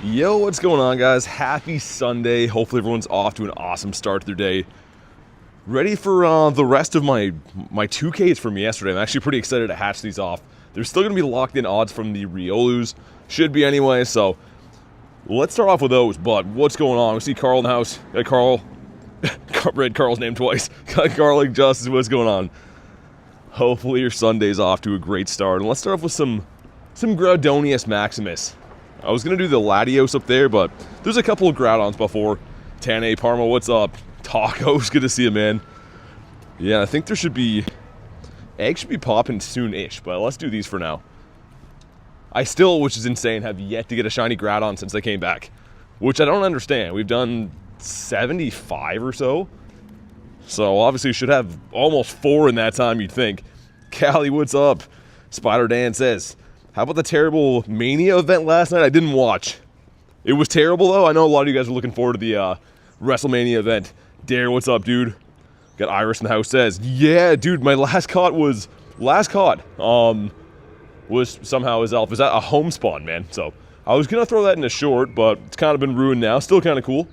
Yo, what's going on, guys? Happy Sunday. Hopefully everyone's off to an awesome start to their day. Ready for the rest of my 2Ks from yesterday. I'm actually pretty excited to hatch these off. There's still going to be locked in odds from the Riolus. Should be anyway, so let's start off with those. But what's going on? We see Carl in the house. Carl. Read Carl's name twice. Garlic Justice, what's going on? Hopefully your Sunday's off to a great start. And let's start off with some Groudonius Maximus. I was going to do the Latios up there, but there's a couple of Groudons before. Tane Parma, what's up? Tacos, good to see you, man. Yeah, I think there should be... Eggs should be popping soon-ish, but let's do these for now. I still, which is insane, have yet to get a shiny Groudon since they came back. Which I don't understand. We've done 75 or so. So obviously we should have almost 4 in that time, you'd think. Callie, what's up? Spider Dan says... How about the terrible Mania event last night? I didn't watch. It was terrible, though. I know a lot of you guys are looking forward to the WrestleMania event. Dare, what's up, dude? Got Iris in the house says, yeah, dude, my last caught was somehow his elf. Is that a home spawn, man? So I was going to throw that in a short, but it's kind of been ruined now. Still kind of cool.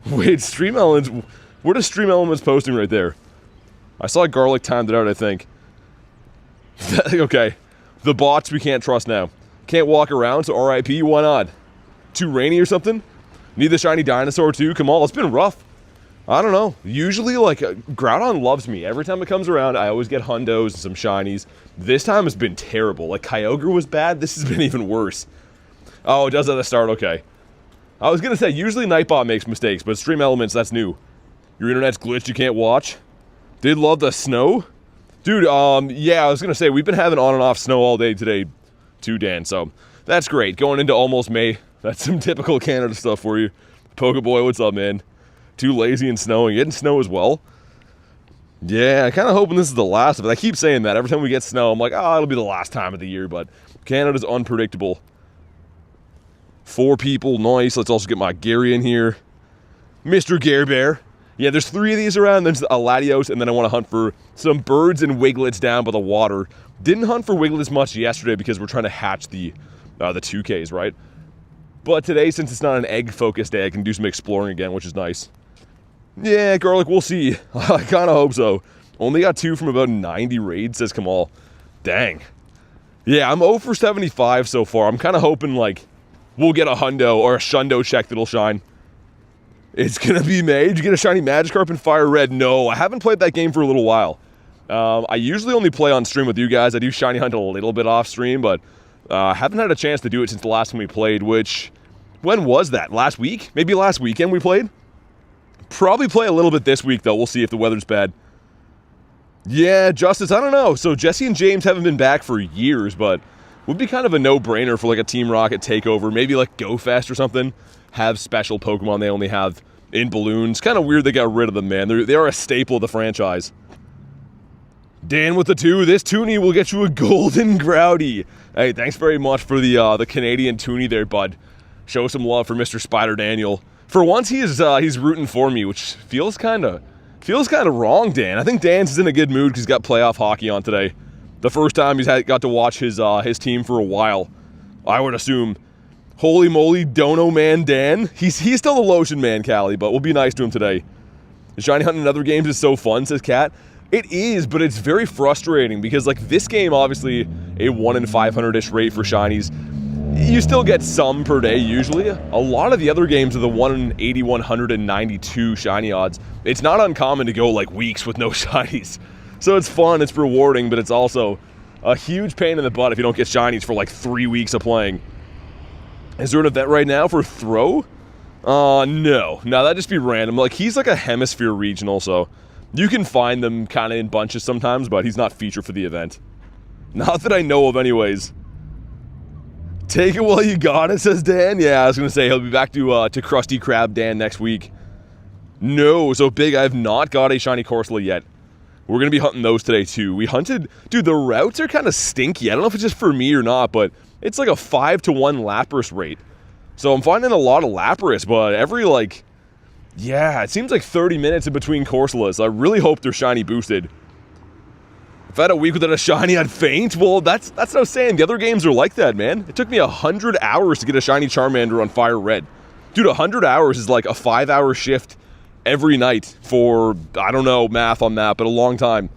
Wait, Stream Elements. Where does Stream Elements posting right there? I saw Garlic timed it out, I think. Okay, the bots we can't trust now. Can't walk around, so RIP, why not? Too rainy or something? Need the shiny dinosaur too? Come on, it's been rough. I don't know. Usually, like, Groudon loves me. Every time it comes around, I always get hundos and some shinies. This time has been terrible. Like, Kyogre was bad. This has been even worse. Oh, it does at the start, okay. I was going to say, usually Nightbot makes mistakes, but Stream Elements, that's new. Your internet's glitched, you can't watch? Did love the snow? Dude, yeah, I was gonna say, we've been having on and off snow all day today, too, Dan, so that's great. Going into almost May, that's some typical Canada stuff for you. Pokeboy, what's up, man? Too lazy and snowing. Getting snow as well? Yeah, I'm kind of hoping this is the last of it. I keep saying that. Every time we get snow, I'm like, oh, it'll be the last time of the year, but Canada's unpredictable. 4 people, nice. Let's also get my Gary in here. Mr. Gare Bear. Yeah, there's 3 of these around, there's a Latios, and then I want to hunt for some birds and Wigletts down by the water. Didn't hunt for Wigletts much yesterday because we're trying to hatch the 2Ks, right? But today, since it's not an egg-focused day, I can do some exploring again, which is nice. Yeah, Garlic, we'll see. I kind of hope so. Only got 2 from about 90 raids, says Kamal. Dang. Yeah, I'm 0 for 75 so far. I'm kind of hoping, like, we'll get a hundo or a shundo check that'll shine. It's going to be May. Did you get a shiny Magikarp in Fire Red? No, I haven't played that game for a little while. I usually only play on stream with you guys. I do shiny hunt a little bit off stream, but haven't had a chance to do it since the last time we played, which... When was that? Last week? Maybe last weekend we played? Probably play a little bit this week, though. We'll see if the weather's bad. Yeah, Justice, I don't know. So Jesse and James haven't been back for years, but would be kind of a no-brainer for like a Team Rocket takeover. Maybe like Go Fest or something. Have special Pokemon they only have in balloons. Kind of weird they got rid of them, man. They are a staple of the franchise. Dan with the 2. This Toonie will get you a golden Groudie. Hey, thanks very much for the Canadian Toonie there, bud. Show some love for Mr. Spider Daniel. For once, he's rooting for me, which feels kind of wrong, Dan. I think Dan's in a good mood because he's got playoff hockey on today. The first time he's got to watch his team for a while, I would assume. Holy moly, Dono Man Dan. He's still the lotion man, Callie, but we'll be nice to him today. Shiny hunting in other games is so fun, says Kat. It is, but it's very frustrating because, like, this game, obviously, a 1 in 500-ish rate for shinies. You still get some per day, usually. A lot of the other games are the 1 in 8,192 shiny odds. It's not uncommon to go, like, weeks with no shinies. So it's fun, it's rewarding, but it's also a huge pain in the butt if you don't get shinies for, like, 3 weeks of playing. Is there an event right now for Throw? No. No, that'd just be random. Like, he's like a hemisphere regional, so you can find them kind of in bunches sometimes, but he's not featured for the event. Not that I know of anyways. Take it while you got it, says Dan. Yeah, I was going to say he'll be back to Krusty Krab Dan next week. No, so Big, I have not got a shiny Corsola yet. We're going to be hunting those today, too. We hunted... Dude, the routes are kind of stinky. I don't know if it's just for me or not, but it's like a 5-to-1 Lapras rate. So I'm finding a lot of Lapras, but every, like... Yeah, it seems like 30 minutes in between Corsolas. I really hope they're shiny boosted. If I had a week without a shiny, I'd faint. Well, that's what I was saying. The other games are like that, man. It took me 100 hours to get a shiny Charmander on Fire Red. Dude, 100 hours is like a 5-hour shift every night for, I don't know math on that, but a long time.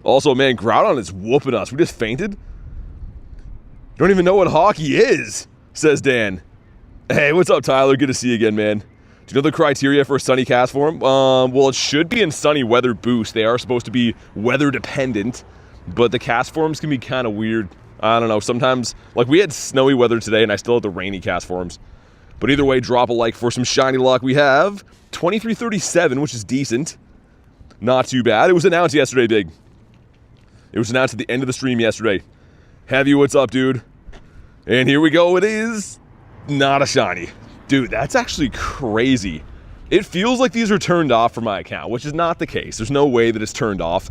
Also, man, Groudon is whooping us. We just fainted? Don't even know what hockey is, says Dan. Hey, what's up, Tyler? Good to see you again, man. Do you know the criteria for a sunny cast form? Well, it should be in sunny weather boost. They are supposed to be weather dependent, but the cast forms can be kind of weird. I don't know. Sometimes, like we had snowy weather today and I still had the rainy cast forms. But either way, drop a like for some shiny luck. We have 2337, which is decent. Not too bad. It was announced yesterday, Big. It was announced at the end of the stream yesterday. Heavy, what's up, dude? And here we go. It is not a shiny. Dude, that's actually crazy. It feels like these are turned off for my account, which is not the case. There's no way that it's turned off.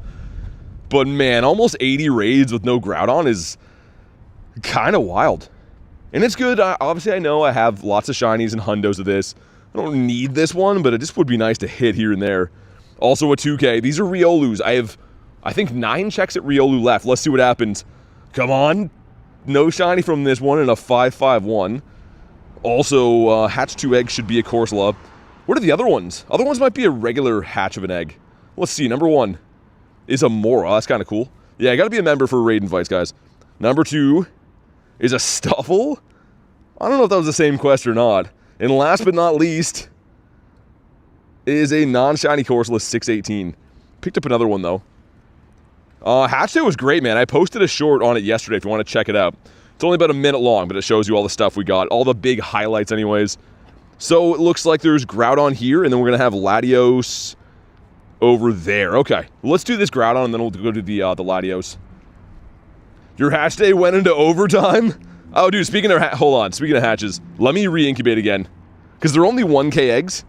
But man, almost 80 raids with no Groudon is kind of wild. And it's good. Obviously, I know I have lots of shinies and hundos of this. I don't need this one, but it just would be nice to hit here and there. Also a 2K. These are Riolus. I have, I think, 9 checks at Riolu left. Let's see what happens. Come on. No shiny from this one and a 5/5/1. Also, hatch 2 eggs should be a Corsola. What are the other ones? Other ones might be a regular hatch of an egg. Let's see. Number 1 is a Mora. That's kind of cool. Yeah, I got to be a member for raid invites, guys. Number 2 is a Stuffle. I don't know if that was the same quest or not. And last but not least is a non-shiny Corsola 618. Picked up another one, though. Hatch Day was great, man. I posted a short on it yesterday if you want to check it out. It's only about a minute long, but it shows you all the stuff we got. All the big highlights anyways. So it looks like there's Groudon here, and then we're going to have Latios over there. Okay, let's do this Groudon, and then we'll go to the Latios. Your hatch day went into overtime? Oh, dude, speaking of speaking of hatches, let me re-incubate again. Because they're only 1K eggs.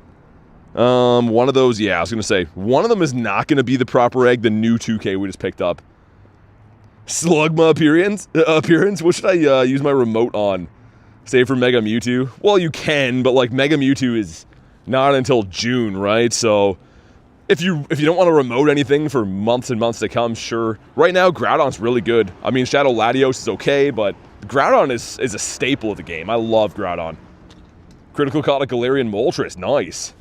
One of those, yeah, I was going to say, one of them is not going to be the proper egg, the new 2K we just picked up. Slugma appearance? What should I use my remote on? Save for Mega Mewtwo? Well, you can, but like Mega Mewtwo is not until June, right? So if you don't want to remote anything for months and months to come, sure. Right now, Groudon's really good. I mean, Shadow Latios is okay, but Groudon is a staple of the game. I love Groudon. Critical caught a Galarian Moltres. Nice.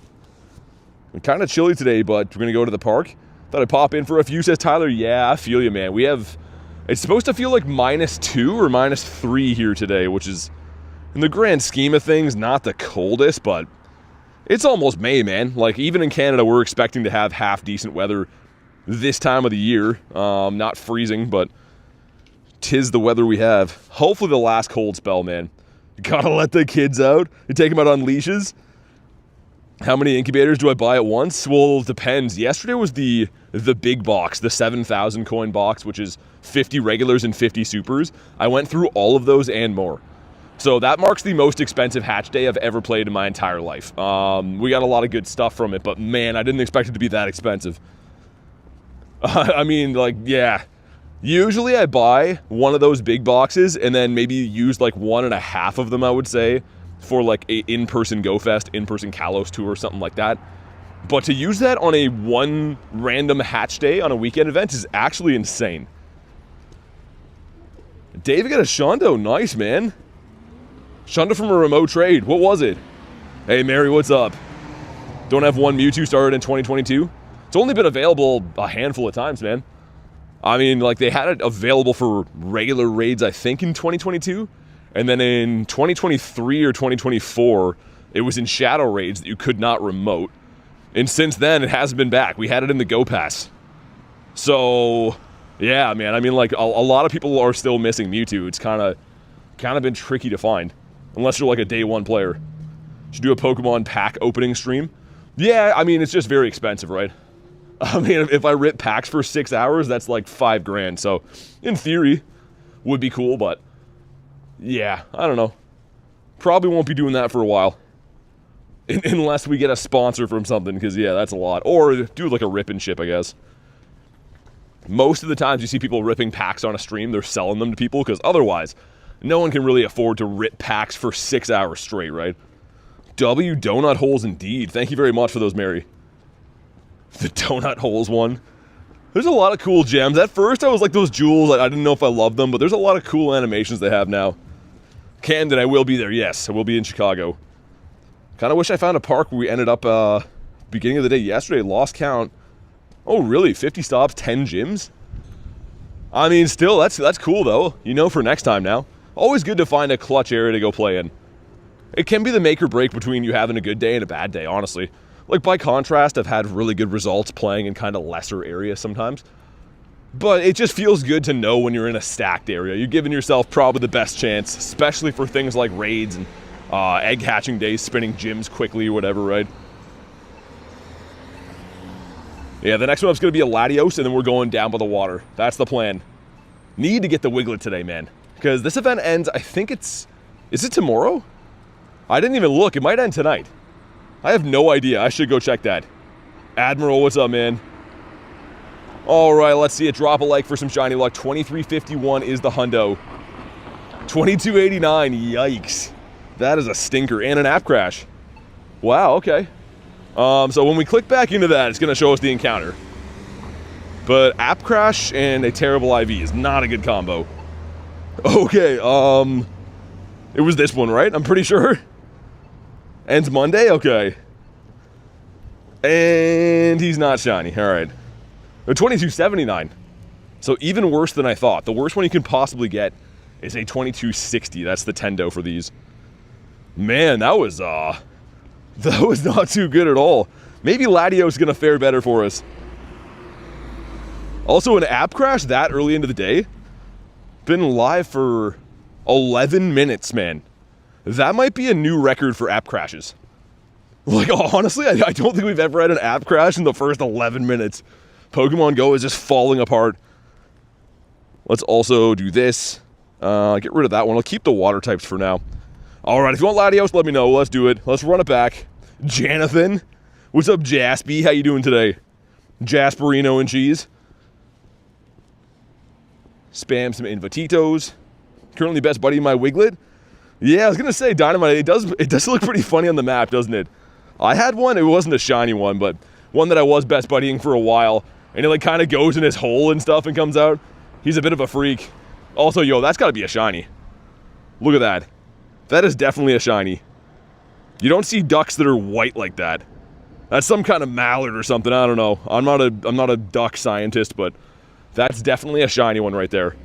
I'm kind of chilly today, but we're going to go to the park. Thought I'd pop in for a few, says Tyler. Yeah, I feel you, man. We have... It's supposed to feel like -2 or -3 here today, which is, in the grand scheme of things, not the coldest, but it's almost May, man. Like, even in Canada, we're expecting to have half-decent weather this time of the year. Not freezing, but 'tis the weather we have. Hopefully the last cold spell, man. Gotta let the kids out and take them out on leashes. How many incubators do I buy at once? Well, it depends. Yesterday was the big box, the 7,000 coin box, which is 50 regulars and 50 supers. I went through all of those and more. So that marks the most expensive hatch day I've ever played in my entire life. We got a lot of good stuff from it, but man, I didn't expect it to be that expensive. I mean, like, yeah. Usually I buy one of those big boxes and then maybe use like 1.5 of them, I would say, for like a in-person Go Fest, in-person Kalos tour or something like that. But to use that on a one random hatch day on a weekend event is actually insane. David got a Shondo. Nice, man. Shondo from a remote trade. What was it? Hey, Mary, what's up? Don't have one Mewtwo started in 2022? It's only been available a handful of times, man. I mean, like, they had it available for regular raids, I think, in 2022. And then in 2023 or 2024, it was in Shadow Raids that you could not remote. And since then, it hasn't been back. We had it in the Go Pass. So, yeah, man. I mean, like, a lot of people are still missing Mewtwo. It's kind of been tricky to find. Unless you're, like, a day one player. Should do a Pokemon pack opening stream. Yeah, I mean, it's just very expensive, right? I mean, if I rip packs for 6 hours, that's like $5 grand. So, in theory, would be cool, but yeah, I don't know. Probably won't be doing that for a while. Unless we get a sponsor from something, because yeah, that's a lot. Or do like a rip and ship, I guess. Most of the times you see people ripping packs on a stream, they're selling them to people, because otherwise, no one can really afford to rip packs for 6 hours straight, right? W donut holes indeed. Thank you very much for those, Mary. The donut holes one. There's a lot of cool gems. At first, I was like those jewels. I didn't know if I loved them, but there's a lot of cool animations they have now. Camden, I will be there. Yes, I will be in Chicago. Kind of wish I found a park where we ended up beginning of the day yesterday. Lost count. Oh, really? 50 stops, 10 gyms? I mean, still, that's cool, though. You know, for next time now. Always good to find a clutch area to go play in. It can be the make or break between you having a good day and a bad day, honestly. Like, by contrast, I've had really good results playing in kind of lesser areas sometimes. But it just feels good to know when you're in a stacked area. You're giving yourself probably the best chance, especially for things like raids and egg hatching days, spinning gyms quickly or whatever, right? Yeah, the next one up's going to be a Latios, and then we're going down by the water. That's the plan. Need to get the Wiglet today, man. Because this event ends, I think it's... Is it tomorrow? I didn't even look. It might end tonight. I have no idea. I should go check that. Admiral, what's up, man? All right, let's see it. Drop a like for some shiny luck. 2351 is the hundo. 2289, yikes. That is a stinker. And an app crash. Wow, okay. So when we click back into that, it's going to show us the encounter. But app crash and a terrible IV is not a good combo. Okay, it was this one, right? I'm pretty sure. Ends Monday? Okay. And he's not shiny. All right. 2279. So even worse than I thought. The worst one you can possibly get is a 2260. That's the Tendo for these. Man, that was not too good at all. Maybe Latios is going to fare better for us. Also, an app crash that early into the day. Been live for 11 minutes, man. That might be a new record for app crashes. Like, honestly, I don't think we've ever had an app crash in the first 11 minutes. Pokemon Go is just falling apart. Let's also do this. Get rid of that one. I'll keep the water types for now. All right, if you want Latios, let me know. Let's do it. Let's run it back. Jonathan. What's up, Jaspy? How you doing today? Jasperino and cheese. Spam some Invititos. Currently best buddy in my Wiglet. Yeah, I was gonna say Dynamite. It does look pretty funny on the map, doesn't it? I had one. It wasn't a shiny one, but one that I was best buddying for a while, and it like kind of goes in his hole and stuff and comes out. He's a bit of a freak. Also, yo, that's got to be a shiny. Look at that. That is definitely a shiny. You don't see ducks that are white like that. That's some kind of mallard or something. I don't know. I'm not a duck scientist, but that's definitely a shiny one right there.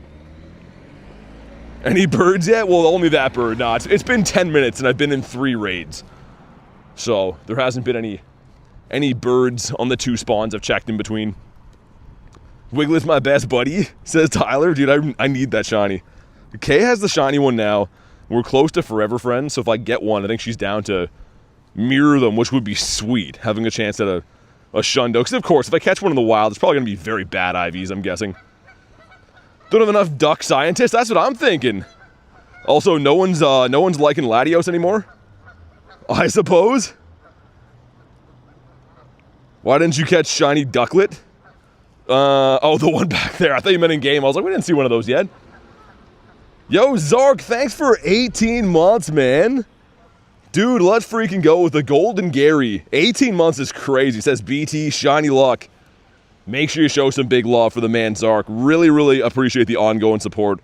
Any birds yet? Well, only that bird. Nah, it's been 10 minutes and I've been in 3 raids. So there hasn't been any birds on the 2 spawns I've checked in between. Wiglet's my best buddy, says Tyler. Dude, I need that shiny. Kay has the shiny one now. We're close to forever friends, so if I get one, I think she's down to mirror them, which would be sweet, having a chance at a Shundo. Because, of course, if I catch one in the wild, it's probably going to be very bad IVs, I'm guessing. Don't have enough duck scientists? That's what I'm thinking. Also, no one's liking Latios anymore? I suppose? Why didn't you catch shiny Ducklet? Oh, the one back there. I thought you meant in game. I was like, we didn't see one of those yet. Yo, Zark, thanks for 18 months, man. Dude, let's freaking go with the Golden Gary. 18 months is crazy. Says BT, shiny luck. Make sure you show some big love for the man, Zark. Really, really appreciate the ongoing support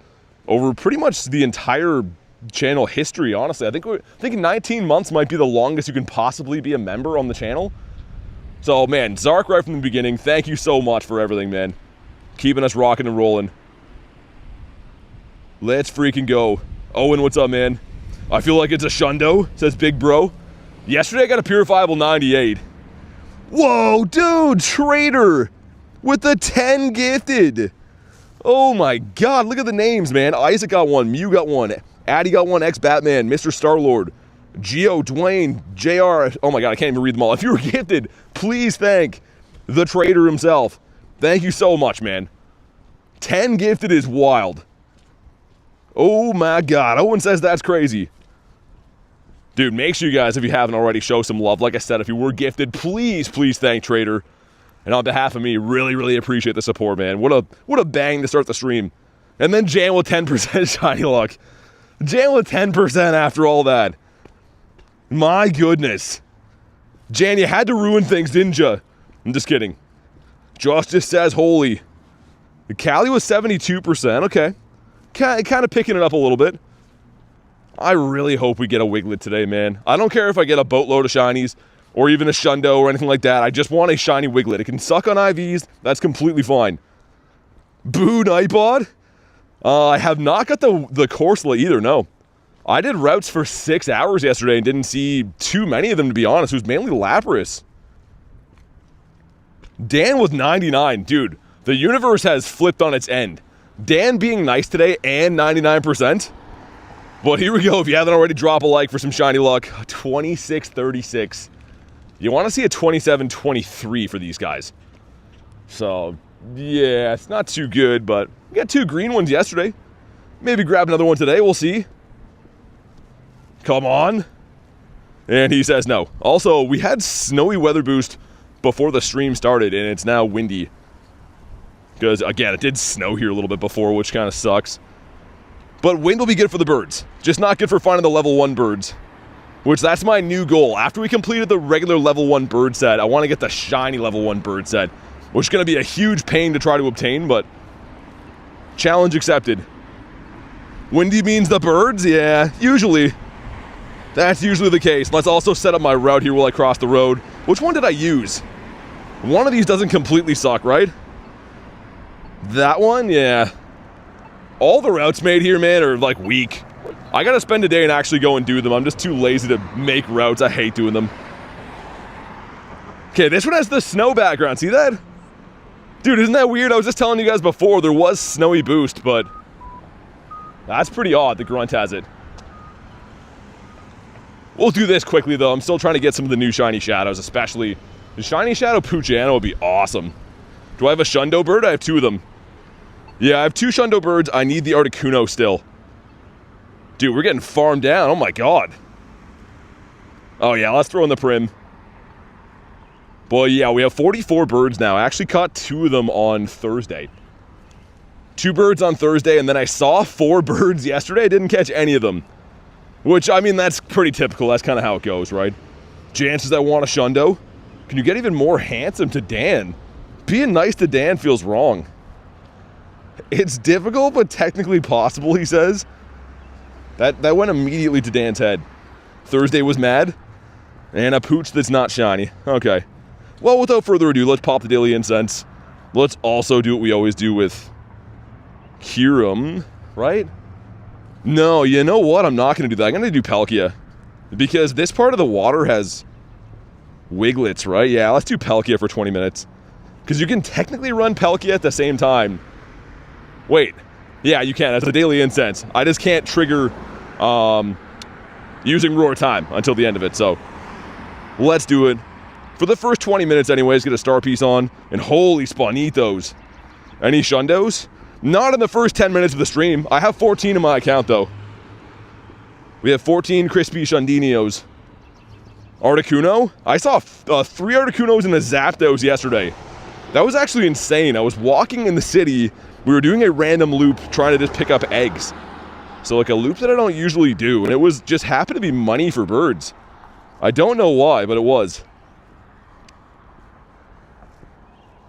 over pretty much the entire channel history, honestly. I think 19 months might be the longest you can possibly be a member on the channel. So, man, Zark right from the beginning, thank you so much for everything, man. Keeping us rocking and rolling. Let's freaking go. Owen, what's up, man? I feel like it's a Shundo, says Big Bro. Yesterday I got a Purifiable 98. Whoa, dude, Trader with the 10 gifted. Oh my god, look at the names, man. Isaac got one, Mew got one, Addy got one, X-Batman, Mr. Star-Lord, Geo, Dwayne, JR. Oh my god, I can't even read them all. If you were gifted, please thank the Trader himself. Thank you so much, man. 10 gifted is wild. Oh my god, Owen says that's crazy. Dude, make sure you guys, if you haven't already, show some love. Like I said, if you were gifted, please thank Trader. And on behalf of me, really, really appreciate the support, man. What a bang to start the stream. And then Jan with 10% shiny luck. Jan with 10% after all that. My goodness. Jan, you had to ruin things, didn't you? I'm just kidding. Justice says holy. The Cali was 72%. Okay. Kind of picking it up a little bit. I really hope we get a Wiglet today, man. I don't care if I get a boatload of shinies or even a Shundo or anything like that. I just want a shiny Wiglet. It can suck on IVs. That's completely fine. Boo, Nightbot. I have not got the Corsola either, no. I did routes for 6 hours yesterday and didn't see too many of them, to be honest. It was mainly Lapras. Dan with 99. Dude, the universe has flipped on its end. Dan being nice today and 99%. But here we go. If you haven't already, drop a like for some shiny luck. 26-36. You want to see a 27-23 for these guys. So, yeah, it's not too good, but we got 2 green ones yesterday. Maybe grab another one today. We'll see. Come on. And he says no. Also, we had snowy weather boost before the stream started, and it's now windy. Because, again, it did snow here a little bit before, which kind of sucks. But wind will be good for the birds. Just not good for finding the level 1 birds. Which, that's my new goal. After we completed the regular level 1 bird set, I want to get the shiny level 1 bird set. Which is going to be a huge pain to try to obtain, but challenge accepted. Windy means the birds? Yeah, usually. That's usually the case. Let's also set up my route here while I cross the road. Which one did I use? One of these doesn't completely suck, right? That one? Yeah. All the routes made here, man, are like weak. I gotta spend a day and actually go and do them. I'm just too lazy to make routes. I hate doing them. Okay, this one has the snow background. See that? Dude, isn't that weird? I was just telling you guys before, there was snowy boost, but that's pretty odd that Grunt has it. We'll do this quickly, though. I'm still trying to get some of the new shiny shadows, especially the shiny shadow Poochyena would be awesome. Do I have a Shundo bird? I have 2 of them. Yeah, I have 2 Shundo birds. I need the Articuno still. Dude, we're getting farmed down. Oh my god. Oh yeah, let's throw in the Prim. Boy, yeah, we have 44 birds now. I actually caught 2 of them on Thursday. 2 birds on Thursday, and then I saw 4 birds yesterday. I didn't catch any of them. Which, I mean, that's pretty typical. That's kind of how it goes, right? Jan says I want a Shundo. Can you get even more handsome to Dan? Being nice to Dan feels wrong. It's difficult, but technically possible, he says. That went immediately to Dan's head. Thursday was mad. And a pooch that's not shiny. Okay. Well, without further ado, let's pop the daily incense. Let's also do what we always do with Kyurem, right? No, you know what? I'm not going to do that. I'm going to do Palkia. Because this part of the water has Wiglets, right? Yeah, let's do Palkia for 20 minutes. Because you can technically run Palkia at the same time. Wait. Yeah, you can. That's the daily incense. I just can't trigger using Roar Time until the end of it. So, let's do it. For the first 20 minutes anyways, get a star piece on. And holy Spawnitos. Any Shundos? Not in the first 10 minutes of the stream. I have 14 in my account, though. We have 14 crispy Shundinios. Articuno? I saw 3 Articunos and a Zapdos yesterday. That was actually insane. I was walking in the city. We were doing a random loop trying to just pick up eggs. So like a loop that I don't usually do. And it was just happened to be money for birds. I don't know why, but it was.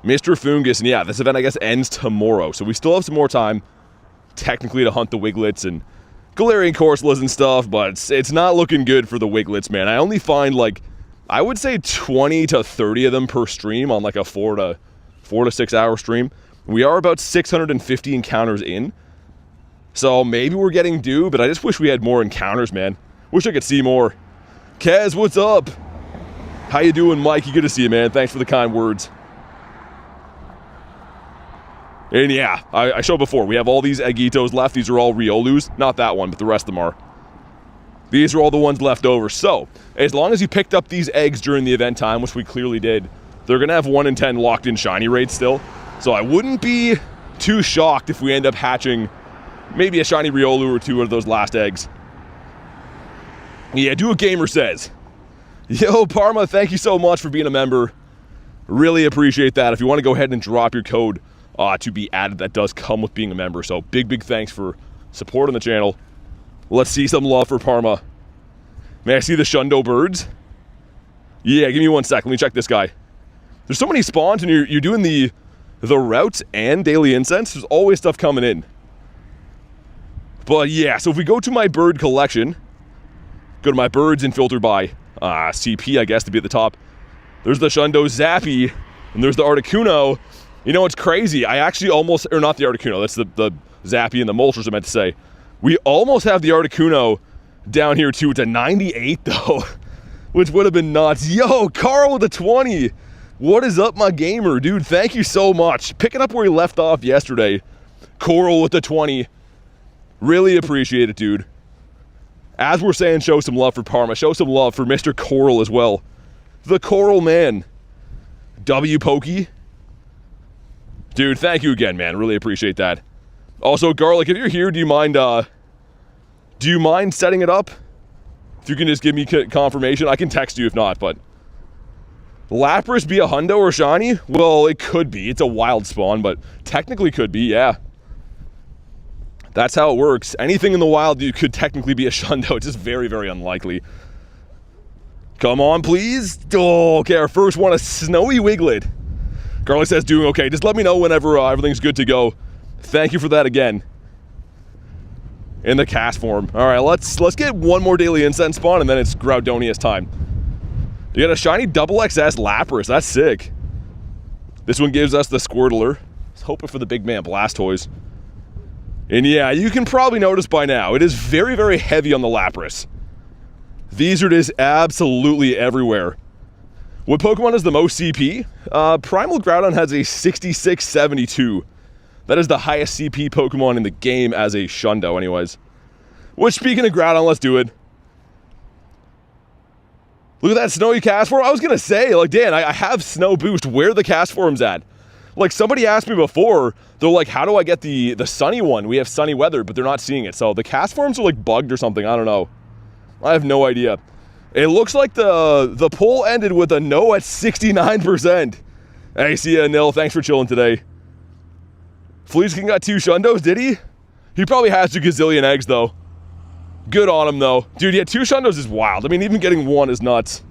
Mr. Fungus, and yeah, this event I guess ends tomorrow. So we still have some more time, technically, to hunt the Wiglets and Galarian Corsolas and stuff, but it's not looking good for the Wiglets, man. I only find like, I would say 20 to 30 of them per stream on like a 4 to 6 hour stream. We are about 650 encounters in. So maybe we're getting due, but I just wish we had more encounters, man. Wish I could see more. Kez, what's up? How you doing, Mikey? Good to see you, man. Thanks for the kind words. And yeah, I showed before, we have all these Eggitos left. These are all Riolus. Not that one, but the rest of them are. These are all the ones left over. So, as long as you picked up these eggs during the event time, which we clearly did, they're going to have 1 in 10 locked in shiny rates still. So I wouldn't be too shocked if we end up hatching maybe a shiny Riolu or 2 out of those last eggs. Yeah, do what Gamer says. Yo, Parma, thank you so much for being a member. Really appreciate that. If you want to go ahead and drop your code to be added, that does come with being a member. So big thanks for supporting the channel. Let's see some love for Parma. May I see the Shundo birds? Yeah, give me 1 sec. Let me check this guy. There's so many spawns, and you're doing the the routes and daily incense, there's always stuff coming in. But yeah, so if we go to my bird collection, go to my birds and filter by CP, I guess, to be at the top. There's the Shundo Zappy, and there's the Articuno. You know, it's crazy. I actually almost, or not the Articuno, that's the Zappy and the Moltres I meant to say. We almost have the Articuno down here too. It's a 98 though, which would have been nuts. Yo, Carl with a 20. What is up, my gamer? Dude, thank you so much. Picking up where he left off yesterday. Coral with the 20. Really appreciate it, dude. As we're saying, show some love for Parma. Show some love for Mr. Coral as well. The Coral Man. W Pokey. Dude, thank you again, man. Really appreciate that. Also, Garlic, if you're here, do you mind setting it up? If you can just give me confirmation. I can text you if not, but... Lapras be a hundo or shiny? Well, it could be. It's a wild spawn, but technically could be, yeah. That's how it works. Anything in the wild you could technically be a shundo. It's just very, very unlikely. Come on, please. Oh, okay, our first one, a Snowy Wiglet. Garlic says doing okay. Just let me know whenever everything's good to go. Thank you for that again. In the cast form. All right, let's get one more daily incense spawn, and then it's Groudonius time. You got a shiny double XS Lapras. That's sick. This one gives us the Squirtler. I was hoping for the big man Blastoise. And yeah, you can probably notice by now, it is very, very heavy on the Lapras. These are just absolutely everywhere. What Pokemon has the most CP? Primal Groudon has a 6672. That is the highest CP Pokemon in the game as a Shundo anyways. Which, speaking of Groudon, let's do it. Look at that Snowy cast form. I was gonna say, like, Dan, I have Snow Boost. Where are the cast forms at? Like, somebody asked me before, they're like, how do I get the sunny one? We have sunny weather, but they're not seeing it. So the cast forms are like bugged or something. I don't know. I have no idea. It looks like the poll ended with a no at 69%. Hey, see ya, Nil. Thanks for chilling today. Fleaskin got 2 Shundos, did he? He probably has a gazillion eggs, though. Good on him, though. Dude, yeah, 2 Shundos is wild. I mean, even getting 1 is nuts.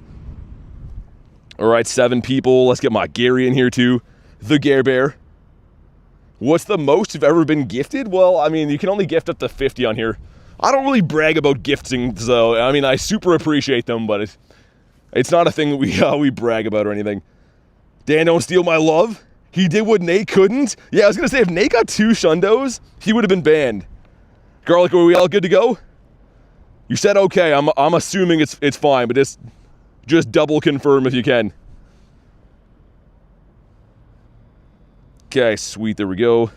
All right, 7 people. Let's get my Gary in here, too. The Gare Bear. What's the most you've ever been gifted? Well, I mean, you can only gift up to 50 on here. I don't really brag about gifting, so, I mean, I super appreciate them, but it's not a thing that we brag about or anything. Dan, don't steal my love. He did what Nate couldn't. Yeah, I was going to say, if Nate got 2 Shundos, he would have been banned. Garlic, are we all good to go? You said okay. I'm assuming it's fine, but just double confirm if you can. Okay, sweet. There we go.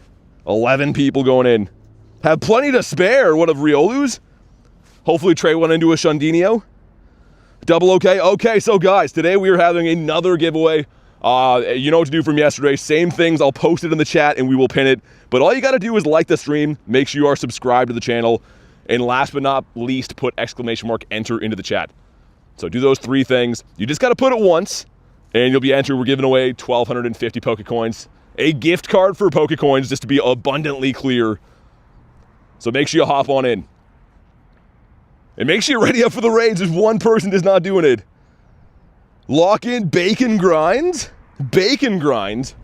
11 people going in. Have plenty to spare. What of Riolu's? Hopefully Trey went into a Shundinio. Double okay. Okay, so guys, today we are having another giveaway. You know what to do from yesterday. Same things. I'll post it in the chat and we will pin it. But all you got to do is like the stream. Make sure you are subscribed to the channel. And last but not least, put ! enter into the chat. So do those 3 things. You just got to put it once, and you'll be entered. We're giving away 1,250 Pokecoins. A gift card for Pokecoins, just to be abundantly clear. So make sure you hop on in. And make sure you're ready up for the raids if one person is not doing it. Lock in bacon grinds? Bacon grinds?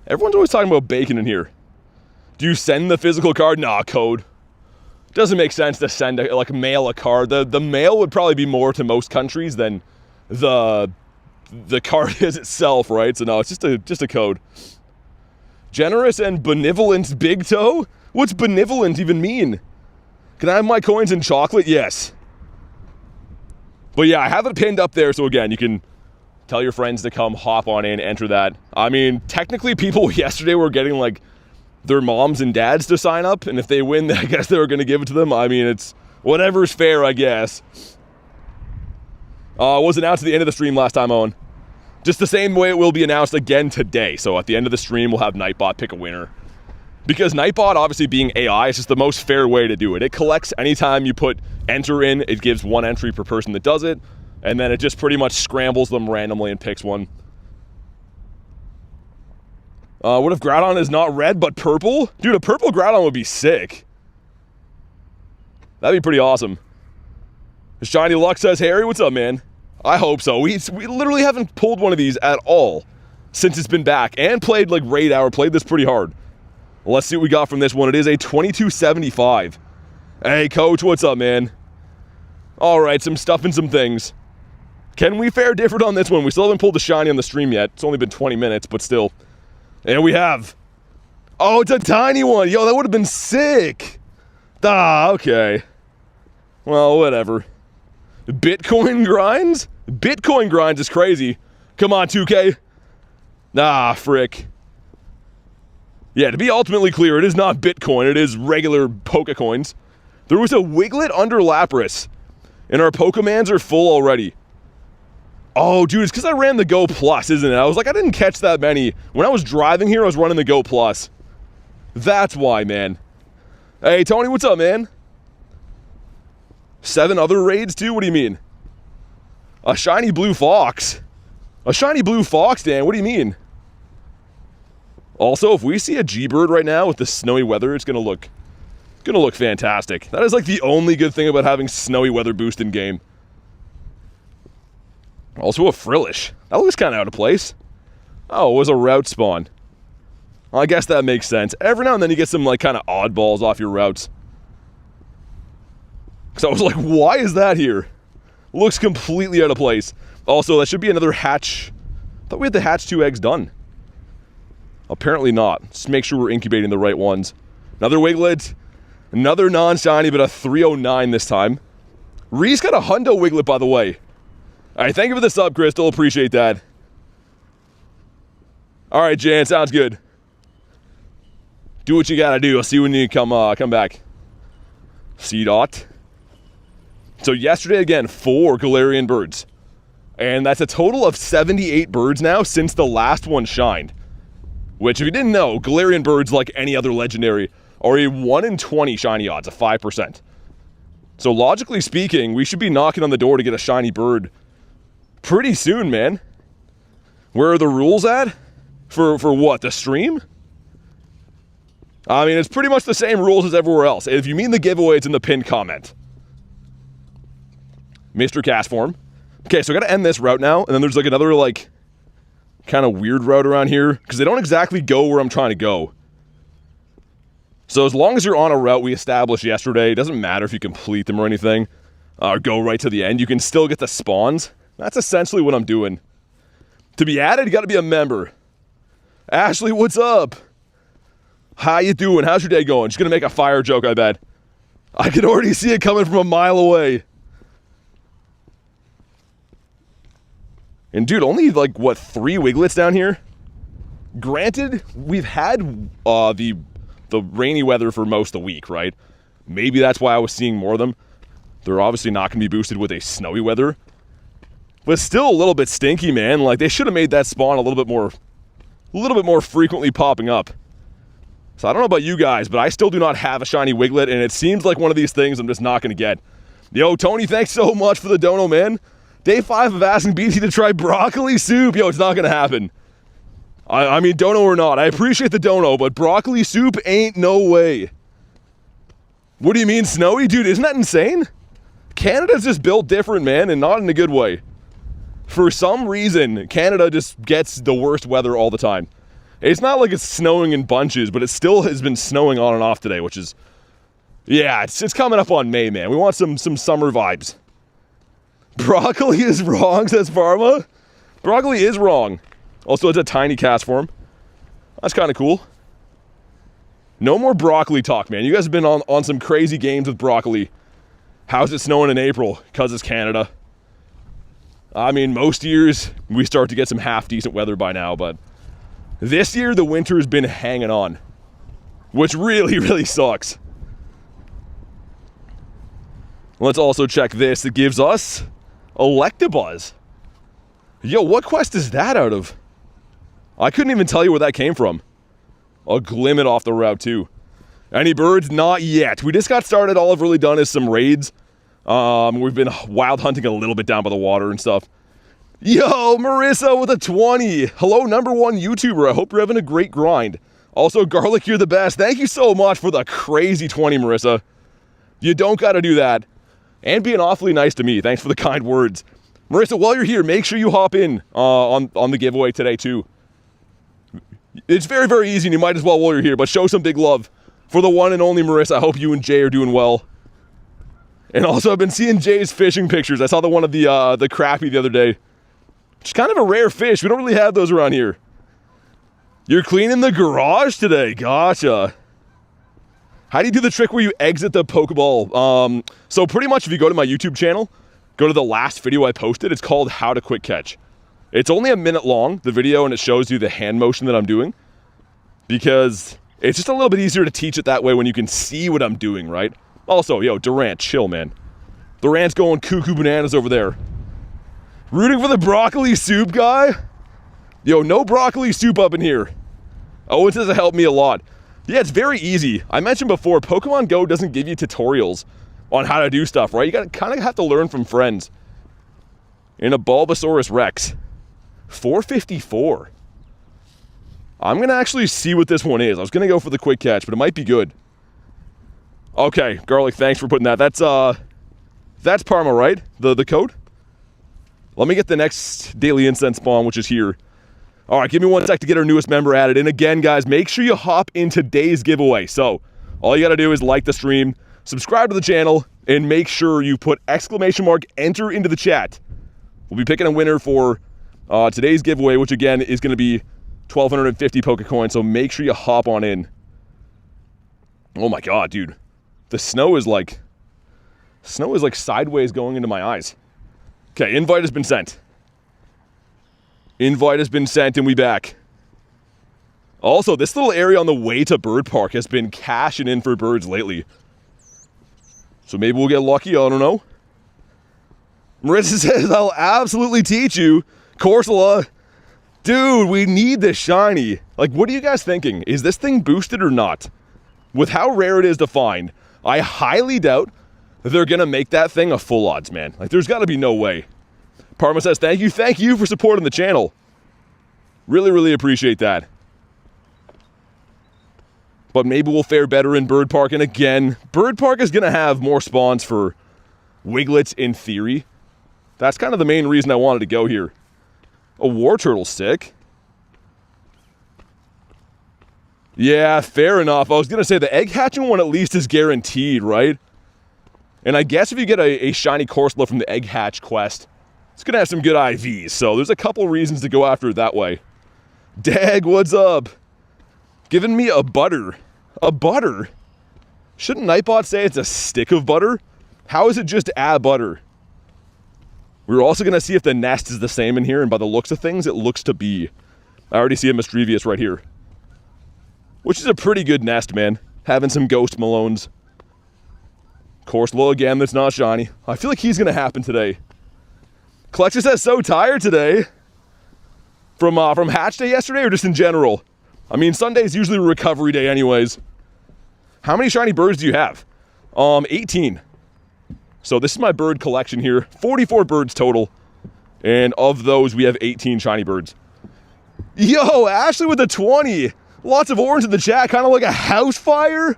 Everyone's always talking about bacon in here. Do you send the physical card? Nah, code. Doesn't make sense to send mail a card. The mail would probably be more to most countries than the card is itself, right? So no, it's just a code. Generous and benevolent big toe? What's benevolent even mean? Can I have my coins in chocolate? Yes. But yeah, I have it pinned up there, so again, you can tell your friends to come hop on in, enter that. I mean, technically people yesterday were getting like their moms and dads to sign up, and if they win, I guess they were going to give it to them. I mean, it's whatever's fair, I guess. It was announced at the end of the stream last time on. Just the same way it will be announced again today. So at the end of the stream, we'll have Nightbot pick a winner. Because Nightbot, obviously being AI, is just the most fair way to do it. It collects anytime you put enter in, it gives 1 entry per person that does it, and then it just pretty much scrambles them randomly and picks one. What if Groudon is not red but purple? Dude, a purple Groudon would be sick. That'd be pretty awesome. Shiny Luck says, Harry, what's up, man? I hope so. We literally haven't pulled one of these at all. since it's been back, and played like Raid Hour, played this pretty hard. Let's see what we got from this one. It is a 2275. Hey, Coach, what's up, man? All right, some stuff and some things. Can we fare different on this one? We still haven't pulled the shiny on the stream yet. It's only been 20 minutes, but still. And we have. Oh, it's a tiny one. Yo, that would have been sick. Ah, okay. Well, whatever. Bitcoin Grindz? Bitcoin Grindz is crazy. Come on, 2K. Ah, frick. Yeah, to be ultimately clear, it is not Bitcoin. It is regular Pokecoins. There was a Wiglet under Lapras. And our Pokemans are full already. Oh, dude, it's because I ran the Go Plus, isn't it? I was like, I didn't catch that many. When I was driving here, I was running the Go Plus. That's why, man. Hey, Tony, what's up, man? 7 other raids, too? What do you mean? A shiny blue fox? A shiny blue fox, Dan? What do you mean? Also, if we see a G-Bird right now with the snowy weather, it's gonna look fantastic. That is like the only good thing about having snowy weather boost in game. Also a Frillish. That looks kind of out of place. Oh, it was a route spawn. Well, I guess that makes sense. Every now and then you get some like kind of oddballs off your routes. Because I was like, why is that here? Looks completely out of place. Also, that should be another hatch. I thought we had the hatch 2 eggs done. Apparently not. Just make sure we're incubating the right ones. Another Wiglet. Another non-shiny, but a 309 this time. Reese got a hundo Wiglet, by the way. Alright, thank you for the sub, Crystal. Appreciate that. Alright, Jan, sounds good. Do what you gotta do. I'll see you when you come back. C-Dot. So yesterday, again, 4 Galarian birds. And that's a total of 78 birds now since the last one shined. Which, if you didn't know, Galarian birds, like any other legendary, are a 1 in 20 shiny odds, a 5%. So logically speaking, we should be knocking on the door to get a shiny bird pretty soon, man. Where are the rules at? For what, the stream? I mean, it's pretty much the same rules as everywhere else. If you mean the giveaway, it's in the pinned comment. Mr. Castform. Okay, so I gotta end this route now, and then there's like another, like, kind of weird route around here, because they don't exactly go where I'm trying to go. So as long as you're on a route we established yesterday, it doesn't matter if you complete them or anything, or go right to the end, you can still get the spawns. That's essentially what I'm doing. To be added, you gotta be a member. Ashley, what's up? How you doing? How's your day going? Just gonna make a fire joke, I bet. I can already see it coming from a mile away. And dude, only like, what, 3 Wiglets down here? Granted, we've had the rainy weather for most of the week, right? Maybe that's why I was seeing more of them. They're obviously not gonna be boosted with a snowy weather. But still a little bit stinky, man. Like, they should have made that spawn a little bit more frequently popping up. So I don't know about you guys, but I still do not have a shiny Wiglet, and it seems like one of these things I'm just not gonna get. Yo, Tony, thanks so much for the dono, man. Day 5 of asking BT to try broccoli soup. Yo, it's not gonna happen. I mean, dono or not, I appreciate the dono, but broccoli soup ain't no way. What do you mean, snowy? Dude, isn't that insane? Canada's just built different, man, and not in a good way. For some reason, Canada just gets the worst weather all the time. It's not like it's snowing in bunches, but it still has been snowing on and off today, which is... Yeah, it's coming up on May, man. We want some summer vibes. Broccoli is wrong, says Pharma. Broccoli is wrong. Also, it's a tiny cast form. That's kind of cool. No more broccoli talk, man. You guys have been on some crazy games with broccoli. How's it snowing in April? Because it's Canada. I mean, most years, we start to get some half-decent weather by now, but... This year, the winter has been hanging on. Which really, really sucks. Let's also check this. It gives us Electabuzz. Yo, what quest is that out of? I couldn't even tell you where that came from. A Glimmet off the route, too. Any birds? Not yet. We just got started. All I've really done is some raids. We've been wild hunting a little bit down by the water and stuff. Yo, Marissa with a 20. Hello, #1 YouTuber. I hope you're having a great grind. Also, Garlic, you're the best. Thank you so much for the crazy 20, Marissa. You don't got to do that. And being awfully nice to me. Thanks for the kind words. Marissa, while you're here, make sure you hop in on the giveaway today, too. It's very, very easy, and you might as well while you're here, but show some big love for the one and only Marissa. I hope you and Jay are doing well. And also, I've been seeing Jay's fishing pictures. I saw the one of the crappie the other day. It's kind of a rare fish. We don't really have those around here. You're cleaning the garage today. Gotcha. How do you do the trick where you exit the Pokeball? So pretty much if you go to my YouTube channel, go to the last video I posted. It's called How to Quick Catch. It's only a minute long, the video, and it shows you the hand motion that I'm doing. Because it's just a little bit easier to teach it that way when you can see what I'm doing, right? Also, yo, Durant, chill, man. Durant's going cuckoo bananas over there. Rooting for the broccoli soup guy? Yo, no broccoli soup up in here. Owen says it helped me a lot. Yeah, it's very easy. I mentioned before, Pokemon Go doesn't give you tutorials on how to do stuff, right? You gotta kind of have to learn from friends. In a Bulbasaurus Rex. 454. I'm gonna actually see what this one is. I was gonna go for the quick catch, but it might be good. Okay, Garlic, thanks for putting that. That's Parma, right? The code? Let me get the next daily incense spawn, which is here. All right, give me 1 sec to get our newest member added. And again, guys, make sure you hop in today's giveaway. So all you got to do is like the stream, subscribe to the channel, and make sure you put ! enter into the chat. We'll be picking a winner for today's giveaway, which again is going to be 1,250 Pokecoins. So make sure you hop on in. Oh my God, dude. The snow is like sideways going into my eyes. Okay, invite has been sent. Invite has been sent and we back. Also, this little area on the way to Bird Park has been cashing in for birds lately. So maybe we'll get lucky, I don't know. Marissa says, I'll absolutely teach you. Corsola. Dude, we need this shiny. Like, what are you guys thinking? Is this thing boosted or not? With how rare it is to find, I highly doubt they're gonna make that thing a full odds, man. Like, there's gotta be no way. Parma says, thank you for supporting the channel. Really, really appreciate that. But maybe we'll fare better in Bird Park. And again, Bird Park is gonna have more spawns for Wiglets in theory. That's kind of the main reason I wanted to go here. A War Turtle sick. Yeah, fair enough. I was gonna say the egg hatching one at least is guaranteed, right? And I guess if you get a shiny Corsola from the egg hatch quest, it's gonna have some good IVs, so there's a couple reasons to go after it that way. Dag, what's up? Giving me a butter. A butter? Shouldn't Nightbot say it's a stick of butter? How is it just a butter? We're also gonna see if the nest is the same in here, and by the looks of things, it looks to be. I already see a Mischievous right here. Which is a pretty good nest, man. Having some Ghost Malones. Corsola again, that's not shiny. I feel like he's gonna happen today. Collector says, so tired today. From hatch day yesterday or just in general? I mean, Sunday's usually a recovery day anyways. How many shiny birds do you have? 18. So this is my bird collection here. 44 birds total. And of those, we have 18 shiny birds. Yo, Ashley with the 20. Lots of orange in the chat, kind of like a house fire.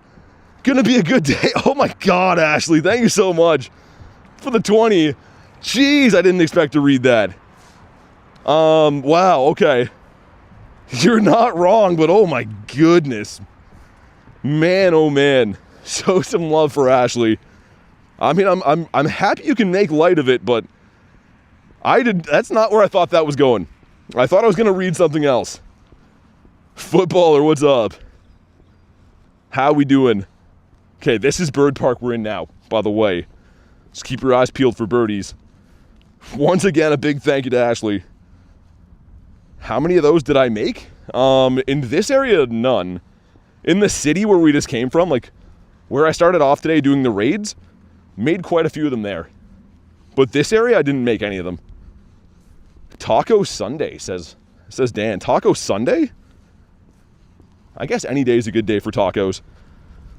Gonna be a good day. Oh my God, Ashley, thank you so much for the 20. Jeez, I didn't expect to read that. Wow, okay. You're not wrong, but oh my goodness. Man, oh man. Show some love for Ashley. I mean, I'm happy you can make light of it, but that's not where I thought that was going. I thought I was gonna read something else. Footballer, what's up? How we doing? Okay, this is Bird Park we're in now, by the way. Just keep your eyes peeled for birdies. Once again, a big thank you to Ashley. How many of those did I make? In this area, none. In the city where we just came from, like where I started off today doing the raids, made quite a few of them there. But this area, I didn't make any of them. Taco Sunday, says Dan. Taco Sunday? I guess any day is a good day for tacos.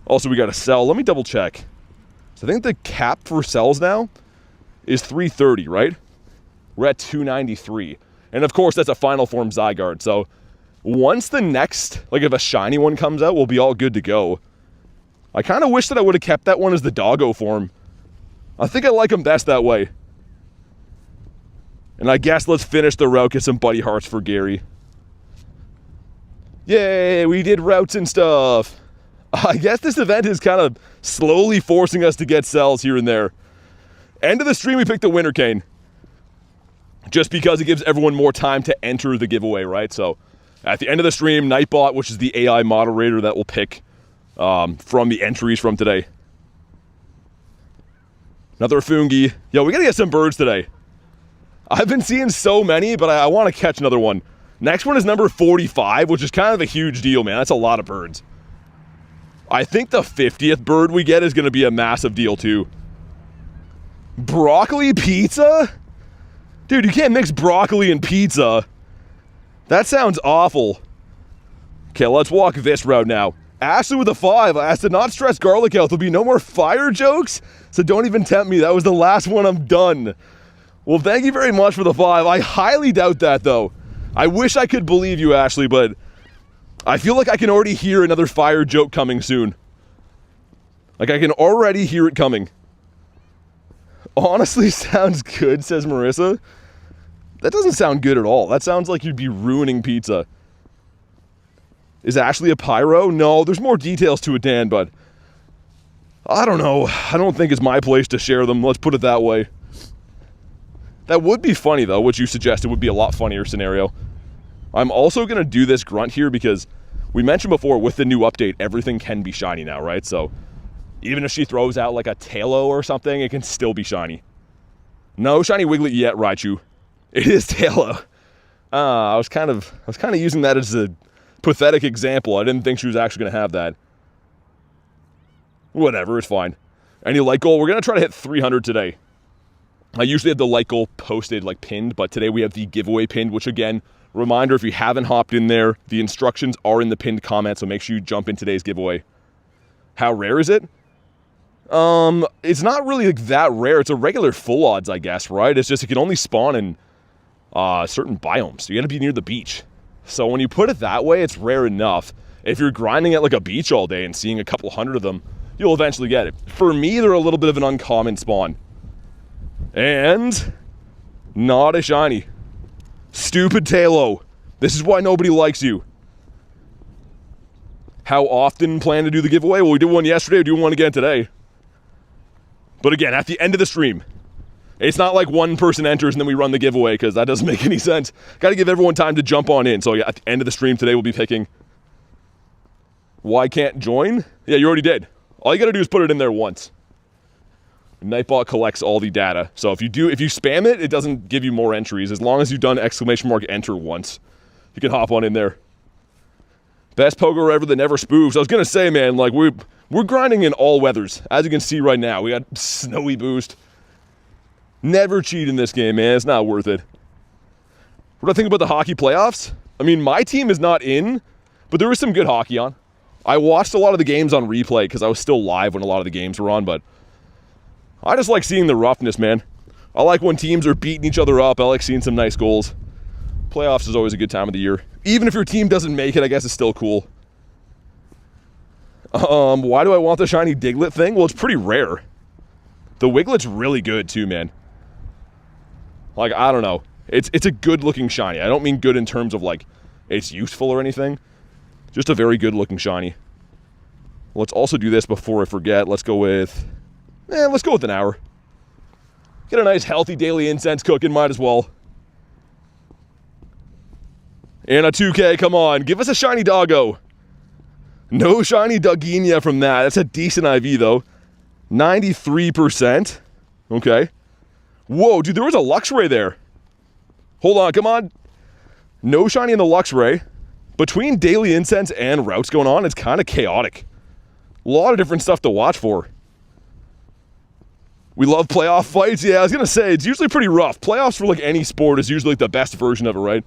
Also, we got to sell. Let me double check. So I think the cap for sells now is 330, right? We're at 293. And of course, that's a final form Zygarde. So once the next, like if a shiny one comes out, we'll be all good to go. I kind of wish that I would have kept that one as the doggo form. I think I like him best that way. And I guess let's finish the route, get some buddy hearts for Gary. Yay, we did routes and stuff. I guess this event is kind of slowly forcing us to get cells here and there. End of the stream, we picked the Winter Cane. Just because it gives everyone more time to enter the giveaway, right? So, at the end of the stream, Nightbot, which is the AI moderator that will pick from the entries from today. Another Fungi. Yo, we gotta get some birds today. I've been seeing so many, but I want to catch another one. Next one is number 45, which is kind of a huge deal, man. That's a lot of birds. I think the 50th bird we get is going to be a massive deal, too. Broccoli pizza? Dude, you can't mix broccoli and pizza. That sounds awful. Okay, let's walk this route now. Ashley with a 5 asked to not stress garlic out. There'll be no more fire jokes, so don't even tempt me. That was the last one. I'm done. Well, thank you very much for the 5. I highly doubt that, though. I wish I could believe you, Ashley, but I feel like I can already hear another fire joke coming soon. Like, I can already hear it coming. Honestly, sounds good, says Marissa. That doesn't sound good at all. That sounds like you'd be ruining pizza. Is Ashley a pyro? No, there's more details to it, Dan, but I don't know. I don't think it's my place to share them. Let's put it that way. That would be funny, though, what you suggested would be a lot funnier scenario. I'm also going to do this grunt here because we mentioned before, with the new update, everything can be shiny now, right? So even if she throws out like a Tailo or something, it can still be shiny. No shiny Wiglet yet, Raichu. It is Tailo. I was kind of using that as a pathetic example. I didn't think she was actually going to have that. Whatever, it's fine. Any light goal? We're going to try to hit 300 today. I usually have the light goal posted, like pinned, but today we have the giveaway pinned, which again, reminder, if you haven't hopped in there, the instructions are in the pinned comment, so make sure you jump in today's giveaway. How rare is it? It's not really like that rare. It's a regular full odds, I guess, right? It's just it can only spawn in certain biomes, so you gotta be near the beach. So when you put it that way, it's rare enough. If you're grinding at like a beach all day and seeing a couple hundred of them, you'll eventually get it. For me, they're a little bit of an uncommon spawn. And not a shiny. Stupid Tailo. This is why nobody likes you. How often plan to do the giveaway? Well, we did one yesterday, we do one again today. But again, at the end of the stream. It's not like one person enters and then we run the giveaway, because that doesn't make any sense. Got to give everyone time to jump on in. So yeah, at the end of the stream today, we'll be picking. Why can't join? Yeah, you already did. All you got to do is put it in there once. Nightbot collects all the data. So if you spam it, it doesn't give you more entries. As long as you've done !enter once, you can hop on in there. Best poker ever that never spoofs. I was gonna say, man, like we're grinding in all weathers. As you can see right now, we got snowy boost. Never cheat in this game, man. It's not worth it. What do I think about the hockey playoffs? I mean, my team is not in, but there was some good hockey on. I watched a lot of the games on replay because I was still live when a lot of the games were on, but I just like seeing the roughness, man. I like when teams are beating each other up. I like seeing some nice goals. Playoffs is always a good time of the year. Even if your team doesn't make it, I guess it's still cool. Why do I want the shiny Diglett thing? Well, it's pretty rare. The Wiglet's really good too, man. Like, I don't know. It's a good-looking shiny. I don't mean good in terms of, like, it's useful or anything. Just a very good-looking shiny. Let's also do this before I forget. Let's go with an hour. Get a nice, healthy daily incense cooking. Might as well. And a 2K, come on. Give us a shiny doggo. No shiny Dugginia from that. That's a decent IV, though. 93%. Okay. Whoa, dude, there was a Luxray there. Hold on, come on. No shiny in the Luxray. Between daily incense and routes going on, it's kind of chaotic. A lot of different stuff to watch for. We love playoff fights. Yeah, I was going to say, it's usually pretty rough. Playoffs for like any sport is usually like the best version of it, right?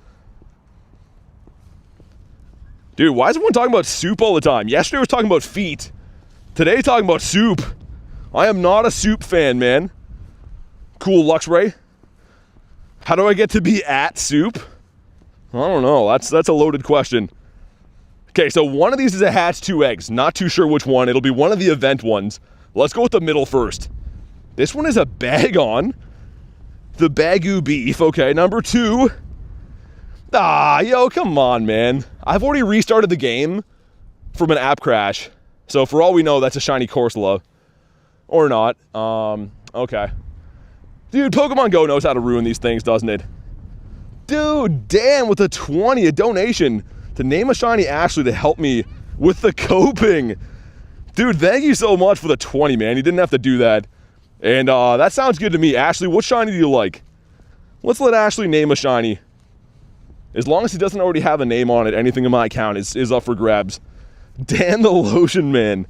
Dude, why is everyone talking about soup all the time? Yesterday was talking about feet. Today talking about soup. I am not a soup fan, man. Cool, Luxray. How do I get to be at soup? I don't know. That's a loaded question. Okay, so one of these is a hatch, 2 eggs. Not too sure which one. It'll be one of the event ones. Let's go with the middle first. This one is a bag on. The Bagoo beef. Okay, number 2. Ah, yo, come on, man. I've already restarted the game from an app crash. So for all we know, that's a shiny Corsola. Or not. Okay. Dude, Pokemon Go knows how to ruin these things, doesn't it? Dude, Dan with a 20, a donation to name a shiny Ashley to help me with the coping. Dude, thank you so much for the 20, man. You didn't have to do that. And that sounds good to me. Ashley, what shiny do you like? Let's let Ashley name a shiny. As long as he doesn't already have a name on it, anything in my account is up for grabs. Dan the Lotion Man.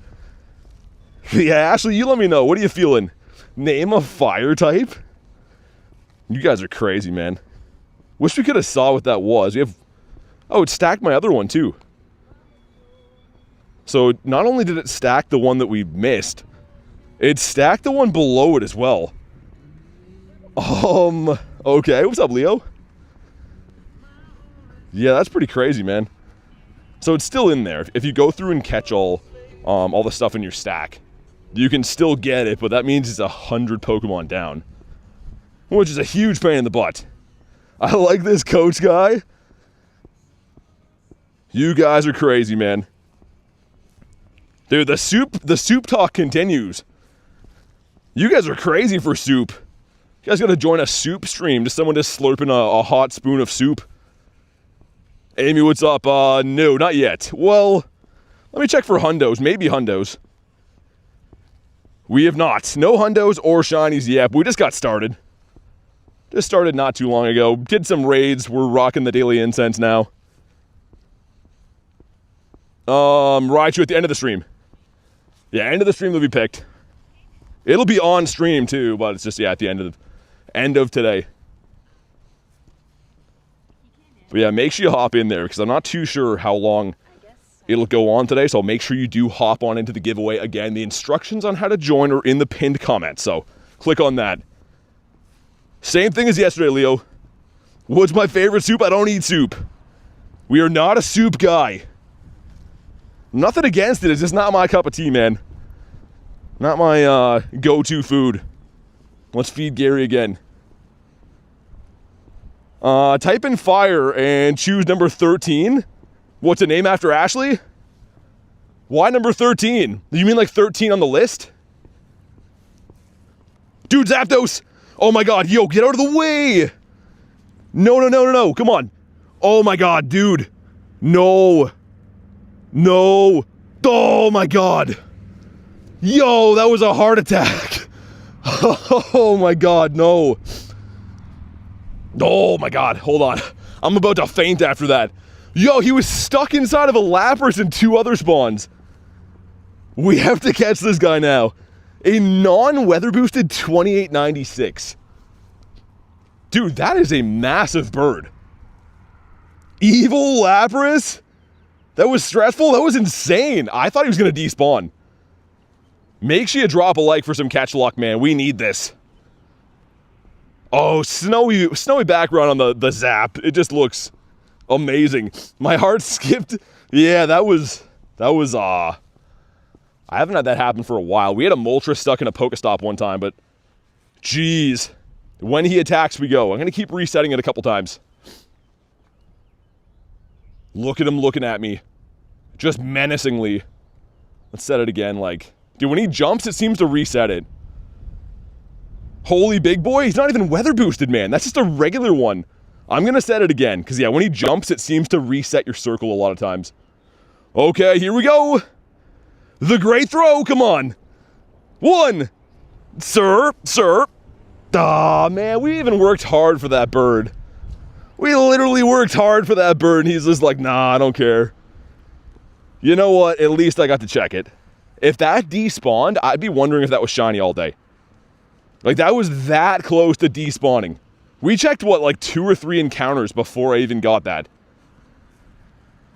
Yeah, Ashley, you let me know. What are you feeling? Name a fire type? You guys are crazy, man. Wish we could have saw what that was. We have... Oh, it stacked my other one, too. So, not only did it stack the one that we missed, it stacked the one below it as well. Okay. What's up, Leo? Yeah, that's pretty crazy, man. So it's still in there. If you go through and catch all the stuff in your stack, you can still get it, but that means it's 100 Pokemon down. Which is a huge pain in the butt. I like this coach guy. You guys are crazy, man. Dude, the soup talk continues. You guys are crazy for soup. You guys gotta join a soup stream. Just someone just slurping a hot spoon of soup. Amy, what's up? No, not yet. Well, let me check for hundos. Maybe hundos. We have not. No hundos or shinies yet, but we just got started. Just started not too long ago. Did some raids. We're rocking the daily incense now. Raichu at the end of the stream. Yeah, end of the stream will be picked. It'll be on stream too, but it's just, yeah, at the end of today. But yeah, make sure you hop in there, because I'm not too sure how long it'll go on today, so make sure you do hop on into the giveaway. Again, the instructions on how to join are in the pinned comment, so click on that. Same thing as yesterday, Leo. What's my favorite soup? I don't eat soup. We are not a soup guy. Nothing against it, it's just not my cup of tea, man. Not my go-to food. Let's feed Gary again. Type in fire and choose number 13. What's a name after Ashley? Why number 13? You mean like 13 on the list? Dude, Zapdos! Oh my god, yo, get out of the way! No, come on. Oh my god, dude. No. Oh my god. Yo, that was a heart attack. Oh my god, no. Oh my god, hold on. I'm about to faint after that. Yo, he was stuck inside of a Lapras and 2 other spawns. We have to catch this guy now. A non-weather boosted 2896. Dude, that is a massive bird. Evil Lapras? That was stressful? That was insane. I thought he was going to despawn. Make sure you drop a like for some catch luck, man. We need this. Oh, snowy background on the zap. It just looks amazing. My heart skipped. Yeah, that was I haven't had that happen for a while. We had a Moltres stuck in a Pokestop one time, but jeez. When he attacks, we go. I'm going to keep resetting it a couple times. Look at him looking at me. Just menacingly. Let's set it again, like... Dude, when he jumps, it seems to reset it. Holy big boy, he's not even weather boosted, man. That's just a regular one. I'm going to set it again, because yeah, when he jumps, it seems to reset your circle a lot of times. Okay, here we go. The great throw, come on. 1. Sir. Aw, man, we even worked hard for that bird. We literally worked hard for that bird, and he's just like, nah, I don't care. You know what? At least I got to check it. If that despawned, I'd be wondering if that was shiny all day. Like, that was that close to despawning. We checked, what, like 2 or 3 encounters before I even got that.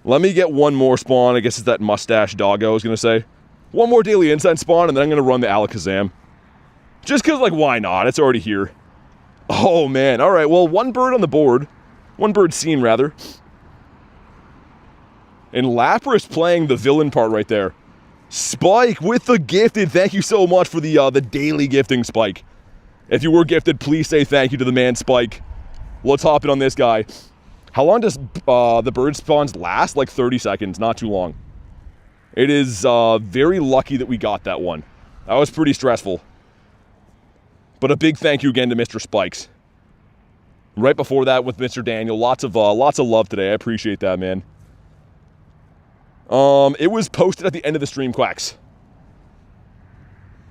Let me get one more spawn. I guess it's that mustache doggo I was going to say. One more daily incense spawn, and then I'm going to run the Alakazam. Just because, like, why not? It's already here. Oh, man. All right, well, one bird on the board. One bird seen, rather. And Lapras playing the villain part right there. Spike with the gifted. Thank you so much for the daily gifting, Spike. If you were gifted, please say thank you to the man, Spike. Let's hop in on this guy. How long does the bird spawns last? Like 30 seconds, not too long. It is very lucky that we got that one. That was pretty stressful. But a big thank you again to Mr. Spikes. Right before that with Mr. Daniel. Lots of love today. I appreciate that, man. It was posted at the end of the stream, Quacks.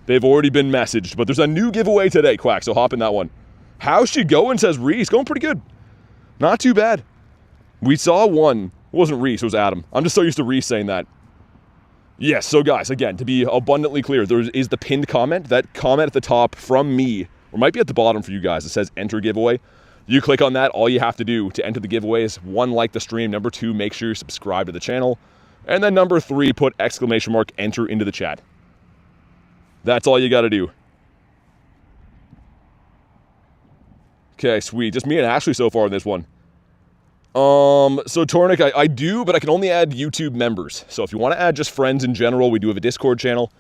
They've already been messaged, but there's a new giveaway today, Quack, so hop in that one. How's she going, says Reese. Going pretty good. Not too bad. We saw one. It wasn't Reese, it was Adam. I'm just so used to Reese saying that. Yes, so guys, again, to be abundantly clear, there is the pinned comment. That comment at the top from me, or might be at the bottom for you guys, it says enter giveaway. You click on that, all you have to do to enter the giveaway is 1, like the stream, number 2, make sure you subscribe to the channel, and then number 3, put exclamation mark enter into the chat. That's all you gotta do. Okay, sweet. Just me and Ashley so far in this one. So Tornik, I do, but I can only add YouTube members. So if you want to add just friends in general, we do have a Discord channel.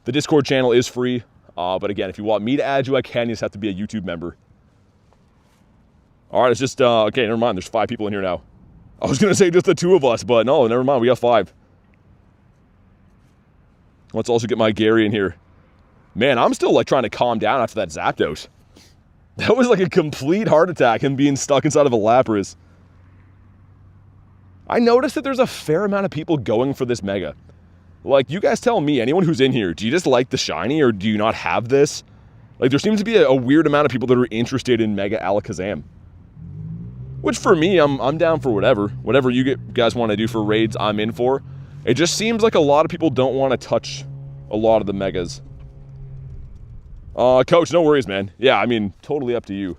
The Discord channel is free. But again, if you want me to add you, I can. You just have to be a YouTube member. All right, it's just, okay, never mind. There's 5 people in here now. I was going to say just the 2 of us, but no, never mind. We got 5. Let's also get my Gary in here. Man, I'm still like trying to calm down after that Zapdos. That was like a complete heart attack, him being stuck inside of a Lapras. I noticed that there's a fair amount of people going for this Mega. Like, you guys tell me, anyone who's in here, do you just like the shiny or do you not have this? Like, there seems to be a weird amount of people that are interested in Mega Alakazam. Which for me, I'm down for whatever. Whatever you guys want to do for raids, I'm in for. It just seems like a lot of people don't want to touch a lot of the Megas. Coach, no worries, man. Yeah, I mean, totally up to you.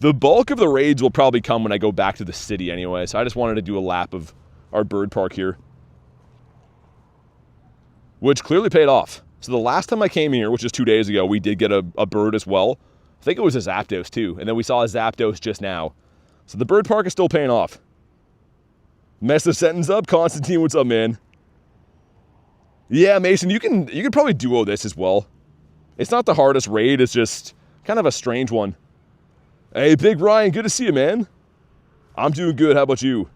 The bulk of the raids will probably come when I go back to the city anyway, so I just wanted to do a lap of our bird park here. Which clearly paid off. So the last time I came here, which is 2 days ago, we did get a bird as well. I think it was a Zapdos too, and then we saw a Zapdos just now. So the bird park is still paying off. Mess the sentence up. Constantine, what's up, man? Yeah, Mason, you can probably duo this as well. It's not the hardest raid, it's just kind of a strange one. Hey, Big Ryan, good to see you, man. I'm doing good, how about you?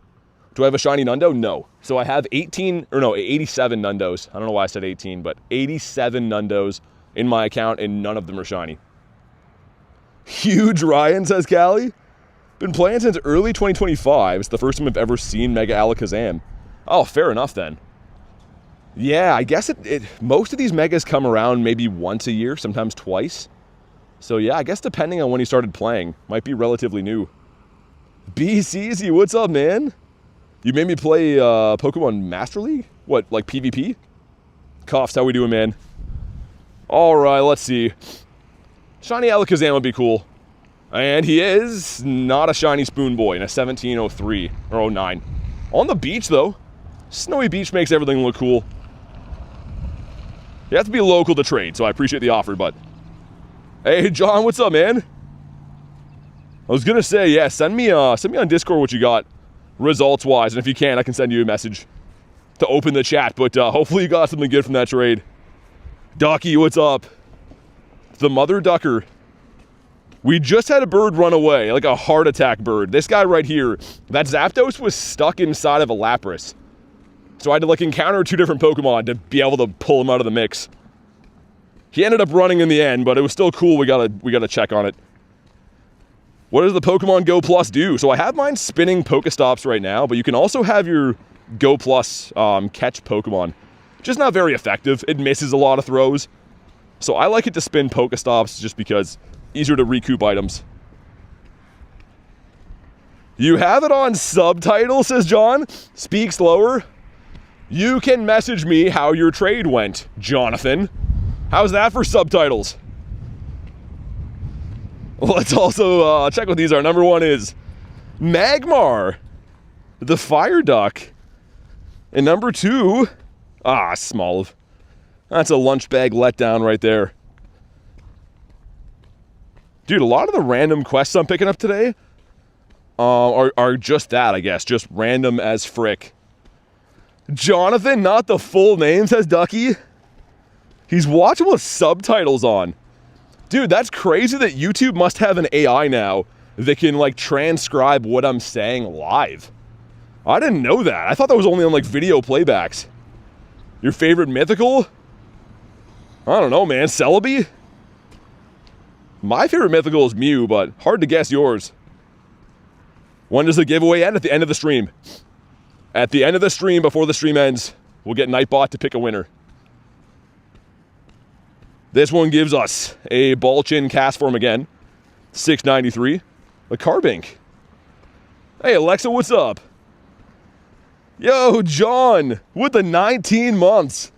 Do I have a shiny Nundo? No. So I have 87 Nundos. I don't know why I said 18, but 87 Nundos in my account, and none of them are shiny. Huge Ryan, says Callie. Been playing since early 2025. It's the first time I've ever seen Mega Alakazam. Oh, fair enough then. Yeah, I guess most of these Megas come around maybe once a year, sometimes twice. So yeah, I guess depending on when you started playing, might be relatively new. BCZ, what's up, man? You made me play Pokemon Master League? What, like PvP? Coughs, how we doing, man? Alright, let's see. Shiny Alakazam would be cool. And he is not a shiny Spoon Boy in a 1703 or 09. On the beach, though. Snowy Beach makes everything look cool. You have to be local to trade, so I appreciate the offer, but... Hey, John, what's up, man? I was gonna say, yeah, send me on Discord what you got, results-wise, and if you can, I can send you a message to open the chat, but hopefully you got something good from that trade. Ducky, what's up? The Mother Ducker. We just had a bird run away, like a heart attack bird. This guy right here, that Zapdos was stuck inside of a Lapras. So I had to like encounter 2 different Pokemon to be able to pull him out of the mix. He ended up running in the end, but it was still cool. We gotta check on it. What does the Pokemon Go Plus do? So I have mine spinning Pokestops right now, but you can also have your Go Plus catch Pokemon. Just not very effective. It misses a lot of throws. So I like it to spin Pokestops just because easier to recoup items. You have it on subtitles, says John. Speak slower. You can message me how your trade went, Jonathan. How's that for subtitles? Let's also check what these are. Number 1 is Magmar, the Fire Duck. And number 2, Smoliv. That's a lunch bag letdown right there. Dude, a lot of the random quests I'm picking up today are just that, I guess. Just random as frick. Jonathan, not the full name, says Ducky. He's watching with subtitles on. Dude, that's crazy that YouTube must have an AI now that can, like, transcribe what I'm saying live. I didn't know that. I thought that was only on, like, video playbacks. Your favorite mythical? I don't know, man. Celebi? My favorite mythical is Mew, but hard to guess yours. When does the giveaway end? At the end of the stream. At the end of the stream, before the stream ends, we'll get Nightbot to pick a winner. This one gives us a Ball-Chin cast form again. 693. The Carbink. Hey, Alexa, what's up? Yo, John, with the 19 months.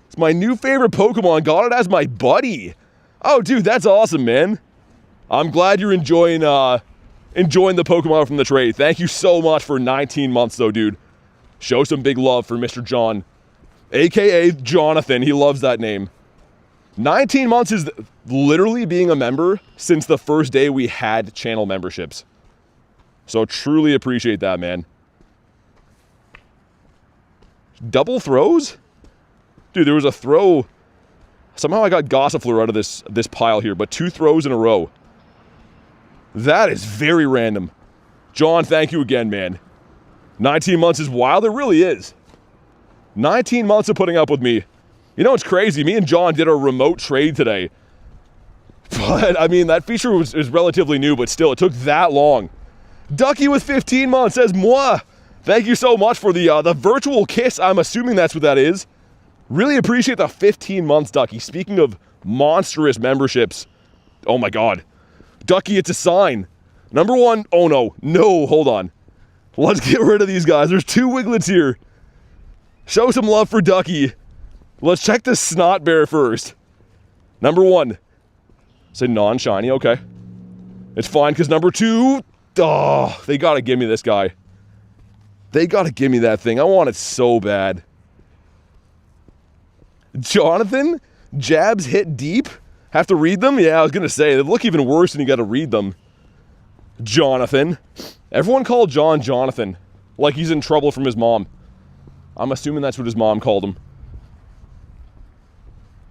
It's my new favorite Pokemon. Got it as my buddy. Oh, dude, that's awesome, man. I'm glad you're enjoying the Pokemon from the trade. Thank you so much for 19 months, though, dude. Show some big love for Mr. John, a.k.a. Jonathan. He loves that name. 19 months is literally being a member since the first day we had channel memberships. So truly appreciate that, man. Double throws? Dude, there was a throw. Somehow I got Gossifleur out of this pile here, but 2 throws in a row. That is very random. John, thank you again, man. 19 months is wild. It really is. 19 months of putting up with me. You know, it's crazy. Me and John did a remote trade today. But, I mean, that feature is relatively new, but still, it took that long. Ducky with 15 months says, moi. Thank you so much for the virtual kiss. I'm assuming that's what that is. Really appreciate the 15 months, Ducky. Speaking of monstrous memberships. Oh, my God. Ducky, it's a sign. Number 1. Oh, no. No, hold on. Let's get rid of these guys. There's 2 Wiglets here. Show some love for Ducky. Let's check the Snot Bear first. Number 1. Say non-shiny, okay. It's fine, because number 2... Oh, they gotta give me this guy. They gotta give me that thing. I want it so bad. Jonathan? Jabs hit deep? Have to read them? Yeah, I was gonna say, they look even worse when you gotta read them. Jonathan. Everyone called John Jonathan. Like he's in trouble from his mom. I'm assuming that's what his mom called him.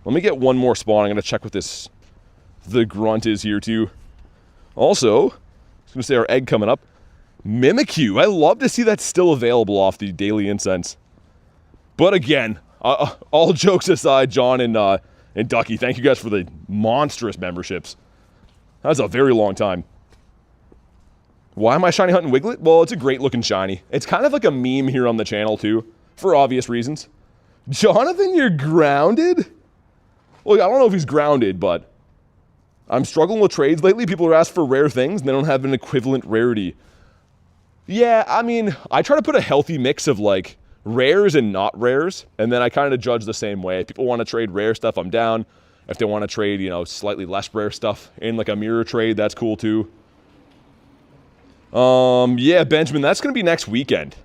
Let me get one more spawn. I'm going to check what the grunt is here too. Also, I was going to say our egg coming up. Mimikyu. I love to see that still available off the Daily Incense. But again, all jokes aside, John and Ducky, thank you guys for the monstrous memberships. That was a very long time. Why am I shiny hunting Wiglet? Well, it's a great looking shiny. It's kind of like a meme here on the channel too, for obvious reasons. Jonathan, you're grounded? Well, I don't know if he's grounded, but I'm struggling with trades lately. People are asking for rare things, and they don't have an equivalent rarity. Yeah, I mean, I try to put a healthy mix of, like, rares and not rares, and then I kind of judge the same way. If people want to trade rare stuff, I'm down. If they want to trade, you know, slightly less rare stuff in, like, a mirror trade, that's cool, too. Yeah, Benjamin, that's going to be next weekend.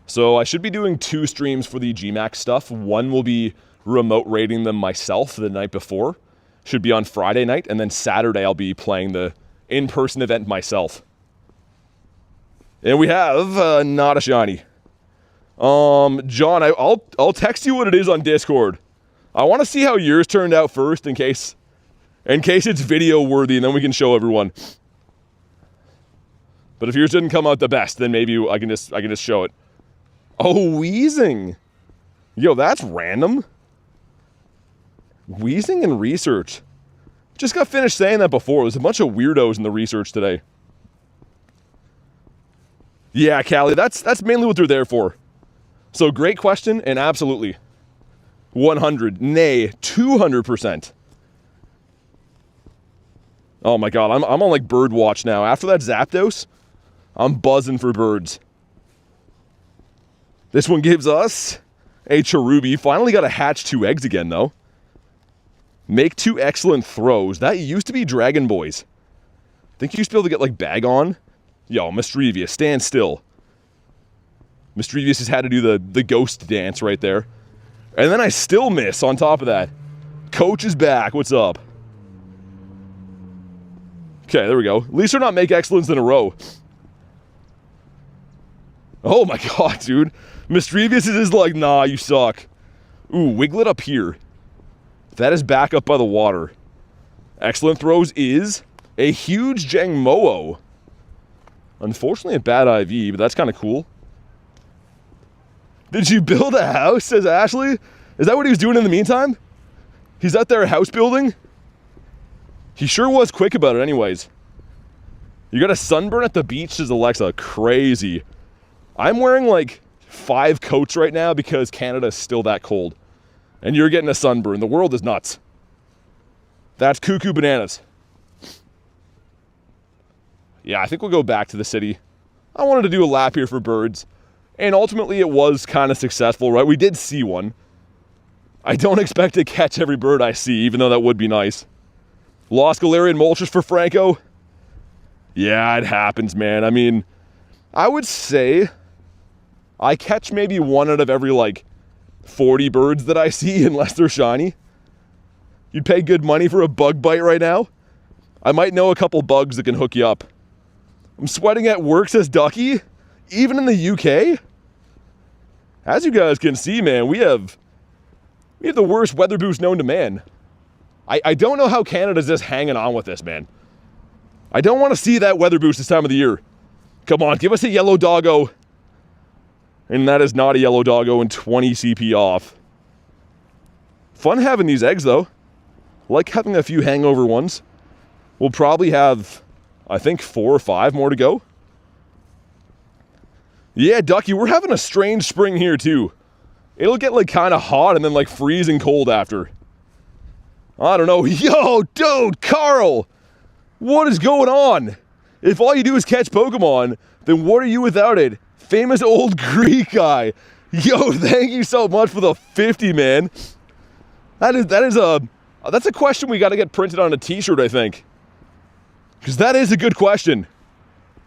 So I should be doing 2 streams for the GMAX stuff. One will be remote raiding them myself the night before. Should be on Friday night, and then Saturday I'll be playing the in-person event myself. And we have not a shiny. John, I'll text you what it is on Discord. I want to see how yours turned out first in case it's video worthy, and then we can show everyone. But if yours didn't come out the best, then maybe I can just show it. Oh, Wheezing. Yo, that's random. Wheezing and research. Just got finished saying that before. There's a bunch of weirdos in the research today. Yeah, Callie, that's mainly what they're there for. So great question, and absolutely. 100, nay, 200%. Oh my god, I'm on like bird watch now. After that Zapdos, I'm buzzing for birds. This one gives us a Cherubi. Finally got to hatch 2 eggs again, though. Make 2 excellent throws. That used to be Dragon Boys. Think you used to be able to get, like, Bag On? Yo, Mischievous, stand still. Mischievous has had to do the ghost dance right there. And then I still miss on top of that. Coach is back. What's up? Okay, there we go. At least we're not make excellence in a row. Oh my god, dude. Mischievous is like, nah, you suck. Ooh, Wiglet up here. That is back up by the water. Excellent throws is A huge Jangmo-O. Unfortunately, a bad IV, but that's kind of cool. Did you build a house, says Ashley? Is that what he was doing in the meantime? He's out there house building? He sure was quick about it anyways. You got a sunburn at the beach, says Alexa. Crazy. I'm wearing like 5 coats right now because Canada is still that cold. And you're getting a sunburn. The world is nuts. That's cuckoo bananas. Yeah, I think we'll go back to the city. I wanted to do a lap here for birds. And ultimately it was kind of successful, right? We did see one. I don't expect to catch every bird I see, even though that would be nice. Lost Galarian Moltres for Franco. Yeah, it happens, man. I mean, I would say I catch maybe 1 out of every, like, 40 birds that I see, unless they're shiny. You'd pay good money for a bug bite right now? I might know a couple bugs that can hook you up. I'm sweating at work, says Ducky. Even in the UK? As you guys can see, man, we have the worst weather boost known to man. I don't know how Canada's just hanging on with this, man. I don't want to see that weather boost this time of the year. Come on, give us a yellow doggo. And that is not a yellow doggo and 20 CP off. Fun having these eggs, though. Like having a few hangover ones. We'll probably have, I think, 4 or 5 more to go. Yeah, Ducky, we're having a strange spring here, too. It'll get, like, kind of hot and then, like, freezing cold after. I don't know. Yo, dude, Carl! What is going on? If all you do is catch Pokemon, then what are you without it? Famous old Greek guy. Yo, thank you so much for the 50, man. That's a question we got to get printed on a t-shirt, I think. Because that is a good question.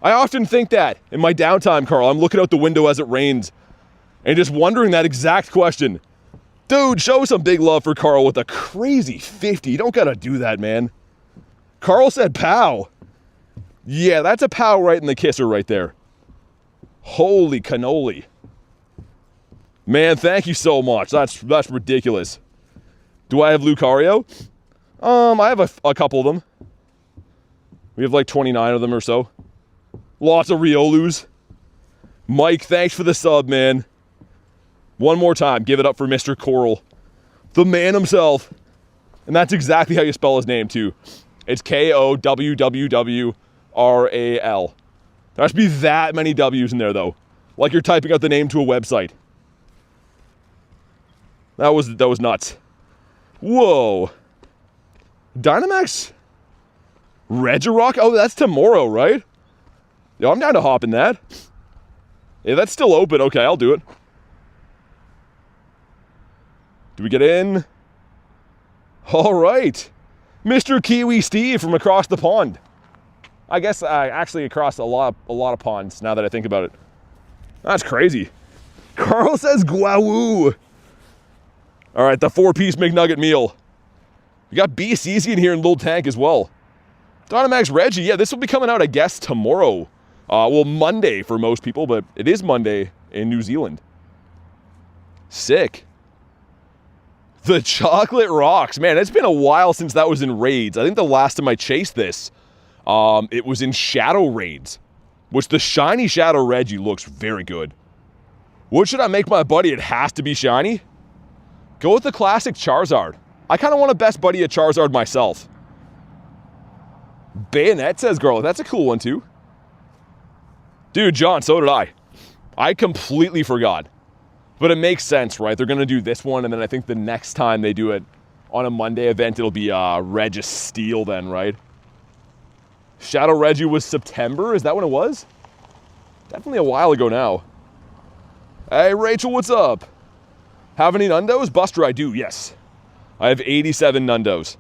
I often think that in my downtime, Carl. I'm looking out the window as it rains and just wondering that exact question. Dude, show some big love for Carl with a crazy 50. You don't got to do that, man. Carl said pow. Yeah, that's a pow right in the kisser right there. Holy cannoli. Man, thank you so much. That's ridiculous. Do I have Lucario? I have a couple of them. We have like 29 of them or so. Lots of Riolus. Mike, thanks for the sub, man. One more time, give it up for Mr. Coral. The man himself. And that's exactly how you spell his name, too. It's Kowwwral. There has to be that many W's in there, though. Like you're typing out the name to a website. That was nuts. Whoa. Dynamax? Regirock? Oh, that's tomorrow, right? Yo, I'm down to hop in that. Yeah, that's still open. Okay, I'll do it. Do we get in? All right. Mr. Kiwi Steve from across the pond. I guess actually across a lot of ponds, now that I think about it. That's crazy. Carl says guau. All right, the 4-piece McNugget meal. We got BC's in here in Little Tank as well. Dynamax Reggie, yeah, this will be coming out, I guess, tomorrow. Well, Monday for most people, but it is Monday in New Zealand. Sick. The chocolate rocks. Man, it's been a while since that was in raids. I think the last time I chased this, it was in Shadow Raids, which the shiny Shadow Reggie looks very good. What should I make my buddy? It has to be shiny. Go with the classic Charizard. I kind of want to best buddy a Charizard myself. Bayonet, says girl. That's a cool one, too. Dude, John, so did I. I completely forgot. But it makes sense, right? They're going to do this one, and then I think the next time they do it on a Monday event, it'll be Regis Steel then, right? Shadow Reggie was September? Is that when it was? Definitely a while ago now. Hey, Rachel, what's up? Have any Nundos? Buster, I do, yes. I have 87 Nundos.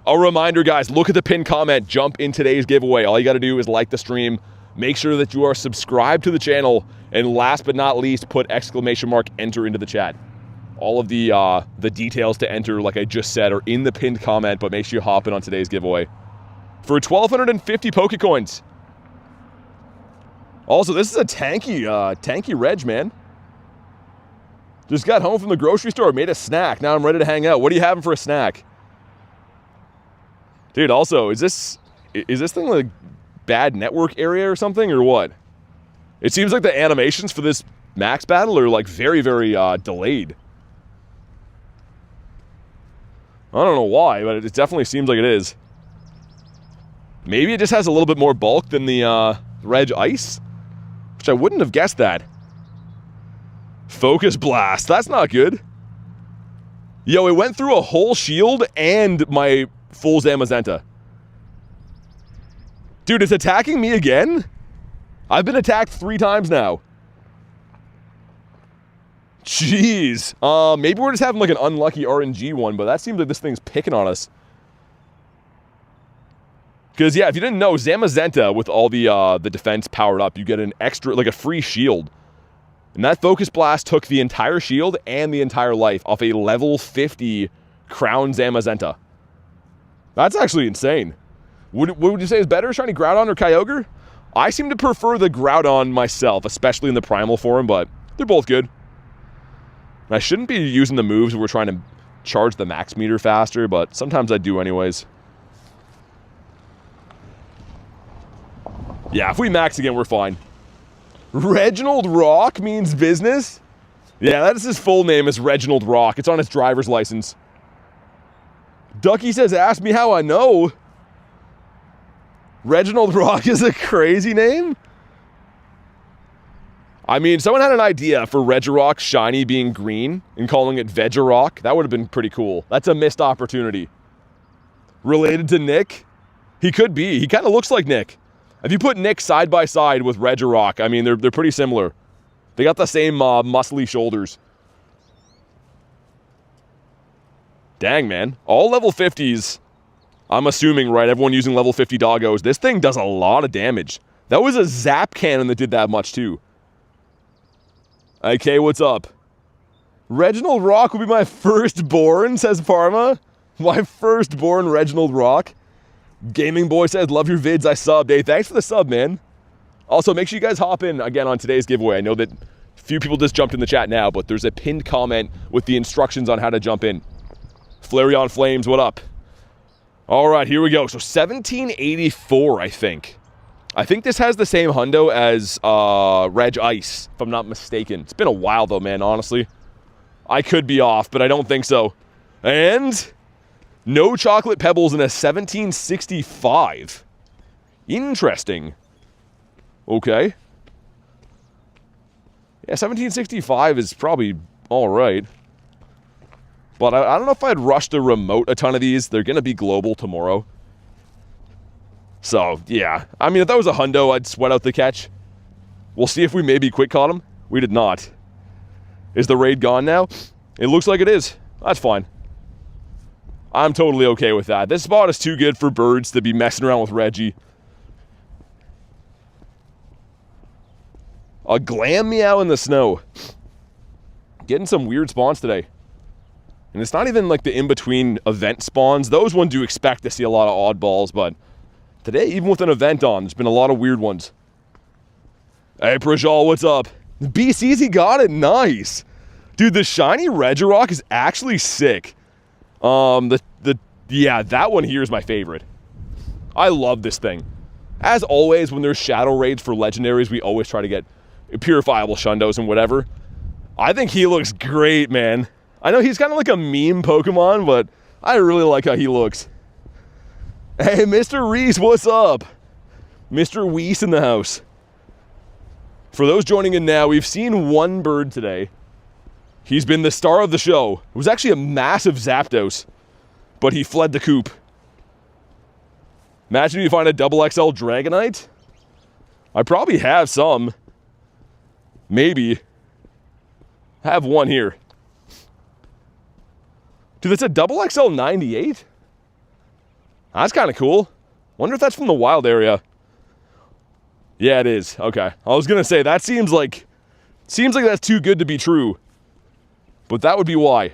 A reminder, guys, look at the pinned comment. Jump in today's giveaway. All you got to do is like the stream. Make sure that you are subscribed to the channel. And last but not least, put ! Enter into the chat. All of the details to enter, like I just said, are in the pinned comment. But make sure you hop in on today's giveaway. For 1,250 Pokecoins. Also, this is a tanky reg, man. Just got home from the grocery store, made a snack. Now I'm ready to hang out. What are you having for a snack? Dude, also, is this Is this thing like bad network area or something, or what? It seems like the animations for this max battle are like very, very delayed. I don't know why, but it definitely seems like it is. Maybe it just has a little bit more bulk than the Reg Ice, which I wouldn't have guessed that. Focus Blast, that's not good. Yo, it went through a whole shield and my full Zamazenta. Dude, it's attacking me again? I've been attacked 3 times now. Jeez. Maybe we're just having like an unlucky RNG one, but that seems like this thing's picking on us. Because, yeah, if you didn't know, Zamazenta, with all the defense powered up, you get an extra, like a free shield. And that Focus Blast took the entire shield and the entire life off a level 50 Crown Zamazenta. That's actually insane. What would you say is better, Shiny Groudon or Kyogre? I seem to prefer the Groudon myself, especially in the Primal form, but they're both good. And I shouldn't be using the moves if we're trying to charge the max meter faster, but sometimes I do anyways. Yeah, if we max again, we're fine. Reginald Rock means business? Yeah, that is his full name, is Reginald Rock. It's on his driver's license. Ducky says, ask me how I know. Reginald Rock is a crazy name? I mean, someone had an idea for Regirock shiny being green and calling it Vegirock. That would have been pretty cool. That's a missed opportunity. Related to Nick? He could be. He kind of looks like Nick. If you put Nick side by side with Regirock, I mean, they're pretty similar. They got the same muscly shoulders. Dang, man. All level 50s, I'm assuming, right? Everyone using level 50 doggos. This thing does a lot of damage. That was a zap cannon that did that much, too. Okay, what's up? Reginald Rock will be my firstborn, says Parma. My firstborn Reginald Rock. Gaming Boy says, love your vids, I subbed. Hey, thanks for the sub, man. Also, make sure you guys hop in again on today's giveaway. I know that few people just jumped in the chat now, but there's a pinned comment with the instructions on how to jump in. Flareon Flames, what up? All right, here we go. So 1784, I think. I think this has the same hundo as Reg Ice, if I'm not mistaken. It's been a while, though, man, honestly. I could be off, but I don't think so. And no chocolate pebbles in a 1765. Interesting. Okay. Yeah, 1765 is probably all right. But I don't know if I'd rush to remote a ton of these. They're going to be global tomorrow. So, yeah. I mean, if that was a hundo, I'd sweat out the catch. We'll see if we maybe quick caught him. We did not. Is the raid gone now? It looks like it is. That's fine. I'm totally okay with that. This spot is too good for birds to be messing around with Reggie. A glam meow in the snow. Getting some weird spawns today. And it's not even like the in-between event spawns. Those ones you expect to see a lot of oddballs, but today, even with an event on, there's been a lot of weird ones. Hey, Prajal, what's up? BC's, he got it. Nice. Dude, the shiny Regirock is actually sick. Yeah, that one here is my favorite. I love this thing. As always, when there's shadow raids for legendaries, we always try to get purifiable shundos and whatever. I think he looks great, man. I know he's kind of like a meme Pokemon, but I really like how he looks. Hey, Mr. Reese, what's up? Mr. Weiss in the house. For those joining in now, we've seen one bird today. He's been the star of the show. It was actually a massive Zapdos, but he fled the coop. Imagine if you find a XXL Dragonite. I probably have some. Maybe. I have one here. Dude, that's a XXL 98? That's kind of cool. Wonder if that's from the wild area. Yeah, it is. Okay. I was going to say, that seems like that's too good to be true. But that would be why.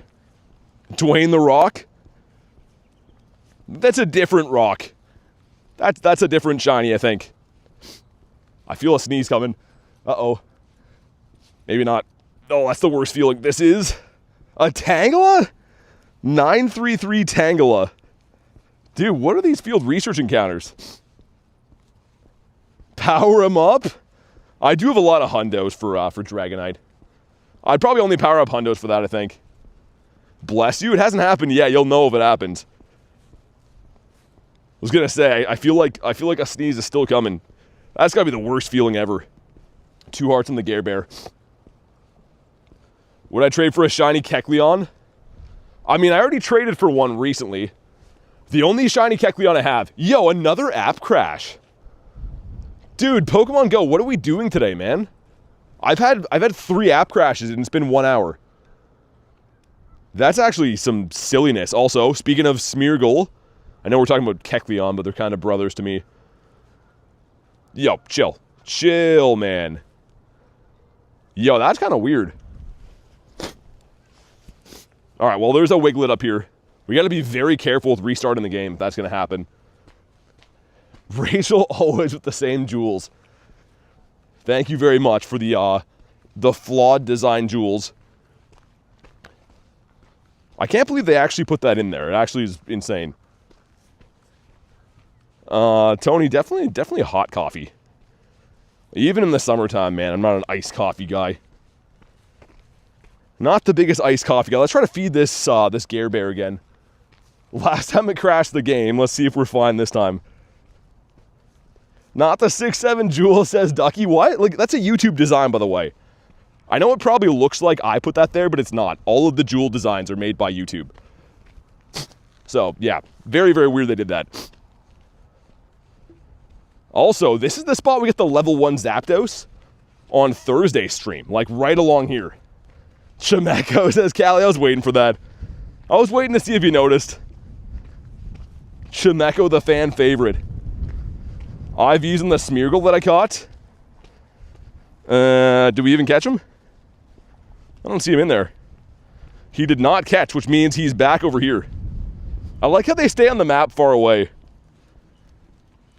Dwayne the Rock? That's a different rock. That's a different shiny, I think. I feel a sneeze coming. Uh-oh. Maybe not. Oh, that's the worst feeling. This is a Tangela? 933 Tangela. Dude, what are these field research encounters? Power him up? I do have a lot of hundos for Dragonite. I'd probably only power up hundos for that, I think. Bless you. It hasn't happened yet. You'll know if it happens. I was gonna say, I feel like a sneeze is still coming. That's gotta be the worst feeling ever. 2 hearts on the Gare Bear. Would I trade for a shiny Kecleon? I mean, I already traded for one recently. The only shiny Kecleon I have. Yo, another app crash. Dude, Pokemon Go, what are we doing today, man? I've had 3 app crashes and it's been 1 hour. That's actually some silliness. Also, speaking of Smeargle, I know we're talking about Kecleon, but they're kind of brothers to me. Yo, chill. Chill, man. Yo, that's kind of weird. Alright, well, there's a Wiglett up here. We gotta be very careful with restarting the game if that's gonna happen. Rachel always with the same jewels. Thank you very much for the flawed design jewels. I can't believe they actually put that in there. It actually is insane. Tony, definitely a hot coffee. Even in the summertime, man, I'm not an iced coffee guy. Not the biggest iced coffee guy. Let's try to feed this this Gare Bear again. Last time it crashed the game. Let's see if we're fine this time. Not the 6'7" jewel, says Ducky. What? Like, that's a YouTube design, by the way. I know it probably looks like I put that there, but it's not. All of the jewel designs are made by YouTube. So, yeah. Very, very weird they did that. Also, this is the spot we get the level 1 Zapdos on Thursday stream. Like, right along here. Chimeco, says Callie. I was waiting for that. I was waiting to see if you noticed. Chimeco, the fan favorite. IVs in the Smeargle that I caught. Do we even catch him? I don't see him in there. He did not catch, which means he's back over here. I like how they stay on the map far away.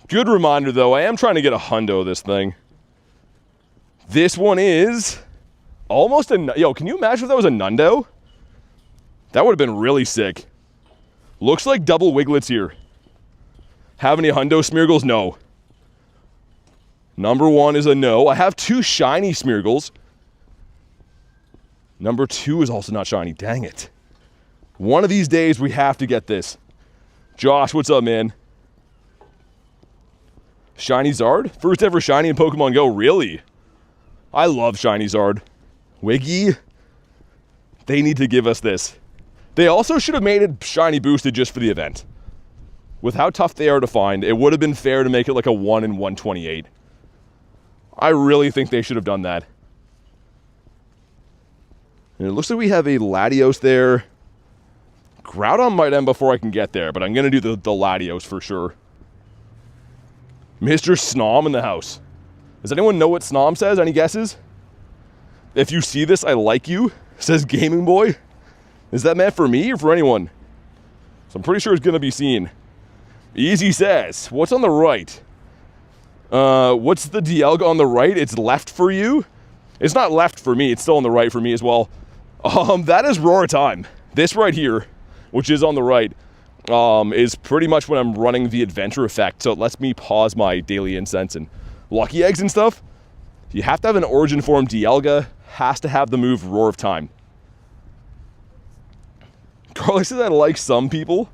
Good reminder, though. I am trying to get a hundo this thing. This one is almost a... Yo, can you imagine if that was a Nundo? That would have been really sick. Looks like double Wigletts here. Have any hundo Smeargles? No. Number 1 is a no. I have 2 shiny Smeargles. Number 2 is also not shiny. Dang it. One of these days, we have to get this. Josh, what's up, man? Shiny Zard? First ever shiny in Pokemon Go. Really? I love shiny Zard. Wiggy? They need to give us this. They also should have made it shiny boosted just for the event. With how tough they are to find, it would have been fair to make it like a 1 in 128. I really think they should have done that. And it looks like we have a Latios there. Groudon might end before I can get there, but I'm going to do the Latios for sure. Mr. Snom in the house. Does anyone know what Snom says? Any guesses? If you see this, I like you, says Gaming Boy. Is that meant for me or for anyone? So I'm pretty sure it's going to be seen. Easy says, what's on the right? What's the Dialga on the right? It's left for you? It's not left for me. It's still on the right for me as well. That is Roar Time. This right here, which is on the right, is pretty much when I'm running the adventure effect. So it lets me pause my daily incense and lucky eggs and stuff. You have to have an origin form. Dialga has to have the move Roar of Time. Carly says I like some people.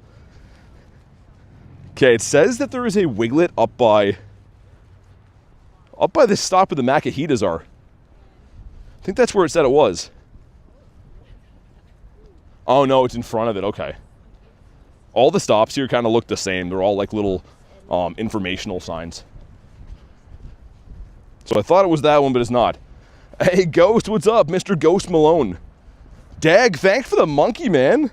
Okay, it says that there is a Wiglett up by the stop where the Macahitas are. I think that's where it said it was. Oh no, it's in front of it. Okay. All the stops here kind of look the same. They're all like little informational signs. So I thought it was that one, but it's not. Hey, Ghost, what's up? Mr. Ghost Malone. Dag, thanks for the monkey, man.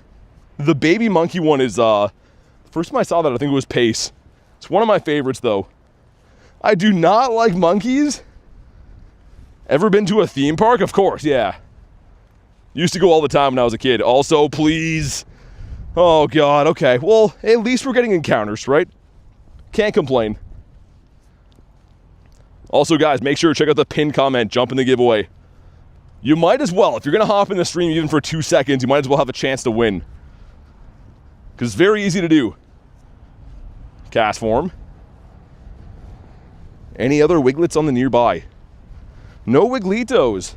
The baby monkey one is, first time I saw that, I think it was Pace. It's one of my favorites, though. I do not like monkeys. Ever been to a theme park? Of course, yeah. Used to go all the time when I was a kid. Also, please. Oh, God, okay. Well, at least we're getting encounters, right? Can't complain. Also, guys, make sure to check out the pinned comment, jump in the giveaway. You might as well. If you're going to hop in the stream even for 2 seconds, you might as well have a chance to win. Because it's very easy to do. Cast form. Any other Wigletts on the nearby? No Wiggletos.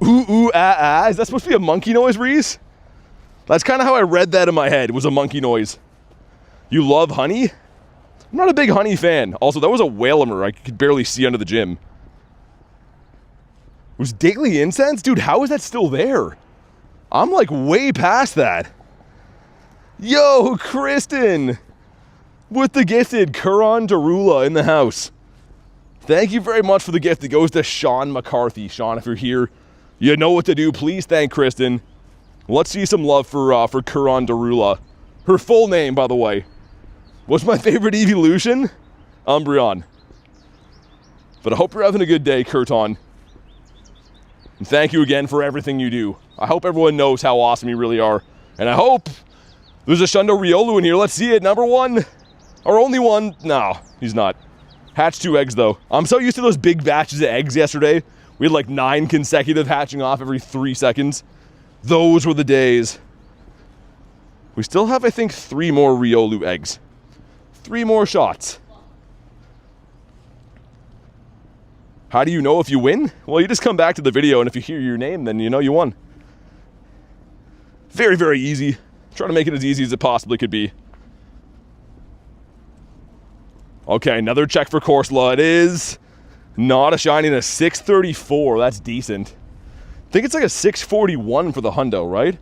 Ooh, ooh, ah, ah. Is that supposed to be a monkey noise, Reese? That's kind of how I read that in my head, was a monkey noise. You love honey? I'm not a big honey fan. Also, that was a Whalmer I could barely see under the gym. Was daily incense? Dude, how is that still there? I'm like way past that. Yo, Kristen! With the gifted Groudon Darula in the house. Thank you very much for the gift. It goes to Sean McCarthy. Sean, if you're here, you know what to do. Please thank Kristen. Let's see some love for Groudon Darula. Her full name, by the way. What's my favorite evolution? Umbreon. But I hope you're having a good day, Kurton. And thank you again for everything you do. I hope everyone knows how awesome you really are. And I hope there's a Shundo Riolu in here. Let's see it. Number one. Or only one. No, he's not. Hatched 2 eggs, though. I'm so used to those big batches of eggs yesterday. We had like 9 consecutive hatching off every 3 seconds. Those were the days. We still have, I think, 3 more Riolu eggs. 3 more shots. How do you know if you win? Well, you just come back to the video, and if you hear your name, then you know you won. Very, very easy. Try to make it as easy as it possibly could be. Okay, another check for Corsola. It is not a shiny and a 634. That's decent. I think it's like a 641 for the hundo, right?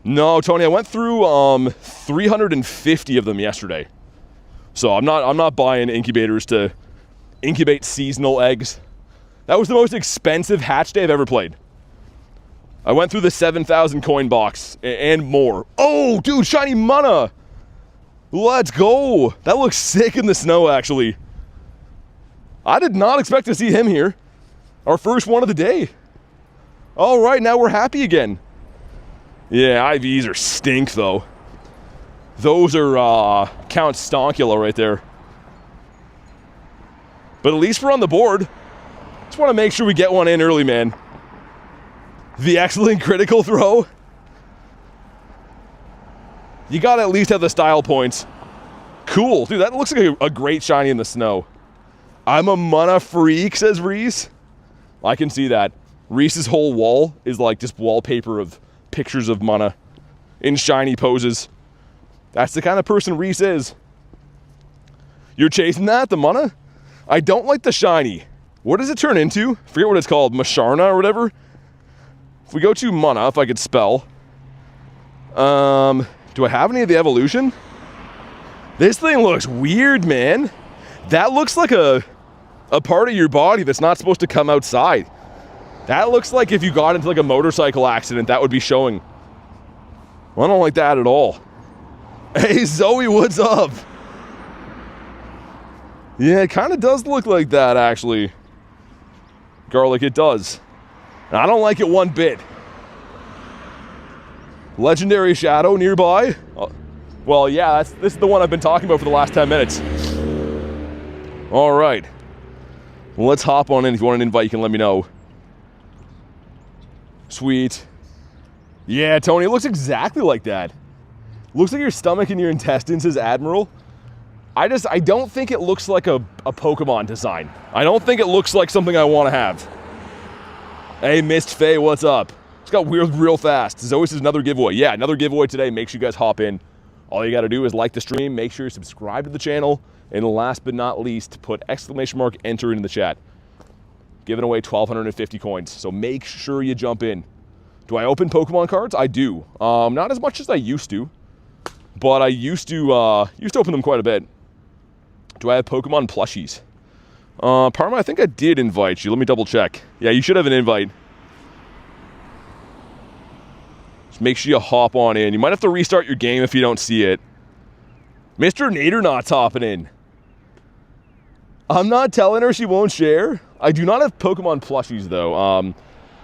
No, Tony, I went through 350 of them yesterday. So I'm not buying incubators to incubate seasonal eggs. That was the most expensive hatch day I've ever played. I went through the 7,000 coin box and more. Oh, dude, shiny Mana! Let's go! That looks sick in the snow, actually. I did not expect to see him here. Our first one of the day. All right, now we're happy again. Yeah, IVs are stink, though. Those are Count Stonkula right there. But at least we're on the board. Just want to make sure we get one in early, man. The excellent critical throw. You gotta at least have the style points. Cool, dude, that looks like a great shiny in the snow. I'm a Mana freak, says Reese. I can see that. Reese's whole wall is like just wallpaper of pictures of Mana in shiny poses. That's the kind of person Reese is. You're chasing that, the Mana? I don't like the shiny. What does it turn into? I forget what it's called, Masharna or whatever. If we go to Mana, if I could spell. Do I have any of the evolution? This thing looks weird, man. That looks like a part of your body that's not supposed to come outside. That looks like if you got into like a motorcycle accident, that would be showing. Well, I don't like that at all. Hey, Zoe, what's up? Yeah, it kind of does look like that, actually. Garlic, it does. And I don't like it one bit. Legendary Shadow nearby. Well, yeah, this is the one I've been talking about for the last 10 minutes. All right. Well, let's hop on in. If you want an invite, you can let me know. Sweet. Yeah, Tony, it looks exactly like that. Looks like your stomach and your intestines is Admiral. I don't think it looks like a Pokemon design. I don't think it looks like something I want to have. Hey, Mist Faye, what's up? It's got weird real fast. Zoe says another giveaway. Yeah, another giveaway today. Make sure you guys hop in. All you got to do is like the stream. Make sure you subscribe to the channel. And last but not least, put exclamation mark enter in the chat. Giving away 1,250 coins. So make sure you jump in. Do I open Pokemon cards? I do. Not as much as I used to. But I used to open them quite a bit. Do I have Pokemon plushies? Parma, I think I did invite you. Let me double check. Yeah, you should have an invite. Just make sure you hop on in. You might have to restart your game if you don't see it. Mr. Nadernot's hopping in. I'm not telling her she won't share. I do not have Pokemon plushies, though.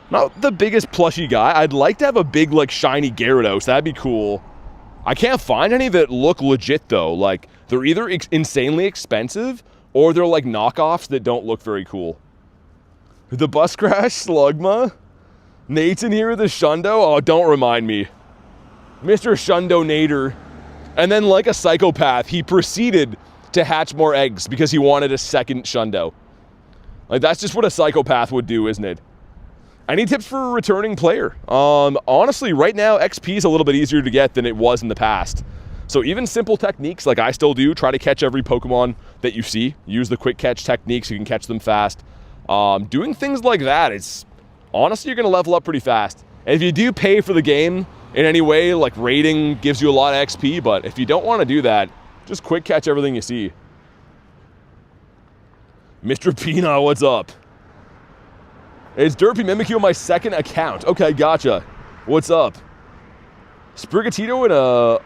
Not the biggest plushie guy. I'd like to have a big, like, shiny Gyarados. That'd be cool. I can't find any that look legit, though. Like, they're either insanely expensive, or they're, like, knockoffs that don't look very cool. The bus crash, Slugma. Nate's in here with the Shundo. Oh, don't remind me. Mr. Shundo Nader. And then, like a psychopath, he proceeded to hatch more eggs because he wanted a second Shundo. Like, that's just what a psychopath would do, isn't it? Any tips for a returning player? Honestly, right now, XP is a little bit easier to get than it was in the past. So even simple techniques like I still do, try to catch every Pokemon that you see. Use the quick catch techniques, you can catch them fast. Doing things like that, it's honestly, you're going to level up pretty fast. And if you do pay for the game in any way, like raiding gives you a lot of XP, but if you don't want to do that, just quick catch everything you see. Mr. Pina, what's up? It's Derpy Mimikyu on my second account. Okay, gotcha. What's up? Sprigatito and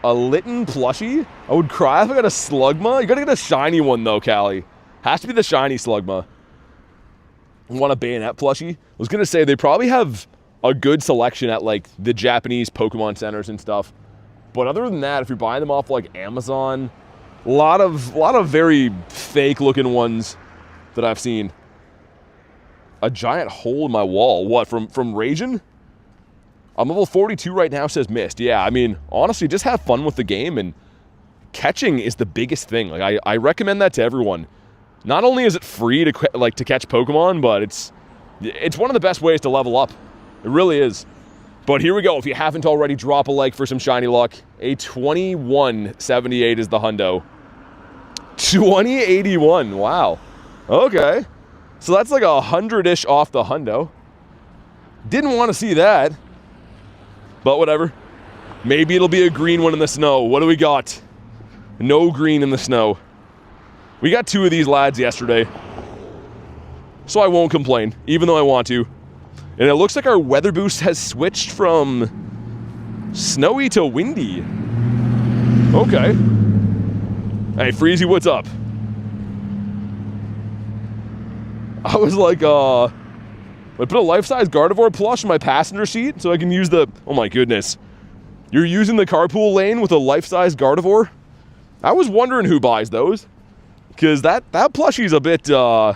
a Litten plushie? I would cry if I got a Slugma. You gotta get a shiny one though, Callie. Has to be the shiny Slugma. Want a Bayonet plushie? I was gonna say they probably have a good selection at like the Japanese Pokemon centers and stuff. But other than that, if you're buying them off like Amazon, a lot of very fake looking ones that I've seen. A giant hole in my wall. What, from raging? I'm level 42 right now, says Mist. Yeah, I mean, honestly, just have fun with the game, and catching is the biggest thing. Like, I recommend that to everyone. Not only is it free to catch Pokemon, but it's one of the best ways to level up. It really is. But here we go. If you haven't already, drop a like for some shiny luck. A 2178 is the hundo. 2081. Wow. Okay. So that's like 100-ish off the hundo. Didn't want to see that. But whatever. Maybe it'll be a green one in the snow. What do we got? No green in the snow. We got 2 of these lads yesterday. So I won't complain, even though I want to. And it looks like our weather boost has switched from snowy to windy. Okay. Hey, Freezy, what's up? I was like, I put a life-size Gardevoir plush in my passenger seat so I can use the... Oh my goodness. You're using the carpool lane with a life-size Gardevoir? I was wondering who buys those. Because that plushie's a bit, I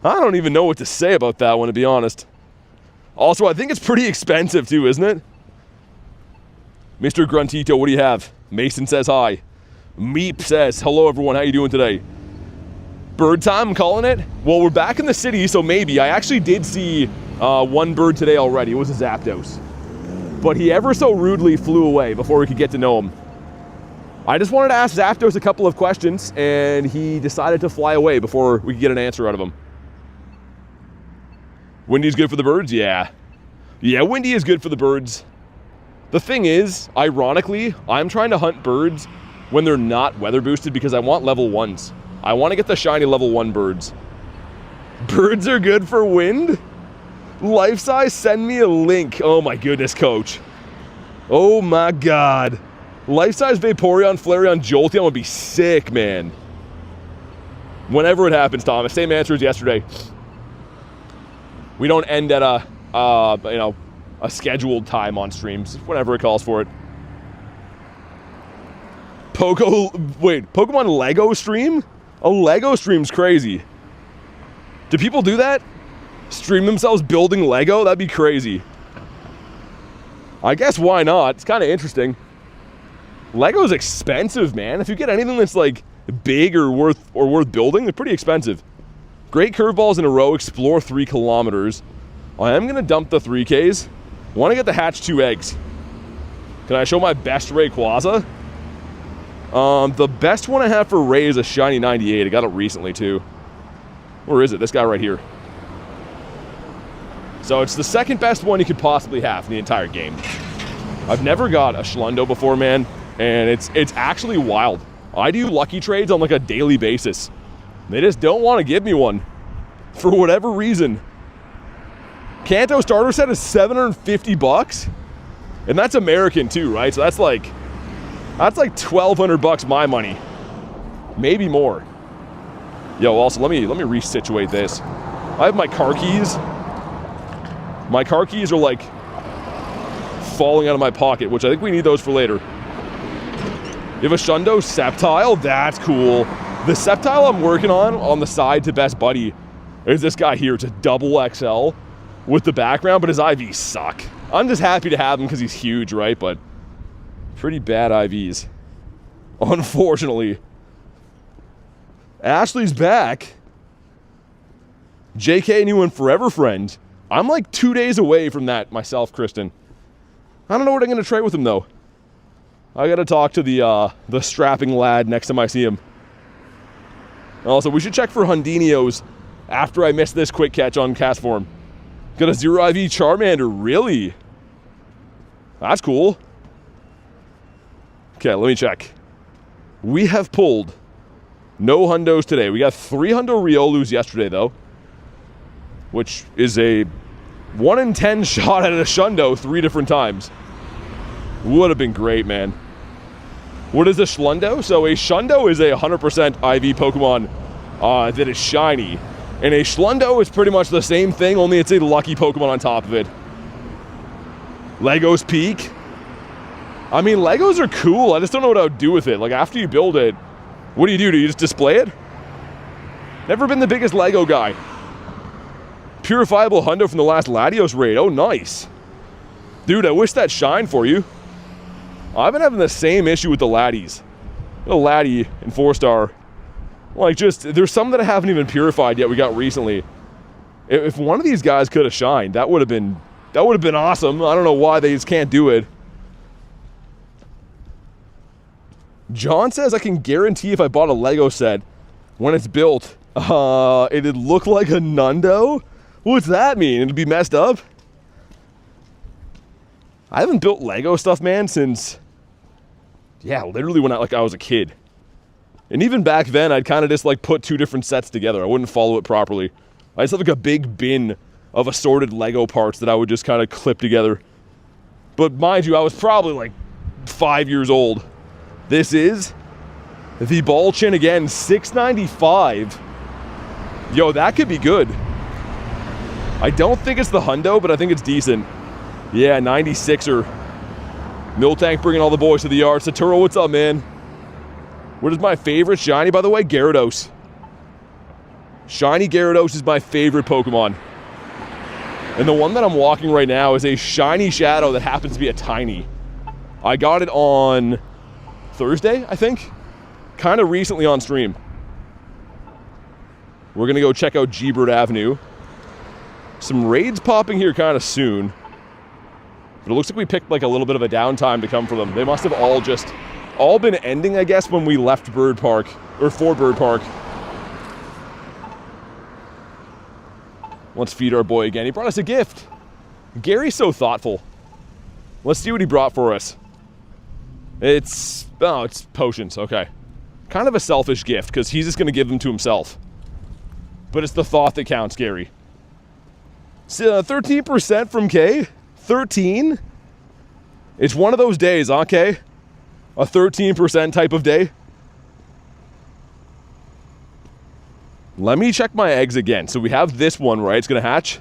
don't even know what to say about that one, to be honest. Also, I think it's pretty expensive too, isn't it? Mr. Gruntito, what do you have? Mason says hi. Meep says, hello everyone, how you doing today? Bird time, I'm calling it. Well, we're back in the city, so maybe. I actually did see one bird today already. It was a Zapdos. But he ever so rudely flew away before we could get to know him. I just wanted to ask Zapdos a couple of questions, and he decided to fly away before we could get an answer out of him. Windy's good for the birds? Yeah. Yeah, windy is good for the birds. The thing is, ironically, I'm trying to hunt birds when they're not weather boosted because I want level 1s. I want to get the shiny level 1 birds. Birds are good for wind? Life size, send me a link. Oh my goodness, coach. Oh my god. Life size Vaporeon, Flareon, Jolteon would be sick, man. Whenever it happens, Thomas. Same answer as yesterday. We don't end at a scheduled time on streams. Whenever it calls for it. Pokemon Lego stream? A Lego stream's crazy. Do people do that? Stream themselves building Lego? That'd be crazy. I guess why not? It's kind of interesting. Lego's expensive, man. If you get anything that's like big or worth building, they're pretty expensive. Great curveballs in a row, explore 3 kilometers. I am gonna dump the 3Ks. Want to get the hatch 2 eggs. Can I show my best Rayquaza? The best one I have for Ray is a shiny 98. I got it recently too. Where is it? This guy right here. So it's the second best one you could possibly have in the entire game. I've never got a Schlundo before, man, and it's actually wild. I do lucky trades on like a daily basis. They just don't want to give me one for whatever reason. Kanto starter set is $750, and that's American too, right? So that's like $1,200 my money, maybe more. Yo, also let me resituate this. I have my car keys. My car keys are like falling out of my pocket, which I think we need those for later. You have a Shundo Sceptile? That's cool. The Sceptile I'm working on the side to Best Buddy is this guy here. It's a double XL with the background, but his IVs suck. I'm just happy to have him because he's huge, right? But pretty bad IVs, unfortunately. Ashley's back. JK, new and forever friend. I'm like 2 days away from that myself, Kristen. I don't know what I'm going to trade with him, though. I got to talk to the strapping lad next time I see him. Also, we should check for Hundinios after I miss this quick catch on cast form. Got a 0 IV Charmander, really? That's cool. Okay, let me check. We have pulled no hundos today. We got 3 hundo Riolus yesterday, though, which is a 1 in 10 shot at a shundo 3 different times. Would have been great, man. What is a Schlundo? So a Shundo is a 100% IV Pokemon that is shiny. And a Schlundo is pretty much the same thing, only it's a lucky Pokemon on top of it. Legos Peak. I mean, Legos are cool. I just don't know what I would do with it. Like, after you build it, what do? Do you just display it? Never been the biggest Lego guy. Purifiable hundo from the last Latios raid. Oh, nice. Dude, I wish that shined for you. I've been having the same issue with the Laddies. The Laddie in 4-star. Like, just, there's some that I haven't even purified yet we got recently. If one of these guys could have shined, that would have been awesome. I don't know why they just can't do it. John says I can guarantee if I bought a Lego set, when it's built, it'd look like a Nundo? What's that mean? It'd be messed up? I haven't built Lego stuff, man, since, yeah, literally when I was a kid. And even back then, I'd kind of just like put 2 different sets together. I wouldn't follow it properly. I just had like a big bin of assorted Lego parts that I would just kind of clip together. But mind you, I was probably like 5 years old. This is the ball chin again, 695. Yo, that could be good. I don't think it's the hundo, but I think it's decent. Yeah, 96er. Miltank bringing all the boys to the yard. Saturo, what's up, man? What is my favorite shiny, by the way? Gyarados. Shiny Gyarados is my favorite Pokemon. And the one that I'm walking right now is a shiny shadow that happens to be a tiny. I got it on Thursday, I think. Kind of recently on stream. We're going to go check out G-Bird Avenue. Some raids popping here kind of soon. But it looks like we picked like a little bit of a downtime to come for them. They must have all been ending, I guess, when we left Bird Park, or for Bird Park. Let's feed our boy again. He brought us a gift. Gary's so thoughtful. Let's see what he brought for us. It's potions, okay. Kind of a selfish gift, because he's just going to give them to himself. But it's the thought that counts, Gary. So, 13% from K. 13? It's one of those days, okay? A 13% type of day. Let me check my eggs again. So we have this one, right? It's going to hatch.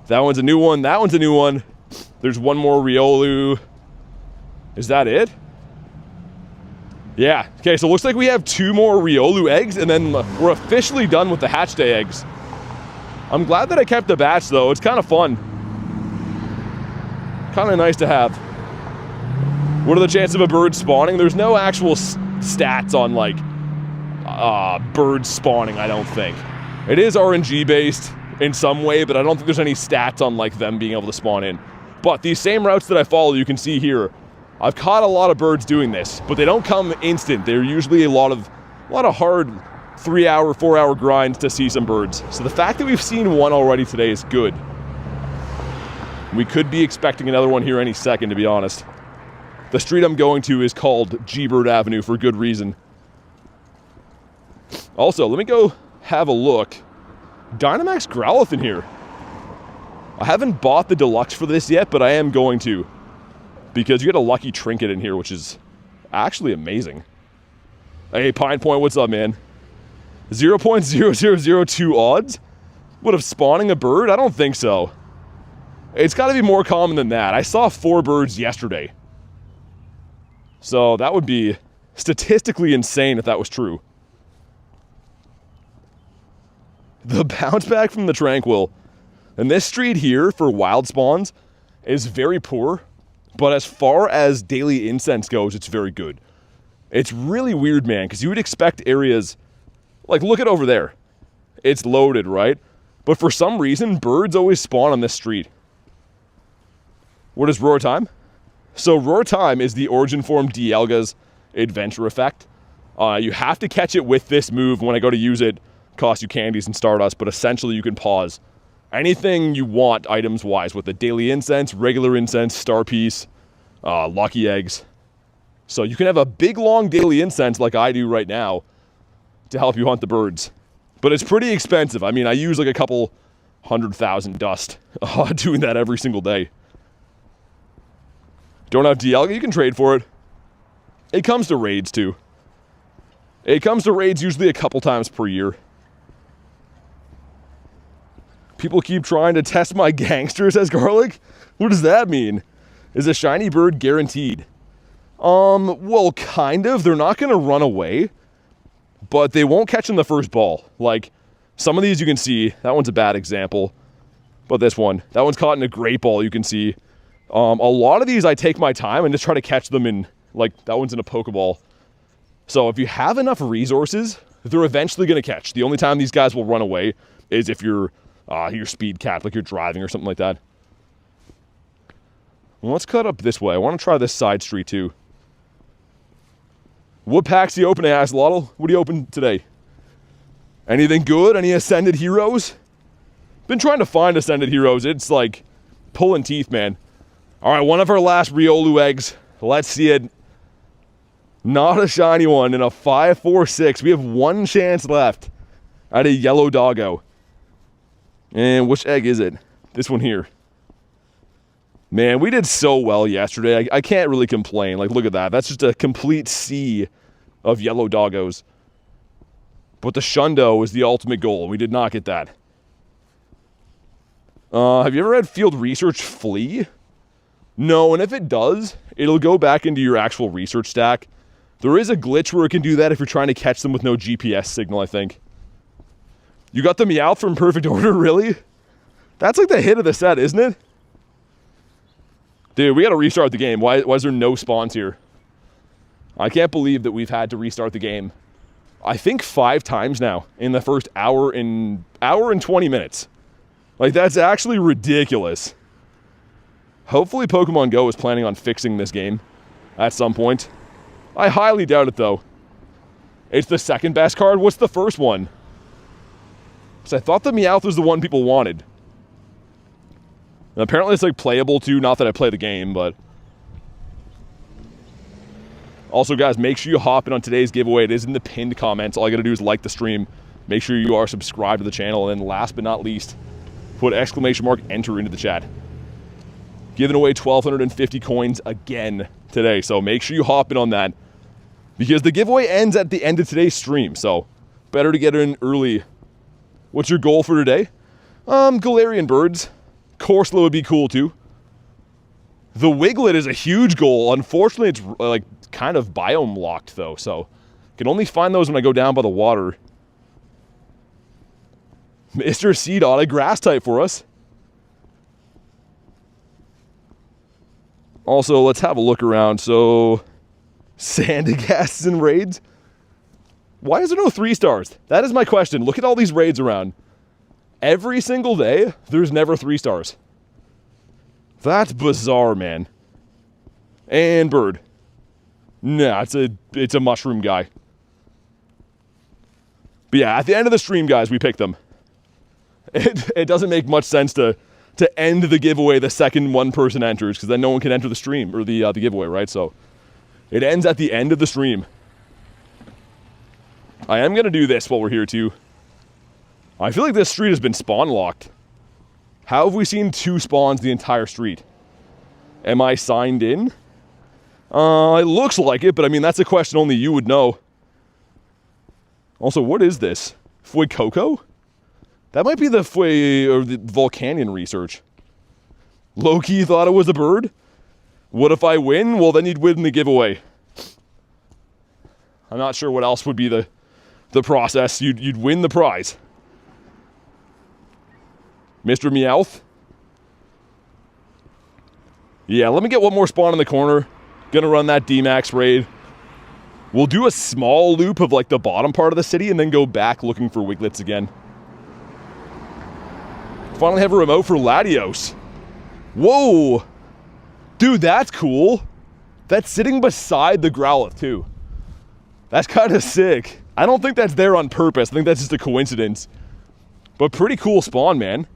That one's a new one. That one's a new one. There's one more Riolu. Is that it? Yeah. Okay, so it looks like we have 2 more Riolu eggs, and then we're officially done with the hatch day eggs. I'm glad that I kept the batch, though. It's kind of fun. Kind of nice to have. What are the chances of a bird spawning? There's no actual stats on, like, birds spawning, I don't think. It is RNG based in some way, but I don't think there's any stats on, like, them being able to spawn in. But these same routes that I follow, you can see here, I've caught a lot of birds doing this, but they don't come instant. They're usually a lot of hard 3-hour, 4-hour grinds to see some birds. So the fact that we've seen one already today is good. We could be expecting another one here any second, to be honest. The street I'm going to is called G-Bird Avenue for good reason. Also, let me go have a look. Dynamax Growlithe in here. I haven't bought the deluxe for this yet, but I am going to. Because you get a lucky trinket in here, which is actually amazing. Hey, Pine Point, what's up, man? 0.0002 odds? What, of spawning a bird? I don't think so. It's got to be more common than that. I saw 4 birds yesterday. So that would be statistically insane if that was true. The bounce back from the Tranquil. And this street here for wild spawns is very poor. But as far as daily incense goes, it's very good. It's really weird, man, because you would expect areas Like, look at over there. It's loaded, right? But for some reason, birds always spawn on this street. What is Roar Time? So Roar Time is the origin form Dialga's adventure effect. You have to catch it with this move. When I go to use it, costs you candies and Stardust, but essentially you can pause anything you want items-wise with the daily incense, regular incense, star piece, lucky eggs. So you can have a big, long daily incense like I do right now to help you hunt the birds. But it's pretty expensive. I mean, I use like a couple 100,000 dust doing that every single day. Don't have Dialga? You can trade for it. It comes to raids too. It comes to raids usually a couple times per year. People keep trying to test my gangsters as garlic? What does that mean? Is a shiny bird guaranteed? Well, kind of. They're not going to run away, but they won't catch in the first ball. Like, some of these you can see. That one's a bad example. But this one. That one's caught in a great ball, you can see. A lot of these I take my time and just try to catch them in, like, that one's in a Pokeball. So if you have enough resources, they're eventually going to catch. The only time these guys will run away is if you're speed cat, like you're driving or something like that. Well, let's cut up this way. I want to try this side street too. What packs do you open? I asked Lottle. What do you open today? Anything good? Any Ascended Heroes? Been trying to find Ascended Heroes. It's like pulling teeth, man. All right, one of our last Riolu eggs. Let's see it. Not a shiny one in a 5-4-6. We have one chance left at a yellow doggo. And which egg is it? This one here. Man, we did so well yesterday. I can't really complain. Like, look at that. That's just a complete sea of yellow doggos. But the Shundo is the ultimate goal. We did not get that. Have you ever had field research flee? No, and if it does, it'll go back into your actual research stack. There is a glitch where it can do that if you're trying to catch them with no GPS signal, I think. You got the Meowth from Perfect Order, really? That's like the hit of the set, isn't it? Dude, we gotta restart the game. Why is there no spawns here? I can't believe that we've had to restart the game. I think 5 times now in the first hour and 20 minutes. Like, that's actually ridiculous. Hopefully Pokemon Go is planning on fixing this game at some point. I highly doubt it, though. It's the second best card? What's the first one? Because I thought the Meowth was the one people wanted. And apparently it's, like, playable, too. Not that I play the game, but... Also, guys, make sure you hop in on today's giveaway. It is in the pinned comments. All you gotta do is like the stream. Make sure you are subscribed to the channel. And then last but not least, put !enter into the chat. Giving away 1,250 coins again today. So make sure you hop in on that. Because the giveaway ends at the end of today's stream. So better to get in early. What's your goal for today? Galarian Birds. Corsola would be cool too. The Wiglett is a huge goal. Unfortunately, it's like kind of biome locked though. So can only find those when I go down by the water. Mr. C-Dot, a grass type for us. Also, let's have a look around. So, Sandagasts and raids. Why is there no 3 stars? That is my question. Look at all these raids around. Every single day, there's never 3 stars. That's bizarre, man. And bird. Nah, it's a mushroom guy. But yeah, at the end of the stream, guys, we pick them. It doesn't make much sense to end the giveaway the second one person enters, because then no one can enter the stream, or the giveaway, right? So, it ends at the end of the stream. I am going to do this while we're here, too. I feel like this street has been spawn locked. How have we seen 2 spawns the entire street? Am I signed in? It looks like it, but I mean, that's a question only you would know. Also, what is this? Fuecoco? That might be the Volcanion research. Loki thought it was a bird? What if I win? Well, then you'd win the giveaway. I'm not sure what else would be the process. You'd win the prize. Mr. Meowth. Yeah, let me get one more spawn in the corner. Gonna run that D-Max raid. We'll do a small loop of like the bottom part of the city and then go back looking for Wigletts again. Finally have a remote for Latios. Whoa! Dude, that's cool. That's sitting beside the Growlithe too. That's kind of sick. I don't think that's there on purpose. I think that's just a coincidence. But pretty cool spawn, man.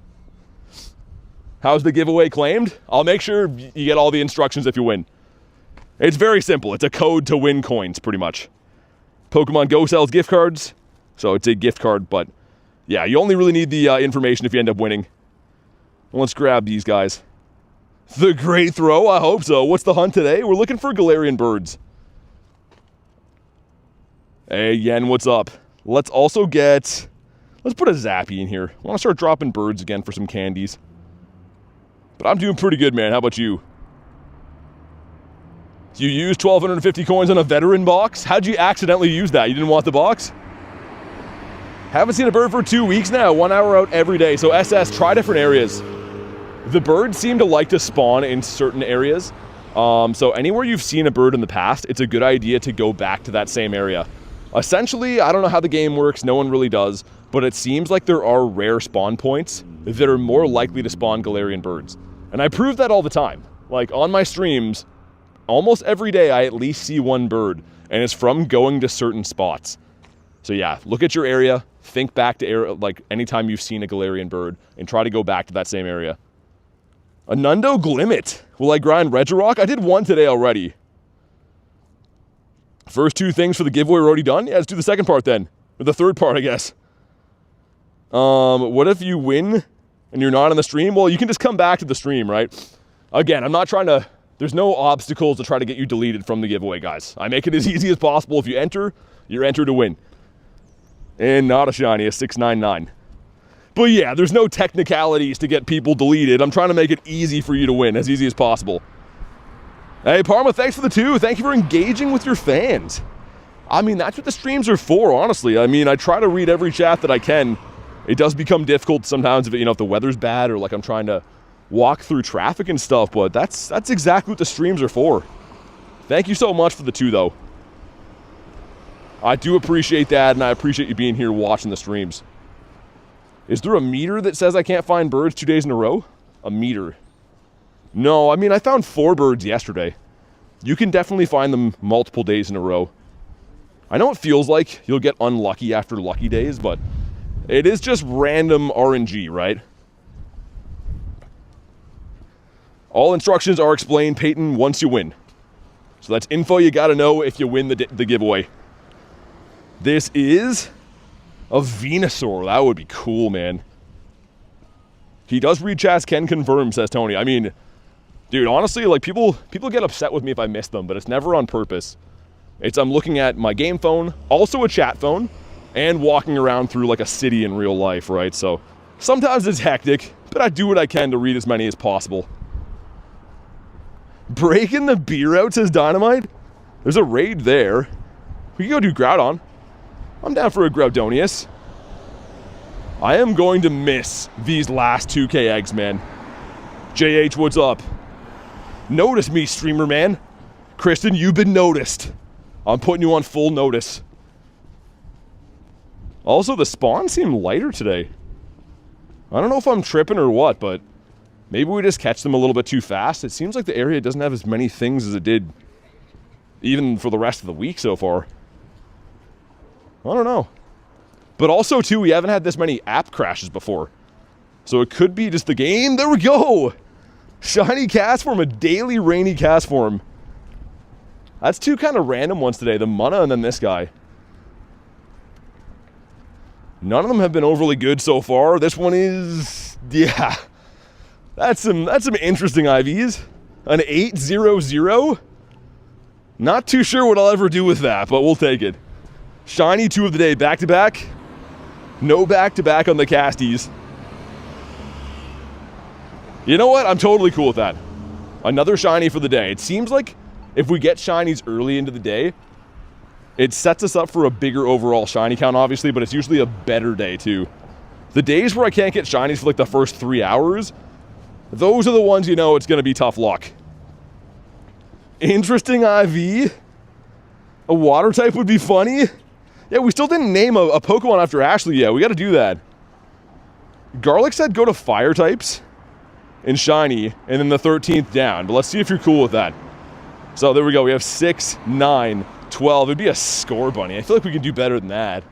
How's the giveaway claimed? I'll make sure you get all the instructions if you win. It's very simple. It's a code to win coins, pretty much. Pokemon Go sells gift cards, so it's a gift card, but yeah, you only really need the information if you end up winning. Well, let's grab these guys. The great throw, I hope so. What's the hunt today? We're looking for Galarian Birds. Hey, Yen, what's up? Let's also get... Let's put a Zappy in here. I want to start dropping birds again for some candies. But I'm doing pretty good, man. How about you? You used 1,250 coins on a veteran box? How'd you accidentally use that? You didn't want the box? Haven't seen a bird for 2 weeks now. 1 hour out every day. So SS, try different areas. The birds seem to like to spawn in certain areas. So anywhere you've seen a bird in the past, it's a good idea to go back to that same area. Essentially, I don't know how the game works. No one really does. But it seems like there are rare spawn points that are more likely to spawn Galarian birds. And I prove that all the time. Like on my streams... Almost every day, I at least see one bird, and it's from going to certain spots. So yeah, look at your area, think back to like anytime you've seen a Galarian bird, and try to go back to that same area. A Nundo Glimmet. Will I grind Regirock? I did one today already. First 2 things for the giveaway are already done? Yeah, let's do the second part then. Or the third part, I guess. What if you win and you're not on the stream? Well, you can just come back to the stream, right? Again, I'm not trying to... There's no obstacles to try to get you deleted from the giveaway, guys. I make it as easy as possible. If you enter, you're entered to win. And not a shiny, a 699. But yeah, there's no technicalities to get people deleted. I'm trying to make it easy for you to win, as easy as possible. Hey, Parma, thanks for the 2. Thank you for engaging with your fans. I mean, that's what the streams are for, honestly. I mean, I try to read every chat that I can. It does become difficult sometimes if, if the weather's bad or like I'm trying to walk through traffic and stuff, but that's exactly what the streams are for. Thank you so much for the 2, though. I do appreciate that, and I appreciate you being here watching the streams. Is there a meter that says I can't find birds 2 days in a row? A meter. No, I mean, I found 4 birds yesterday. You can definitely find them multiple days in a row. I know it feels like you'll get unlucky after lucky days, but it is just random RNG, right? All instructions are explained, Peyton, once you win. So that's info you gotta know if you win the giveaway. This is a Venusaur. That would be cool, man. He does read chats, can confirm, says Tony. I mean, dude, honestly, like people get upset with me if I miss them, but it's never on purpose. I'm looking at my game phone, also a chat phone, and walking around through like a city in real life, right? So sometimes it's hectic, but I do what I can to read as many as possible. Breaking the beer out, says Dynamite. There's a raid there. We can go do Groudon. I'm down for a Groudonius. I am going to miss these last 2K eggs, man. JH, what's up? Notice me, streamer man. Kristen, you've been noticed. I'm putting you on full notice. Also, the spawns seem lighter today. I don't know if I'm tripping or what, but maybe we just catch them a little bit too fast. It seems like the area doesn't have as many things as it did even for the rest of the week so far. I don't know. But also, too, we haven't had this many app crashes before. So it could be just the game. There we go! Shiny cast form, a daily rainy cast form. That's 2 kind of random ones today. The Munna and then this guy. None of them have been overly good so far. This one is... yeah. That's some interesting IVs. An 800. Not too sure what I'll ever do with that, but we'll take it. Shiny 2 of the day, back-to-back. No back-to-back on the casties. You know what? I'm totally cool with that. Another shiny for the day. It seems like if we get shinies early into the day, it sets us up for a bigger overall shiny count, obviously, but it's usually a better day, too. The days where I can't get shinies for like the first 3 hours, those are the ones you know it's going to be tough luck. Interesting IV. A water type would be funny. Yeah, we still didn't name a Pokemon after Ashley yet. We got to do that. Garlic said go to fire types in shiny, and then the 13th down. But let's see if you're cool with that. So there we go. We have 6, 9, 12. It'd be a score bunny. I feel like we can do better than that.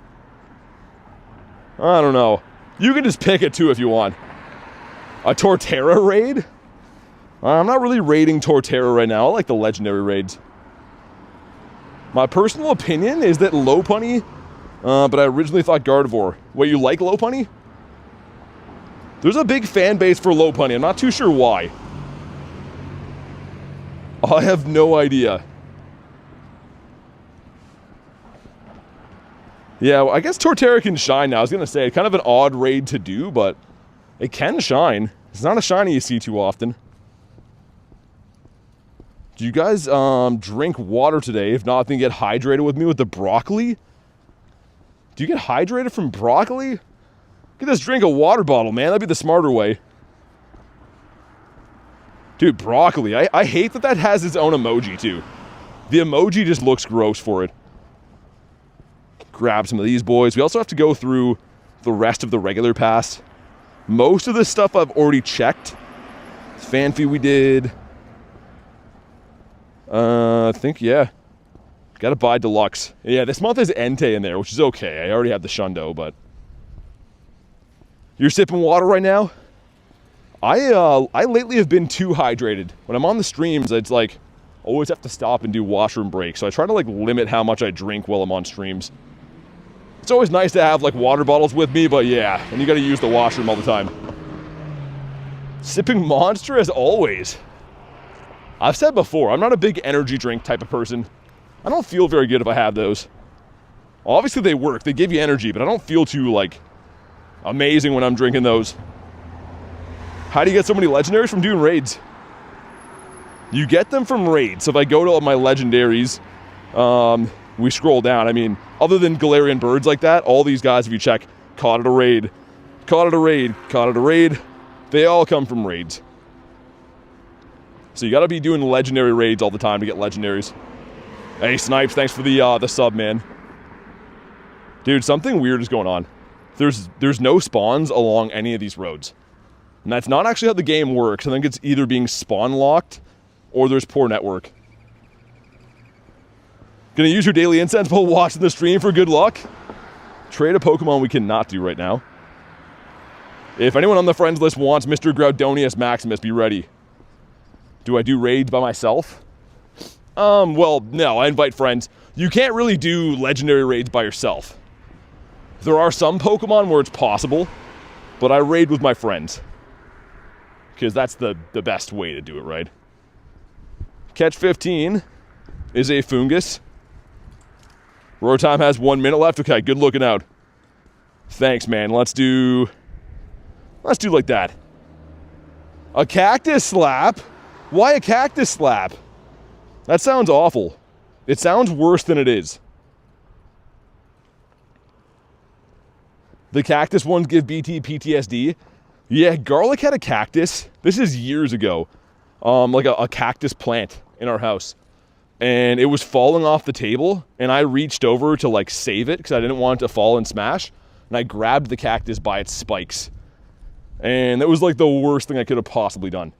I don't know. You can just pick it too if you want. A Torterra raid? I'm not really raiding Torterra right now. I like the legendary raids. My personal opinion is that Lopunny, but I originally thought Gardevoir. Wait, you like Lopunny? There's a big fan base for Lopunny. I'm not too sure why. I have no idea. Yeah, well, I guess Torterra can shine now. I was going to say, kind of an odd raid to do, but it can shine. It's not a shiny you see too often. Do you guys drink water today? If not, then get hydrated with me with the broccoli. Do you get hydrated from broccoli? You can just drink a water bottle, man. That'd be the smarter way. Dude, broccoli. I hate that that has its own emoji, too. The emoji just looks gross for it. Grab some of these boys. We also have to go through the rest of the regular pass. Most of this stuff I've already checked. Fanfy we did. I think, yeah. Gotta buy Deluxe. Yeah, this month is Entei in there, which is okay. I already have the Shundo, but... You're sipping water right now? I lately have been too hydrated. When I'm on the streams, it's like, always have to stop and do washroom breaks. So I try to like limit how much I drink while I'm on streams. It's always nice to have like water bottles with me, but yeah, and you gotta use the washroom all the time. Sipping Monster as always. I've said before, I'm not a big energy drink type of person. I don't feel very good if I have those. Obviously they work, they give you energy, but I don't feel too like amazing when I'm drinking those. How do you get so many legendaries? From doing raids. You get them from raids. So if I go to my legendaries, we scroll down. I mean, other than Galarian Birds like that, all these guys, if you check, caught at a raid, caught at a raid, caught at a raid, they all come from raids. So you gotta be doing legendary raids all the time to get legendaries. Hey, Snipes, thanks for the sub, man. Dude, something weird is going on. There's no spawns along any of these roads. And that's not actually how the game works. I think it's either being spawn locked or there's poor network. Gonna use your daily incense while watching the stream for good luck. Trade a Pokemon we cannot do right now. If anyone on the friends list wants Mr. Groudonius Maximus, be ready. Do I do raids by myself? Well, no, I invite friends. You can't really do legendary raids by yourself. There are some Pokemon where it's possible, but I raid with my friends. Because that's the best way to do it, right? Catch 15 is a Fungus. Roar time has 1 minute left. Okay, good looking out. Thanks, man. Let's do like that. A Cactus Slap? Why a Cactus Slap? That sounds awful. It sounds worse than it is. The cactus ones give BT PTSD. Yeah, Garlic had a cactus. This is years ago. Like a cactus plant in our house. And it was falling off the table. And I reached over to like save it because I didn't want it to fall and smash. And I grabbed the cactus by its spikes. And that was like the worst thing I could have possibly done.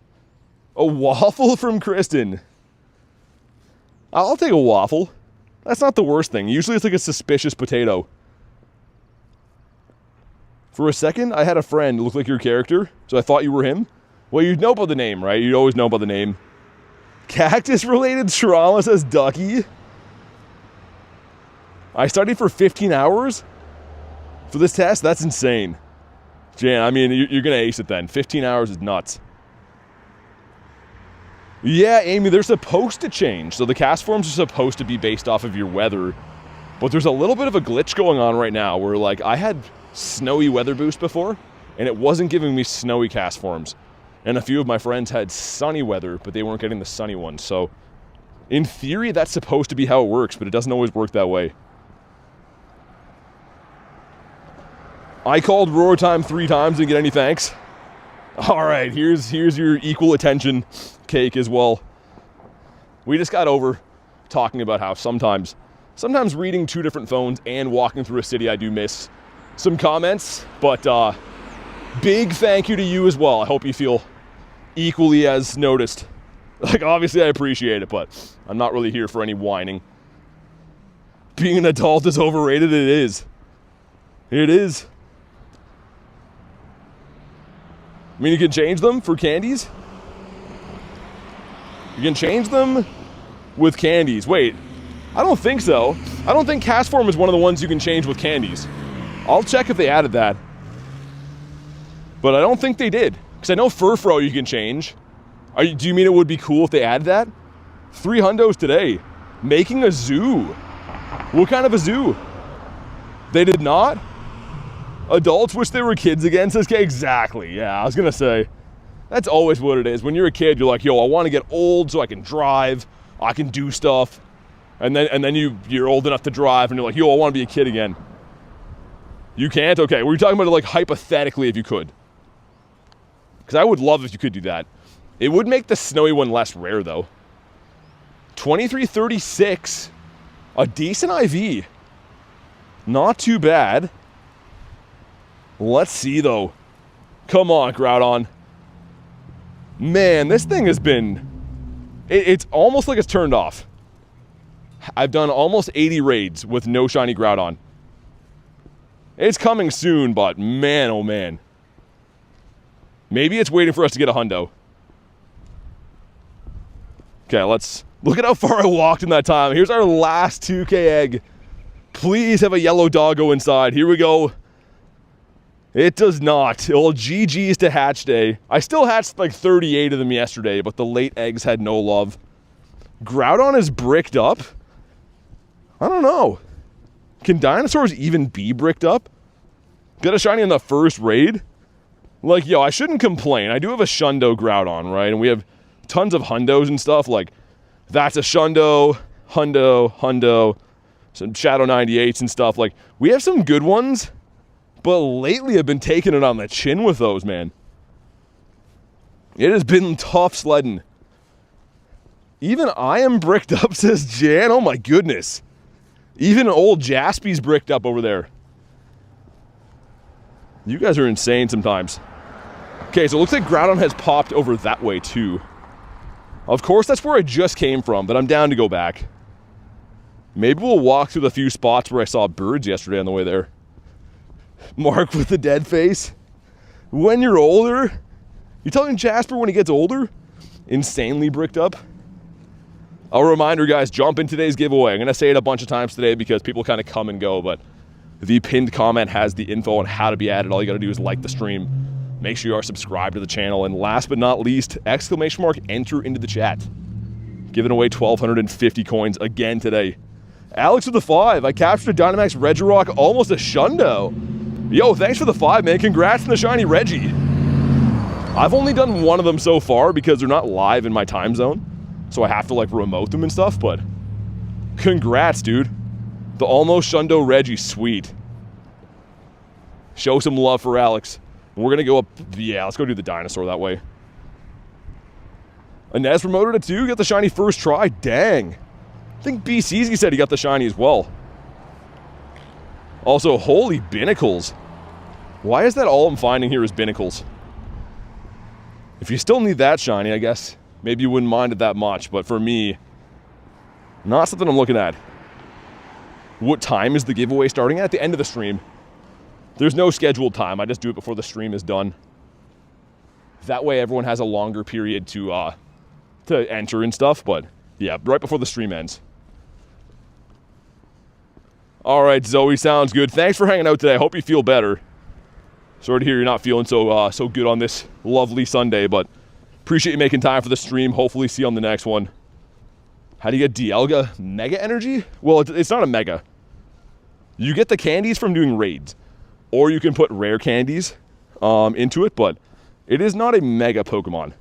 A waffle from Kristen. I'll take a waffle. That's not the worst thing. Usually it's like a suspicious potato. For a second, I had a friend look like your character, so I thought you were him. Well, you'd know by the name, right? You'd always know by the name. Cactus-related trauma, says Ducky. I studied for 15 hours for this test? That's insane. Jan, I mean, you're going to ace it then. 15 hours is nuts. Yeah, Amy, they're supposed to change. So the cast forms are supposed to be based off of your weather. But there's a little bit of a glitch going on right now where, like, I had snowy weather boost before, and it wasn't giving me snowy cast forms. And a few of my friends had sunny weather, but they weren't getting the sunny ones. So, in theory, that's supposed to be how it works, but it doesn't always work that way. I called Roar Time 3 times, didn't get any thanks. Alright, here's your equal attention cake as well. We just got over talking about how sometimes Sometimes reading 2 different phones and walking through a city, I do miss some comments, but big thank you to you as well. I hope you feel equally as noticed. Like, obviously I appreciate it, but I'm not really here for any whining. Being an adult is overrated. It is. It is. I mean, you can change them for candies. You can change them with candies. Wait, I don't think so. I don't think cast form is one of the ones you can change with candies. I'll check if they added that. But I don't think they did. Because I know Furfro you can change. Do you mean it would be cool if they added that? 3 hundos today. Making a zoo. What kind of a zoo? They did not? Adults wish they were kids again, says K. Exactly, yeah, I was gonna say. That's always what it is. When you're a kid, you're like, yo, I want to get old so I can drive, I can do stuff. And then you're old enough to drive and you're like, yo, I want to be a kid again. You can't? Okay, were you talking about it like hypothetically if you could? Because I would love if you could do that. It would make the snowy one less rare though. 2336. A decent IV. Not too bad. Let's see though. Come on, Groudon. Man, this thing has been... It's almost like it's turned off. I've done almost 80 raids with no shiny Groudon. It's coming soon, but man, oh man. Maybe it's waiting for us to get a hundo. Okay, let's... Look at how far I walked in that time. Here's our last 2K egg. Please have a yellow doggo inside. Here we go. It does not. Well, GG's to hatch day. I still hatched like 38 of them yesterday, but the late eggs had no love. Groudon is bricked up? I don't know. Can dinosaurs even be bricked up? Got a shiny in the first raid? Like, yo, I shouldn't complain. I do have a Shundo Groudon, right? And we have tons of hundos and stuff. Like, that's a Shundo, Hundo, some Shadow 98s and stuff. Like, we have some good ones, but lately I've been taking it on the chin with those, man. It has been tough sledding. Even I am bricked up, says Jan. Oh my goodness. Even old Jaspy's bricked up over there. You guys are insane sometimes. Okay, so it looks like Groudon has popped over that way too. Of course, that's where I just came from, but I'm down to go back. Maybe we'll walk through the few spots where I saw birds yesterday on the way there. Mark with the dead face. When you're older? You telling Jasper when he gets older? Insanely bricked up? A reminder, guys, jump in today's giveaway. I'm going to say it a bunch of times today because people kind of come and go, but the pinned comment has the info on how to be added. All you got to do is like the stream. Make sure you are subscribed to the channel. And last but not least, exclamation mark, enter into the chat. Giving away 1,250 coins again today. Alex with the 5. I captured a Dynamax Regirock, almost a Shundo. Yo, thanks for the 5, man. Congrats on the shiny Reggie. I've only done one of them so far because they're not live in my time zone. So I have to like remote them and stuff, but congrats, dude. The almost Shundo Reggie, sweet. Show some love for Alex. We're gonna go up, yeah, let's go do the dinosaur that way. Inez promoted it too, got the shiny first try, dang. I think BCZ said he got the shiny as well. Also, holy binnacles. Why is that all I'm finding here is binnacles? If you still need that shiny, I guess maybe you wouldn't mind it that much, but for me, not something I'm looking at. What time is the giveaway starting at? The end of the stream. There's no scheduled time. I just do it before the stream is done. That way everyone has a longer period to enter and stuff, but yeah, right before the stream ends. All right, Zoe, sounds good. Thanks for hanging out today. I hope you feel better. Sorry to hear you're not feeling so good on this lovely Sunday, but appreciate you making time for the stream. Hopefully see you on the next one. How do you get Dialga Mega Energy? Well, it's not a Mega. You get the candies from doing raids. Or you can put rare candies into it, but it is not a Mega Pokemon.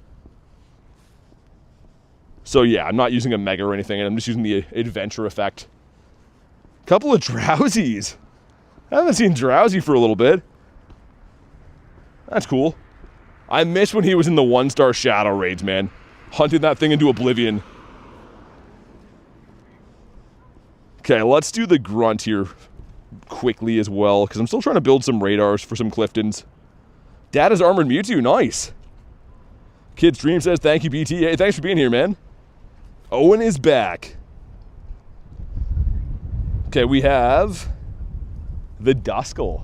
So yeah, I'm not using a Mega or anything, I'm just using the adventure effect. Couple of Drowsies. I haven't seen Drowsy for a little bit. That's cool. I miss when he was in the 1-star Shadow Raids, man. Hunting that thing into oblivion. Okay, let's do the grunt here quickly as well, because I'm still trying to build some radars for some Cliftons. Dad is Armored Mewtwo, nice. Kid Stream says, thank you, BT. Hey, thanks for being here, man. Owen is back. Okay, we have the Duskull.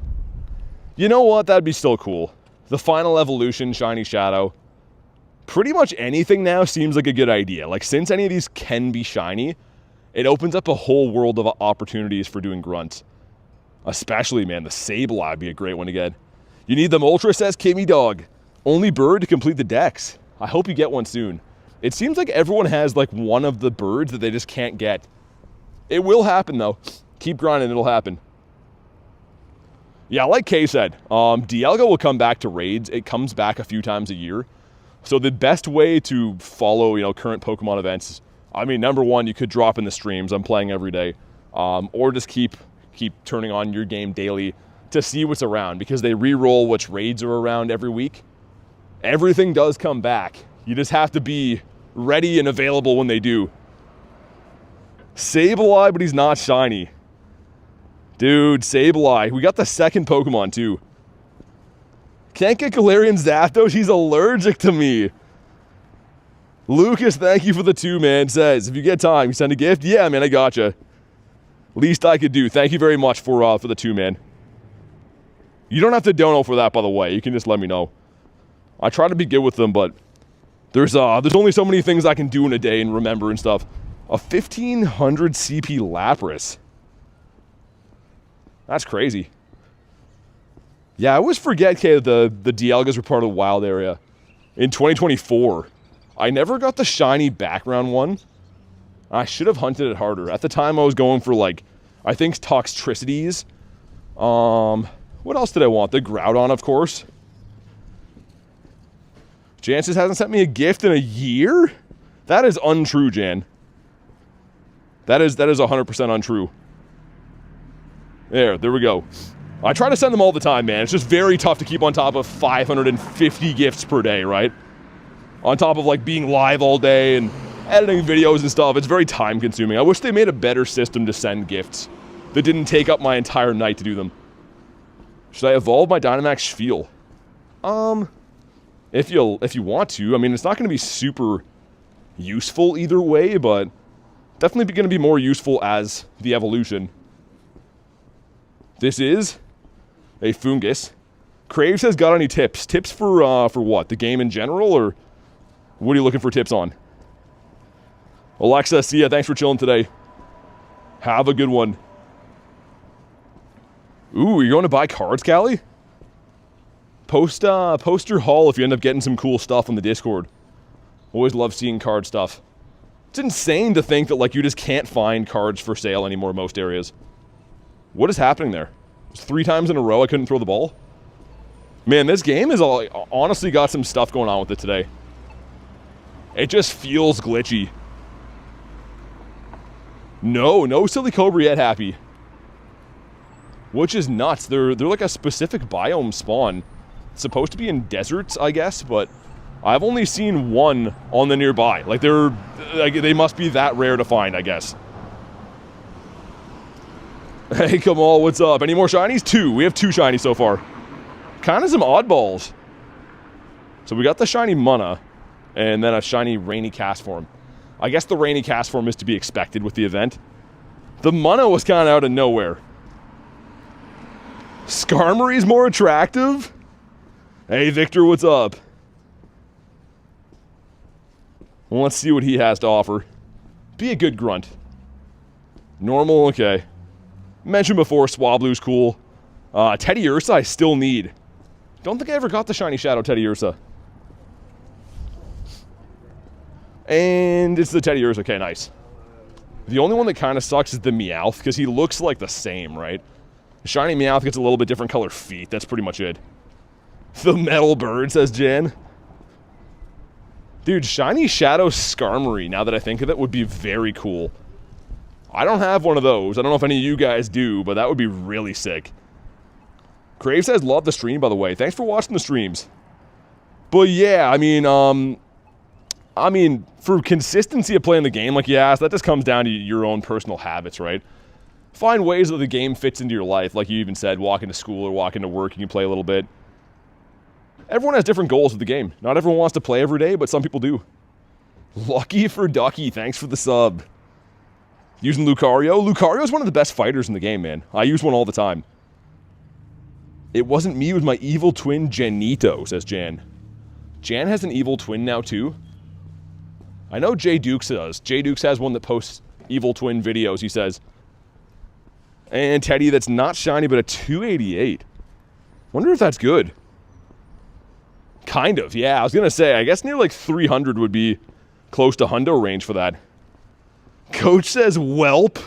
You know what? That'd be still cool. The final evolution, Shiny Shadow. Pretty much anything now seems like a good idea. Like, since any of these can be shiny, it opens up a whole world of opportunities for doing grunts. Especially, man, the Sableye would be a great one to get. You need the Moltres, says Kimmy Dog. Only bird to complete the dex. I hope you get one soon. It seems like everyone has, like, one of the birds that they just can't get. It will happen, though. Keep grinding, it'll happen. Yeah, like Kay said, Dialga will come back to raids. It comes back a few times a year. So the best way to follow, you know, current Pokemon events is, I mean, number one, you could drop in the streams. I'm playing every day. Or just keep turning on your game daily to see what's around, because they re-roll which raids are around every week. Everything does come back. You just have to be ready and available when they do. Sableye, but he's not shiny. Dude, Sableye. We got the second Pokemon, too. Can't get Galarian Zapdos. He's allergic to me. Lucas, thank you for the 2, man. Says, if you get time, you send a gift. Yeah, man, I gotcha. Least I could do. Thank you very much for the 2, man. You don't have to dono for that, by the way. You can just let me know. I try to be good with them, but there's only so many things I can do in a day and remember and stuff. A 1500 CP Lapras. That's crazy. Yeah, I always forget, Kay, that the Dialgas were part of the wild area. In 2024, I never got the shiny background one. I should have hunted it harder. At the time, I was going for, like, I think Toxtricities. What else did I want? The Groudon, of course. Jancis hasn't sent me a gift in a year? That is untrue, Jan. That is 100% untrue. There we go. I try to send them all the time, man. It's just very tough to keep on top of 550 gifts per day, right? On top of, like, being live all day and editing videos and stuff. It's very time consuming. I wish they made a better system to send gifts that didn't take up my entire night to do them. Should I evolve my Dynamax Spiel? If you want to. I mean, it's not going to be super useful either way, but definitely going to be more useful as the evolution. This is a Fungus. Craves has got any tips? Tips for what? The game in general, or what are you looking for tips on? Alexa, see ya. Thanks for chilling today. Have a good one. Ooh, you're going to buy cards, Callie? Post your haul if you end up getting some cool stuff on the Discord. Always love seeing card stuff. It's insane to think that, like, you just can't find cards for sale anymore in most areas. What is happening there? It's 3 times in a row I couldn't throw the ball. Man, this game is honestly got some stuff going on with it today. It just feels glitchy. No Silly Cobra yet, Happy. Which is nuts. They're like a specific biome spawn. It's supposed to be in deserts, I guess, but I've only seen one on the nearby. Like, they must be that rare to find, I guess. Hey, come on, what's up? Any more shinies? 2. We have 2 shinies so far. Kind of some oddballs. So we got the shiny Mana, and then a shiny Rainy Castform. I guess the Rainy Castform is to be expected with the event. The Mana was kind of out of nowhere. Skarmory's more attractive? Hey, Victor, what's up? Well, let's see what he has to offer. Be a good grunt. Normal, okay. Mentioned before, Swablu's cool. Teddy Ursa I still need. Don't think I ever got the Shiny Shadow Teddy Ursa. And it's the Teddy Ursa, okay, nice. The only one that kind of sucks is the Meowth, because he looks like the same, right? Shiny Meowth gets a little bit different color feet, that's pretty much it. The Metal Bird, says Jan. Dude, Shiny Shadow Skarmory, now that I think of it, would be very cool. I don't have one of those. I don't know if any of you guys do, but that would be really sick. Crave says, love the stream, by the way. Thanks for watching the streams. But yeah, I mean, for consistency of playing the game, like you asked, that just comes down to your own personal habits, right? find ways that the game fits into your life. Like you even said, walking to school or walking to work, you can play a little bit. Everyone has different goals with the game. Not everyone wants to play every day, but some people do. Lucky for Ducky, thanks for the sub. Using Lucario. Lucario is one of the best fighters in the game, man. I use one all the time. It wasn't me, it was my evil twin Janito, says Jan. Jan has an evil twin now, too. I know Jay Dukes does. Jay Dukes has one that posts evil twin videos, he says. And Teddy, that's not shiny, but a 288. Wonder if that's good. Kind of, yeah. I was going to say, I guess near like 300 would be close to hundo range for that. Coach says, whelp.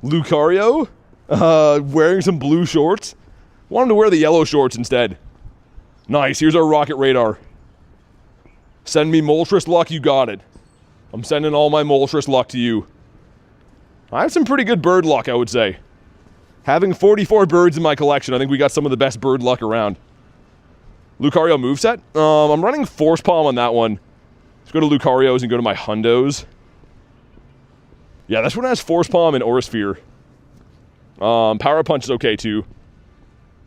Lucario, wearing some blue shorts. Want him to wear the yellow shorts instead. Nice, here's our rocket radar. Send me Moltres luck, you got it. I'm sending all my Moltres luck to you. I have some pretty good bird luck, I would say. Having 44 birds in my collection, I think we got some of the best bird luck around. Lucario moveset? I'm running Force Palm on that one. Let's go to Lucario's and go to my hundos. Yeah, this one has Force Palm and Aura Sphere. Power Punch is okay too.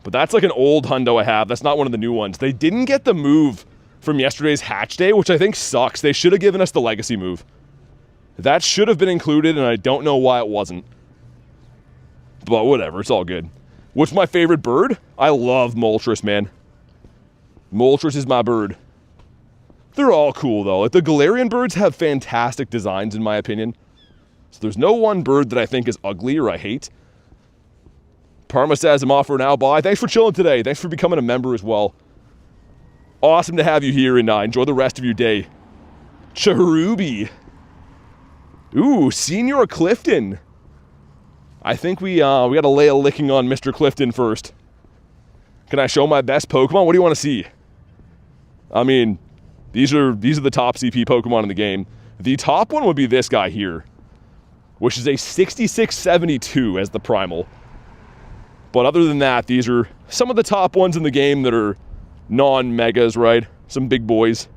But that's like an old hundo I have. That's not one of the new ones. They didn't get the move from yesterday's Hatch Day, which I think sucks. They should have given us the Legacy move. That should have been included, and I don't know why it wasn't. But whatever, it's all good. What's my favorite bird? I love Moltres, man. Moltres is my bird. They're all cool, though. Like, the Galarian birds have fantastic designs, in my opinion. So there's no one bird that I think is ugly or I hate. Parma says I'm off for now. Bye. Thanks for chilling today. Thanks for becoming a member as well. Awesome to have you here, and enjoy the rest of your day. Cherubi. Ooh, Senior Clifton. I think we got to lay a licking on Mr. Clifton first. Can I show my best Pokemon? What do you want to see? I mean, these are the top CP Pokemon in the game. The top one would be this guy here, which is a 6672 as the primal. But other than that, these are some of the top ones in the game that are non-megas, right? Some big boys.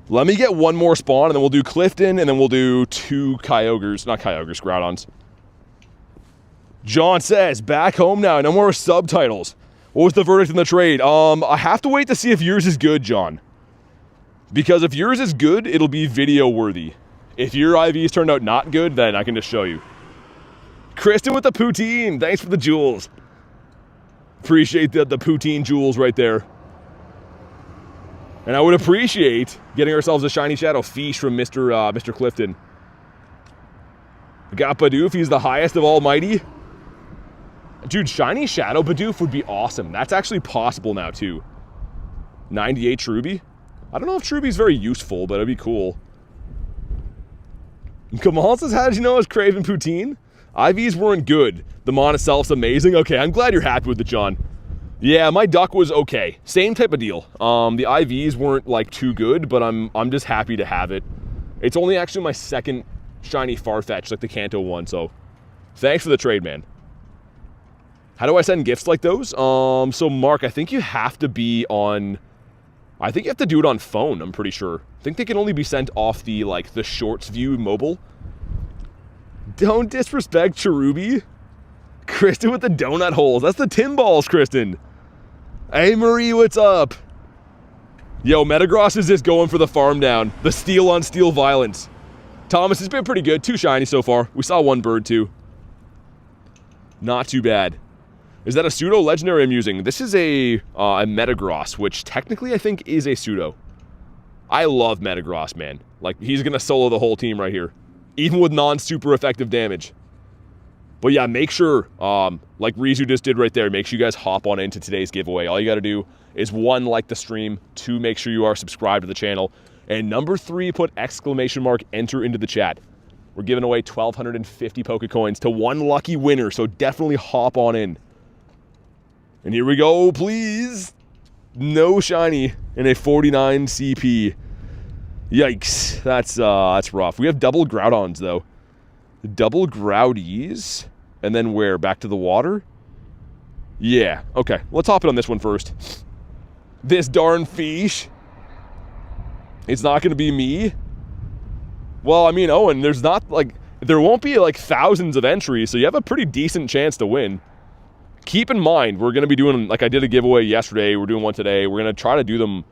Let me get one more spawn, and then we'll do Clifton, and then we'll do 2 Kyogres. Not Kyogres, Groudons. John says, back home now, no more subtitles. What was the verdict in the trade? I have to wait to see if yours is good, John. Because if yours is good, it'll be video worthy. If your IVs turned out not good, then I can just show you. Kristen with the poutine, thanks for the jewels. Appreciate the poutine jewels right there. And I would appreciate getting ourselves a Shiny Shadow Fish from Mr. Clifton. We got Bidoof, he's the highest of almighty. Dude, Shiny Shadow Bidoof would be awesome. That's actually possible now, too. 98 Cherubi. I don't know if Cherubi's very useful, but it'd be cool. Kamal says, how did you know it was Craven Poutine? IVs weren't good. The mon itself's amazing. Okay, I'm glad you're happy with it, John. Yeah, my duck was okay. Same type of deal. The IVs weren't, like, too good, but I'm just happy to have it. It's only actually my second shiny Farfetch, like the Kanto one, so thanks for the trade, man. How do I send gifts like those? So Mark, I think you have to be on... I think you have to do it on phone, I'm pretty sure. I think they can only be sent off the, like, the Shorts View mobile. Don't disrespect Cherubi. Kristen with the donut holes. That's the tin balls, Kristen. Hey, Marie, what's up? Yo, Metagross is just going for the farm down. The steel on steel violence. Thomas has been pretty good. 2 shiny so far. We saw 1 bird, too. Not too bad. Is that a pseudo legendary I'm using? This is a Metagross, which technically I think is a pseudo. I love Metagross, man. Like, he's going to solo the whole team right here. Even with non-super effective damage. But yeah, make sure, like Rizu just did right there, make sure you guys hop on into today's giveaway. All you got to do is 1, like the stream, 2, make sure you are subscribed to the channel, and number 3, put exclamation mark enter into the chat. We're giving away 1,250 Pokecoins to 1 lucky winner, so definitely hop on in. And here we go, please. No shiny in a 49 CP. Yikes, that's rough. We have double Groudons though. Double Groudies. And then where? Back to the water? Yeah, okay. Let's hop in on this one first. This darn fish. It's not going to be me. Well, I mean, Owen, there's not, like, there won't be, like, thousands of entries, so you have a pretty decent chance to win. Keep in mind, we're going to be doing, like I did a giveaway yesterday, we're doing one today, we're going to try to do them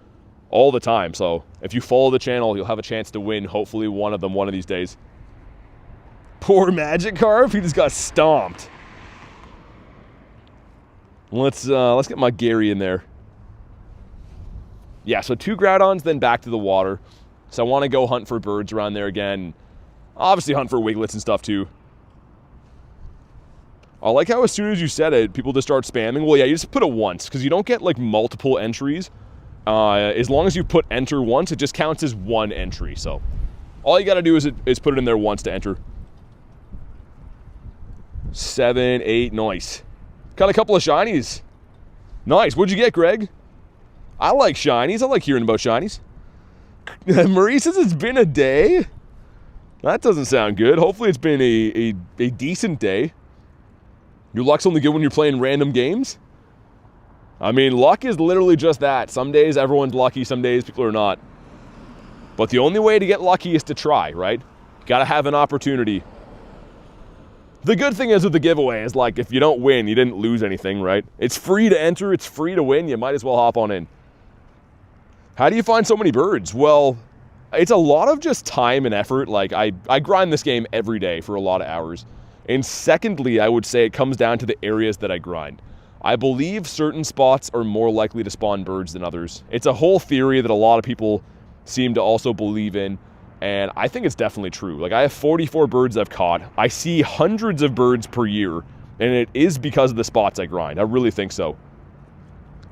all the time, so if you follow the channel, you'll have a chance to win, hopefully one of them one of these days. Poor Magikarp, he just got stomped. Let's get my Gary in there. Yeah, so 2 Groudons, then back to the water. So I want to go hunt for birds around there again. Obviously hunt for Wigletts and stuff too. I like how as soon as you said it, people just start spamming. Well, yeah, you just put it once, because you don't get, like, multiple entries. As long as you put enter once, it just counts as 1 entry. So all you got to do is put it in there once to enter. 7, 8, nice. Got a couple of shinies. Nice. What'd you get, Greg? I like shinies. I like hearing about shinies. Marie says it's been a day. That doesn't sound good. Hopefully it's been a decent day. Your luck's only good when you're playing random games? I mean, luck is literally just that. Some days everyone's lucky, some days people are not. But the only way to get lucky is to try, right? You gotta have an opportunity. The good thing is with the giveaway is, like, if you don't win, you didn't lose anything, right? It's free to enter, it's free to win, you might as well hop on in. How do you find so many birds? Well, it's a lot of just time and effort. Like, I grind this game every day for a lot of hours. And secondly, I would say it comes down to the areas that I grind. I believe certain spots are more likely to spawn birds than others. It's a whole theory that a lot of people seem to also believe in, and I think it's definitely true. Like, I have 44 birds I've caught. I see hundreds of birds per year, and it is because of the spots I grind. I really think so.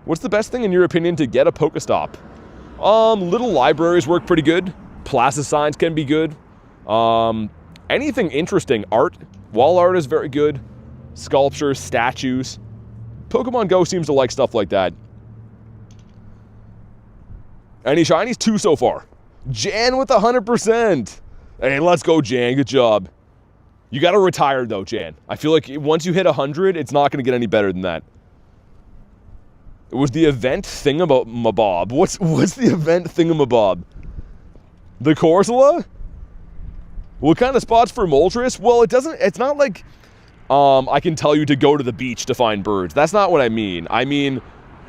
What's the best thing in your opinion to get a Pokestop? Little libraries work pretty good. Plaza signs can be good. Anything interesting. Art. Wall art is very good. Sculptures, statues. Pokemon Go seems to like stuff like that. Any shinies? 2 so far. Jan with 100%. Hey, let's go, Jan. Good job. You got to retire, though, Jan. I feel like once you hit 100, it's not going to get any better than that. It was the event thingamabob. What's the event thingamabob? The Corsola? What kind of spots for Moltres? Well, it's not like I can tell you to go to the beach to find birds. That's not what I mean. I mean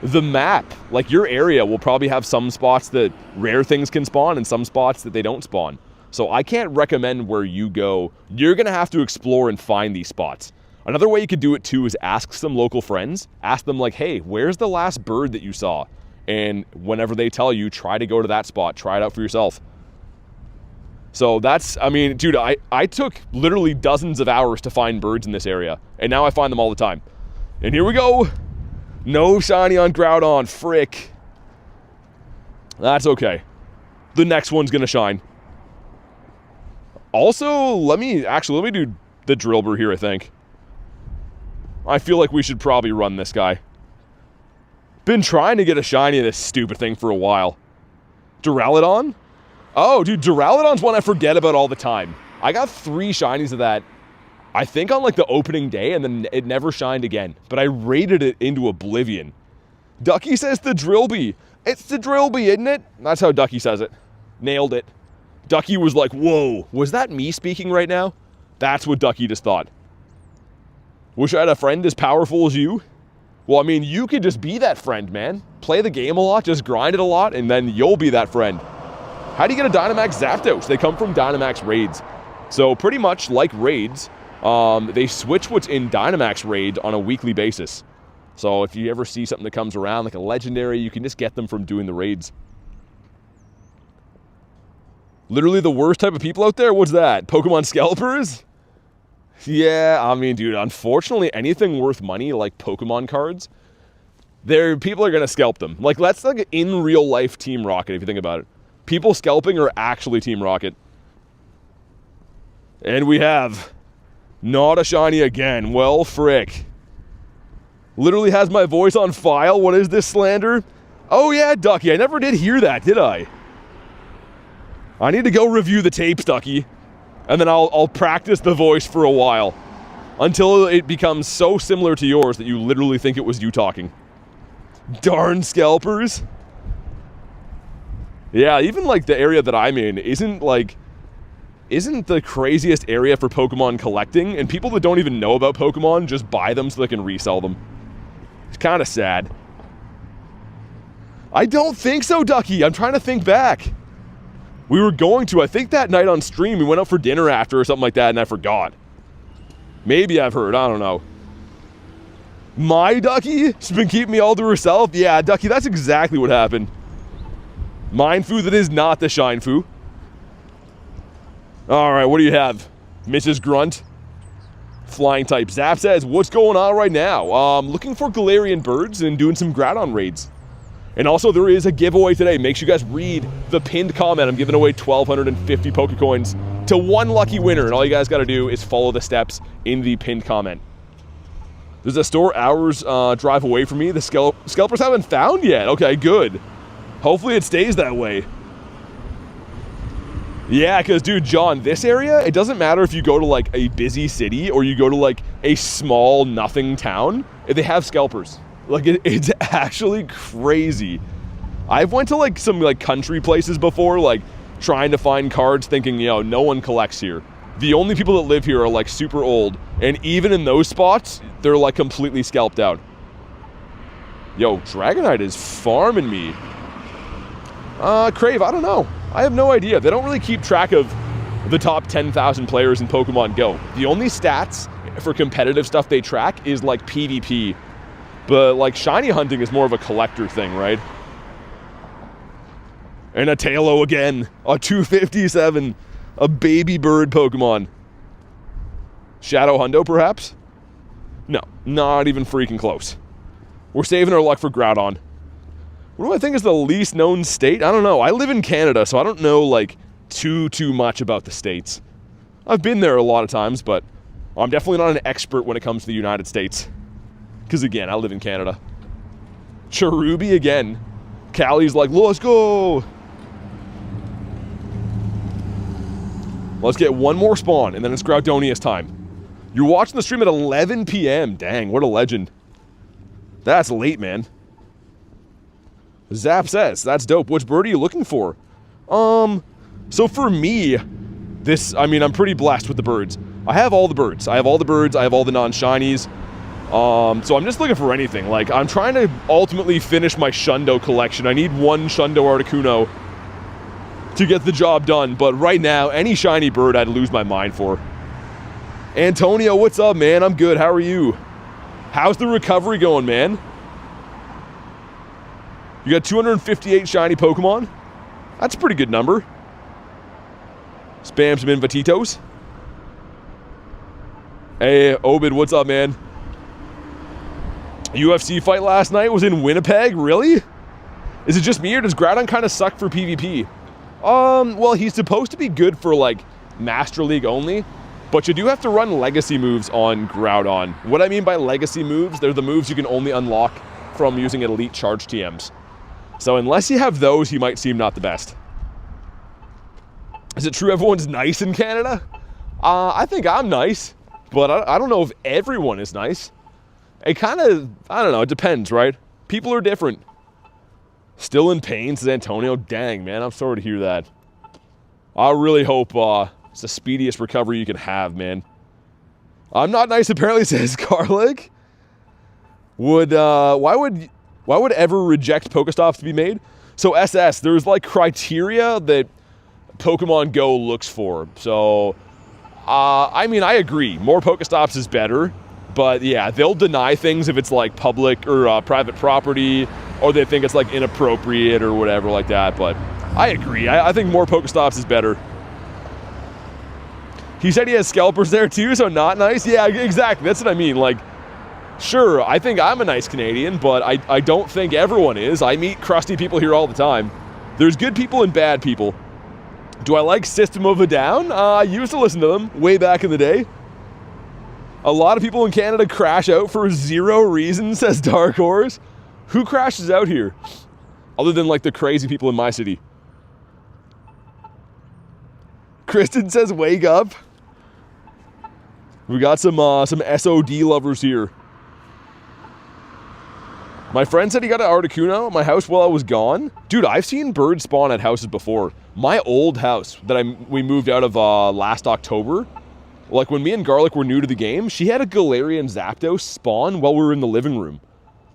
the map. Like, your area will probably have some spots that rare things can spawn and some spots that they don't spawn. So I can't recommend where you go. You're going to have to explore and find these spots. Another way you could do it too is ask some local friends. Ask them, like, hey, where's the last bird that you saw? And whenever they tell you, try to go to that spot. Try it out for yourself. So that's, I mean, dude, I took literally dozens of hours to find birds in this area. And now I find them all the time. And here we go. No shiny on Groudon. Frick. That's okay. The next one's going to shine. Also, let me do the Drillbur here, I think. I feel like we should probably run this guy. Been trying to get a shiny of this stupid thing for a while. Duraludon? Oh, dude, Duraludon's one I forget about all the time. I got 3 shinies of that, I think on, like, the opening day, and then it never shined again. But I raided it into oblivion. Ducky says the Drillby. It's the Drillby, isn't it? That's how Ducky says it. Nailed it. Ducky was like, whoa, was that me speaking right now? That's what Ducky just thought. Wish I had a friend as powerful as you? Well, I mean, you could just be that friend, man. Play the game a lot, just grind it a lot, and then you'll be that friend. How do you get a Dynamax Zapdos? They come from Dynamax Raids. So pretty much like Raids, they switch what's in Dynamax Raid on a weekly basis. So if you ever see something that comes around, like a legendary, you can just get them from doing the raids. Literally the worst type of people out there? What's that? Pokemon scalpers? Yeah, I mean, dude, unfortunately, anything worth money, like Pokemon cards, people are going to scalp them. Like, that's like in real life Team Rocket, if you think about it. People scalping are actually Team Rocket. And we have not a shiny again. Well, frick. Literally has my voice on file. What is this slander? Oh, yeah, Ducky. I never did hear that, did I? I need to go review the tapes, Ducky. And then I'll practice the voice for a while. Until it becomes so similar to yours that you literally think it was you talking. Darn scalpers. Yeah, even like the area that I'm in isn't like isn't the craziest area for Pokemon collecting, and people that don't even know about Pokemon just buy them so they can resell them. It's kind of sad. I don't think so, Ducky. I'm trying to think back. We were going to, I think that night on stream, we went out for dinner after or something like that, and I forgot. Maybe I've heard, I don't know. My Ducky? She's been keeping me all to herself? Yeah, Ducky, that's exactly what happened. Minefu that is not the Shinefu. Alright, what do you have? Mrs. Grunt? Flying type. Zap says, what's going on right now? Looking for Galarian Birds and doing some Groudon Raids. And also, there is a giveaway today. Make sure you guys read the pinned comment. I'm giving away 1,250 Pokecoins to one lucky winner. And all you guys got to do is follow the steps in the pinned comment. There's a store hours drive away from me. The scalpers haven't found yet. Okay, good. Hopefully it stays that way. Yeah, because, dude, John, this area, it doesn't matter if you go to, like, a busy city or you go to, like, a small nothing town. They have scalpers. Like, it's actually crazy. I've went to, like, some, like, country places before, like, trying to find cards thinking, you know, no one collects here. The only people that live here are, like, super old. And even in those spots, they're, like, completely scalped out. Yo, Dragonite is farming me. Crave, I don't know. I have no idea. They don't really keep track of the top 10,000 players in Pokemon Go. The only stats for competitive stuff they track is, like, PvP. But, like, shiny hunting is more of a collector thing, right? And a Tailo again. A 257. A baby bird Pokemon. Shadow Hundo, perhaps? No, not even freaking close. We're saving our luck for Groudon. What do I think is the least known state? I don't know. I live in Canada, so I don't know, like, too much about the states. I've been there a lot of times, but I'm definitely not an expert when it comes to the United States. Because, again, I live in Canada. Cherubi again. Callie's like, let's go! Let's get one more spawn, and then it's Groudonia's time. You're watching the stream at 11 p.m. Dang, what a legend. That's late, man. Zap says, that's dope. Which bird are you looking for? So for me, I'm pretty blessed with the birds. I have all the birds. I have all the non-shinies. So I'm just looking for anything. Like, I'm trying to ultimately finish my Shundo collection. I need one Shundo Articuno to get the job done. But right now, any shiny bird I'd lose my mind for. Antonio, what's up, man? I'm good. How are you? How's the recovery going, man? You got 258 shiny Pokemon? That's a pretty good number. Spam some invititos. Hey, Obid, what's up, man? UFC fight last night was in Winnipeg? Really? Is it just me, or does Groudon kind of suck for PvP? Well, he's supposed to be good for, like, Master League only, but you do have to run legacy moves on Groudon. What I mean by legacy moves, they're the moves you can only unlock from using elite charge TMs. So unless you have those, he might seem not the best. Is it true everyone's nice in Canada? I think I'm nice, but I don't know if everyone is nice. It kind of, I don't know, it depends, right? People are different. Still in pain, says Antonio. Dang, man, I'm sorry to hear that. I really hope it's the speediest recovery you can have, man. I'm not nice, apparently, says Garlic. Why would ever reject Pokestops to be made? So SS, there's like criteria that Pokemon Go looks for. So, I mean, I agree. More Pokestops is better. But yeah, they'll deny things if it's like public or private property, or they think it's like inappropriate or whatever like that. But I agree. I think more Pokestops is better. He said he has scalpers there too, so not nice? Yeah, exactly. That's what I mean. Like, sure, I think I'm a nice Canadian, but I don't think everyone is. I meet crusty people here all the time. There's good people and bad people. Do I like System of a Down? I used to listen to them way back in the day. A lot of people in Canada crash out for 0 reason, says Dark Horse. Who crashes out here? Other than, like, the crazy people in my city. Kristen says, wake up. We got some SOD lovers here. My friend said he got an Articuno at my house while I was gone. Dude, I've seen birds spawn at houses before. My old house that we moved out of last October, like when me and Garlic were new to the game, she had a Galarian Zapdos spawn while we were in the living room.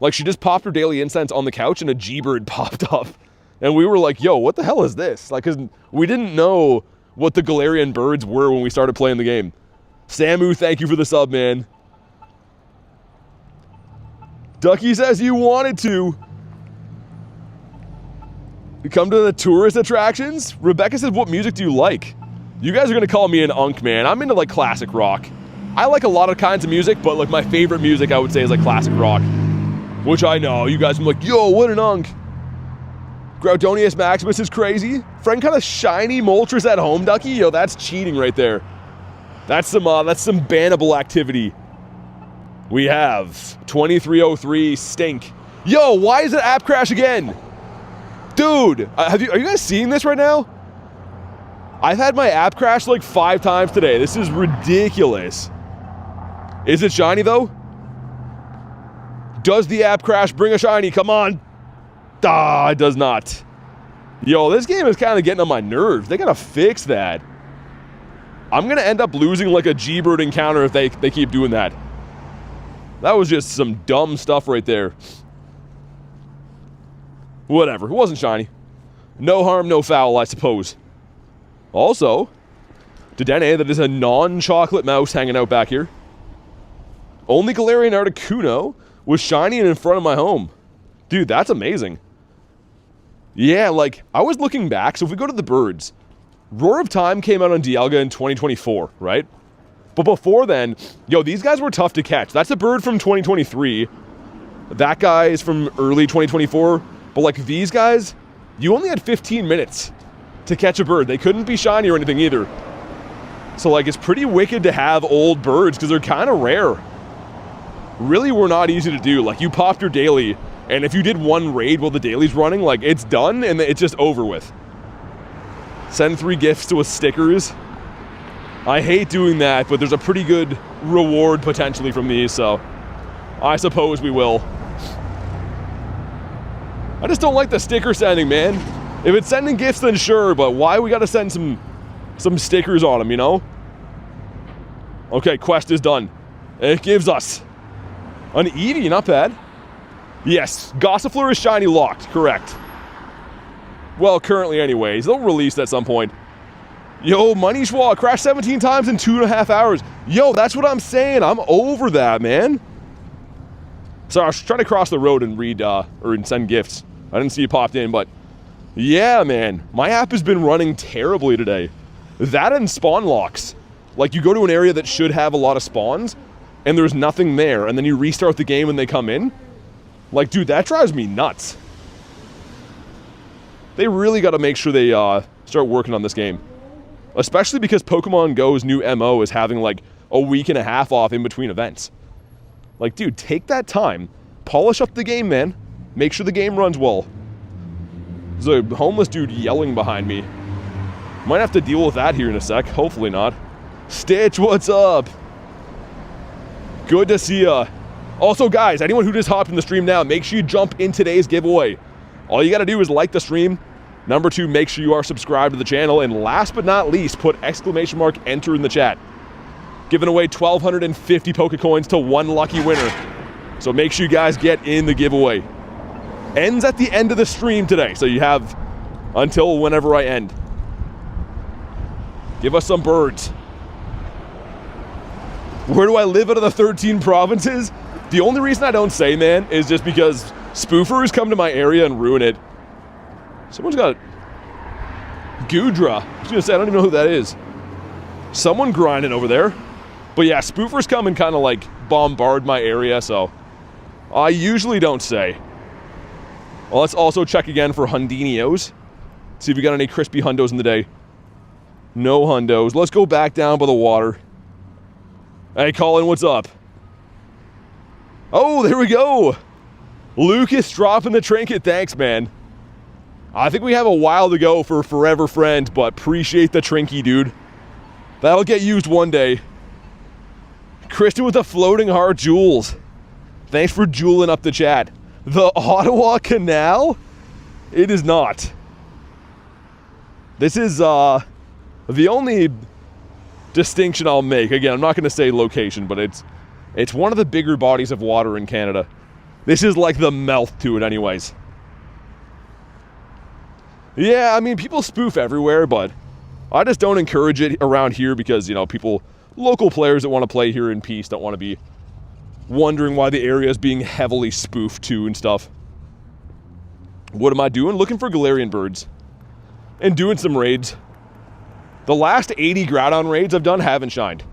Like, she just popped her daily incense on the couch and a G-Bird popped up. And we were like, yo, what the hell is this? Like, because we didn't know what the Galarian birds were when we started playing the game. Samu, thank you for the sub, man. Ducky says you wanted to. You come to the tourist attractions? Rebecca says, what music do you like? You guys are going to call me an unk, man. I'm into, like, classic rock. I like a lot of kinds of music, but, like, my favorite music, I would say, is, like, classic rock. Which I know. You guys are like, yo, what an unk. Groudonius Maximus is crazy. Friend kind of shiny Moltres at home, Ducky. Yo, that's cheating right there. That's some bannable activity. We have 2303 Stink. Yo, why is it app crash again? Dude, are you guys seeing this right now? I've had my app crash like 5 times today. This is ridiculous. Is it shiny though? Does the app crash bring a shiny? Come on. Ah, it does not. Yo, this game is kind of getting on my nerves. They gotta fix that. I'm gonna end up losing like a G-Bird encounter if they keep doing that. That was just some dumb stuff right there. Whatever, it wasn't shiny. No harm, no foul, I suppose. Also, Dedenne, that is a non-chocolate mouse hanging out back here. Only Galarian Articuno was shiny and in front of my home. Dude, that's amazing. Yeah, like, I was looking back, so if we go to the birds, Roar of Time came out on Dialga in 2024, right? But before then, yo, these guys were tough to catch. That's a bird from 2023. That guy is from early 2024. But like these guys, you only had 15 minutes to catch a bird. They couldn't be shiny or anything either. So like, it's pretty wicked to have old birds because they're kind of rare. Really were not easy to do. Like, you popped your daily, and if you did one raid while the daily's running, like, it's done and it's just over with. Send 3 gifts with stickers. I hate doing that, but there's a pretty good reward potentially from these, so I suppose we will. I just don't like the sticker sending, man. If it's sending gifts, then sure, but why we gotta send some stickers on them, you know? Okay, quest is done. It gives us an Eevee, not bad. Yes, Gossifleur is shiny locked, correct. Well, currently anyways. They'll release at some point. Yo, Money Schwa crashed 17 times in 2.5 hours. Yo, that's what I'm saying. I'm over that, man. Sorry, I was trying to cross the road and read, or send gifts. I didn't see you popped in, but yeah, man. My app has been running terribly today. That and spawn locks. Like, you go to an area that should have a lot of spawns, and there's nothing there, and then you restart the game and they come in. Like, dude, that drives me nuts. They really got to make sure they start working on this game. Especially because Pokemon GO's new MO is having like a week and a half off in between events. Like, dude, take that time. Polish up the game, man. Make sure the game runs well. There's a homeless dude yelling behind me. Might have to deal with that here in a sec. Hopefully not. Stitch, what's up? Good to see ya. Also, guys, anyone who just hopped in the stream now, make sure you jump in today's giveaway. All you gotta do is like the stream. Number 2, make sure you are subscribed to the channel. And last but not least, put ! enter in the chat. Giving away 1,250 Pokecoins to 1 lucky winner. So make sure you guys get in the giveaway. Ends at the end of the stream today. So you have until whenever I end. Give us some birds. Where do I live out of the 13 provinces? The only reason I don't say, man, is just because spoofers come to my area and ruin it. Someone's got Goodra. I was gonna say, I don't even know who that is. Someone grinding over there. But yeah, spoofers come and kind of like bombard my area, so I usually don't say. Well, let's also check again for Hundinios. See if we got any crispy hundos in the day. No hundos. Let's go back down by the water. Hey, Colin, what's up? Oh, there we go. Lucas dropping the trinket. Thanks, man. I think we have a while to go for Forever Friend, but appreciate the trinky, dude. That'll get used one day. Kristen with the floating heart jewels. Thanks for jeweling up the chat. The Ottawa Canal? It is not. This is the only distinction I'll make. Again, I'm not going to say location, but it's one of the bigger bodies of water in Canada. This is like the mouth to it anyways. Yeah, I mean, people spoof everywhere, but I just don't encourage it around here because, you know, local players that want to play here in peace don't want to be wondering why the area is being heavily spoofed too and stuff. What am I doing? Looking for Galarian birds and doing some raids. The last 80 Groudon raids I've done haven't shined.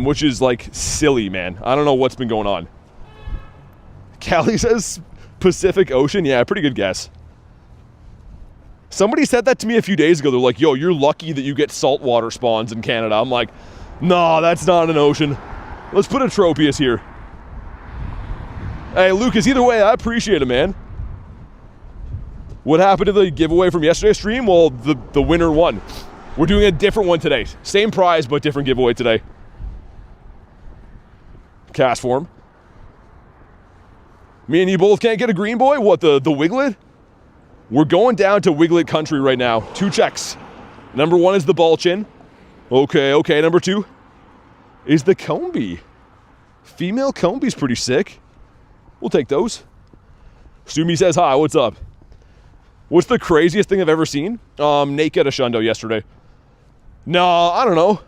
Which is like silly, man. I don't know what's been going on. Callie says Pacific Ocean. Yeah, pretty good guess. Somebody said that to me a few days ago. They're like, yo, you're lucky that you get saltwater spawns in Canada. I'm like, no, that's not an ocean. Let's put a Tropius here. Hey, Lucas, either way, I appreciate it, man. What happened to the giveaway from yesterday's stream? Well, the winner won. We're doing a different one today. Same prize, but different giveaway today. Cast form. Me and you both can't get a green boy? What, the Wiglet? We're going down to Wiglet country right now. 2 checks. Number 1 is the Balchin. Okay. Number 2 is the Combee. Female Combee's pretty sick. We'll take those. Sumi says hi, what's up? What's the craziest thing I've ever seen? Nate got a Shundo yesterday. No, I don't know.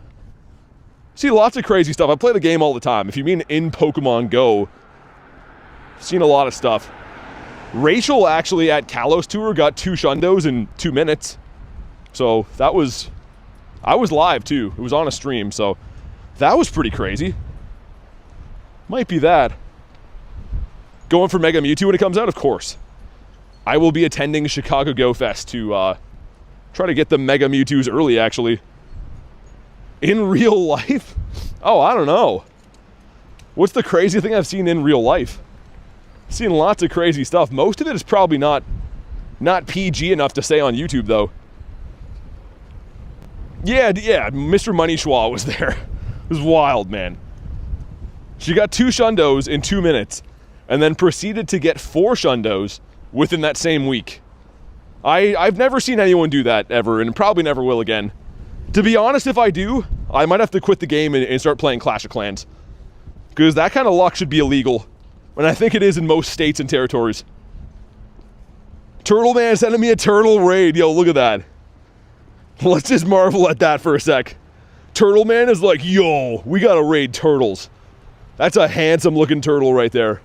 See lots of crazy stuff. I play the game all the time. If you mean in Pokemon GO, I've seen a lot of stuff. Rachel actually at Kalos Tour got 2 Shundos in 2 minutes. So that was... I was live too. It was on a stream, so that was pretty crazy. Might be that. Going for Mega Mewtwo when it comes out? Of course. I will be attending Chicago Go Fest to try to get the Mega Mewtwo's early, actually. In real life? Oh, I don't know. What's the craziest thing I've seen in real life? I've seen lots of crazy stuff. Most of it is probably not PG enough to say on YouTube, though. Yeah, Mr. Money Schwa was there. It was wild, man. She got 2 Shundos in 2 minutes, and then proceeded to get 4 Shundos within that same week. I've never seen anyone do that ever, and probably never will again. To be honest, if I do, I might have to quit the game and start playing Clash of Clans. Because that kind of luck should be illegal. And I think it is in most states and territories. Turtle Man sending me a turtle raid. Yo, look at that. Let's just marvel at that for a sec. Turtle Man is like, yo, we gotta raid turtles. That's a handsome looking turtle right there.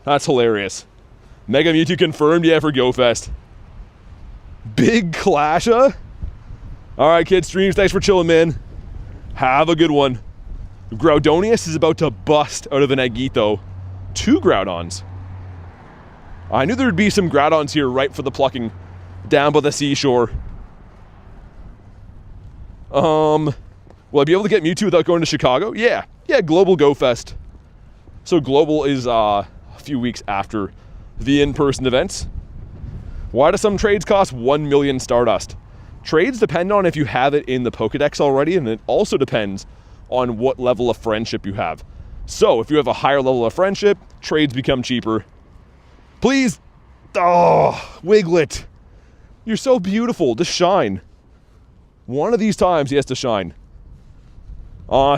That's hilarious. Mega Mewtwo confirmed, yeah, for GoFest. Big Clasha? Alright, kids, streams, thanks for chilling, man. Have a good one. Groudonius is about to bust out of an Agito. 2 Groudons. I knew there'd be some Groudons here right for the plucking down by the seashore. Will I be able to get Mewtwo without going to Chicago? Yeah, Global Go Fest. So Global is a few weeks after the in-person events. Why do some trades cost 1 million Stardust? Trades depend on if you have it in the Pokedex already, and it also depends on what level of friendship you have. So if you have a higher level of friendship, trades become cheaper. Please. Oh, Wiglett. You're so beautiful. Just shine. One of these times he has to shine.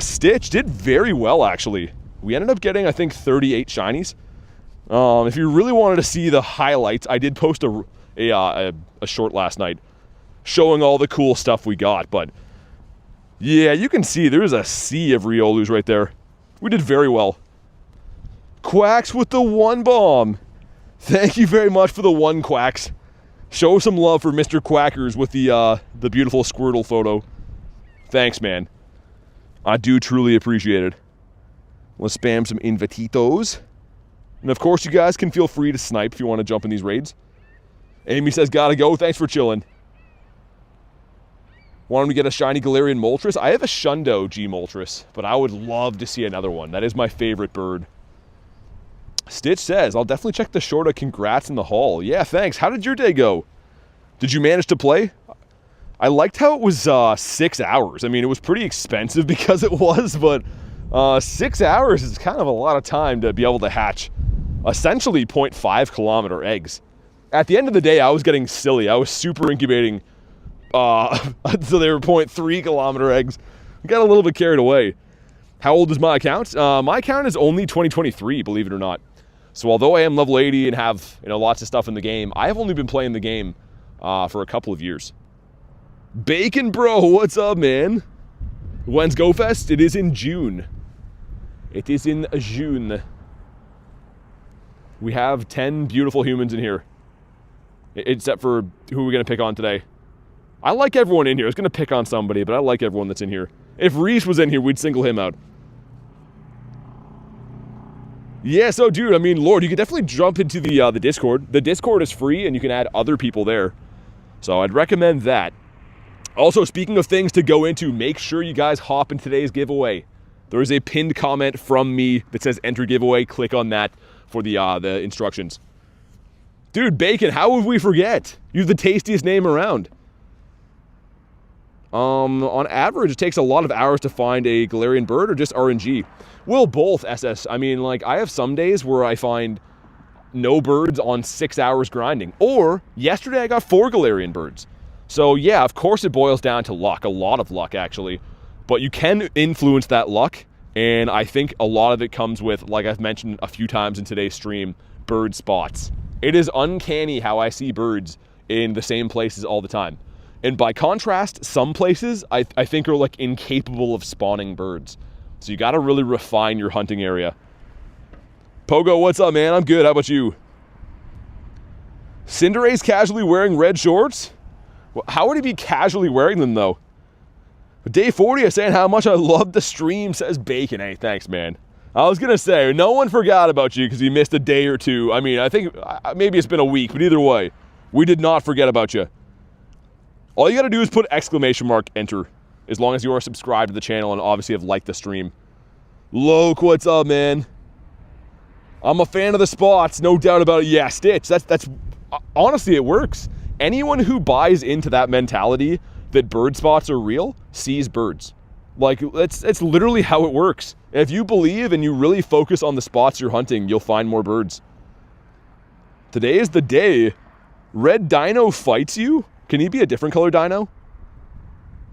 Stitch did very well, actually. We ended up getting, I think, 38 shinies. If you really wanted to see the highlights, I did post a short last night showing all the cool stuff we got. But yeah, you can see there's a sea of Riolus right there. We did very well. Quacks with the 1 bomb. Thank you very much for the 1 Quacks. Show some love for Mr. Quackers with the beautiful Squirtle photo. Thanks, man. I do truly appreciate it. Let's spam some invititos. And of course, you guys can feel free to snipe if you want to jump in these raids. Amy says, gotta go. Thanks for chilling. Want to get a shiny Galarian Moltres? I have a Shundo G Moltres, but I would love to see another one. That is my favorite bird. Stitch says, I'll definitely check the Shorta. Congrats in the haul. Yeah, thanks. How did your day go? Did you manage to play? I liked how it was 6 hours. I mean, it was pretty expensive because it was, but 6 hours is kind of a lot of time to be able to hatch essentially 0.5 kilometer eggs. At the end of the day, I was getting silly. I was super incubating, so they were 0.3 kilometer eggs. Got a little bit carried away. How old is my account? My account is only 2023, believe it or not. So although I am level 80 and have, you know, lots of stuff in the game, I have only been playing the game for a couple of years. Bacon Bro, what's up, man? When's Go Fest? It is in June. It is in June. We have 10 beautiful humans in here. Except for who we're going to pick on today. I like everyone in here. I was going to pick on somebody, but I like everyone that's in here. If Reese was in here, we'd single him out. Yeah, so dude, I mean, Lord, you could definitely jump into the Discord. The Discord is free, and you can add other people there. So I'd recommend that. Also, speaking of things to go into, make sure you guys hop in today's giveaway. There is a pinned comment from me that says enter giveaway. Click on that for the instructions. Dude, Bacon, how would we forget? You're the tastiest name around. On average, it takes a lot of hours to find a Galarian bird or just RNG. Well, both, SS. I mean, like, I have some days where I find no birds on 6 hours grinding. Or, yesterday I got 4 Galarian birds. So, yeah, of course it boils down to luck. A lot of luck, actually. But you can influence that luck. And I think a lot of it comes with, like I've mentioned a few times in today's stream, bird spots. It is uncanny how I see birds in the same places all the time. And by contrast, some places I think are like incapable of spawning birds. So you got to really refine your hunting area. Pogo, what's up, man? I'm good. How about you? Cinderay's casually wearing red shorts? Well, how would he be casually wearing them, though? Day 40 is saying how much I love the stream, says Bacon. Hey, thanks, man. I was going to say, no one forgot about you because you missed a day or two. I mean, I think maybe it's been a week, but either way, we did not forget about you. All you got to do is put exclamation mark enter, as long as you are subscribed to the channel and obviously have liked the stream. Loke, what's up, man? I'm a fan of the spots, no doubt about it. Yeah, Stitch, that's honestly, it works. Anyone who buys into that mentality that bird spots are real sees birds. Like, it's literally how it works. If you believe and you really focus on the spots you're hunting, you'll find more birds. Today is the day. Red Dino fights you? Can he be a different color dino?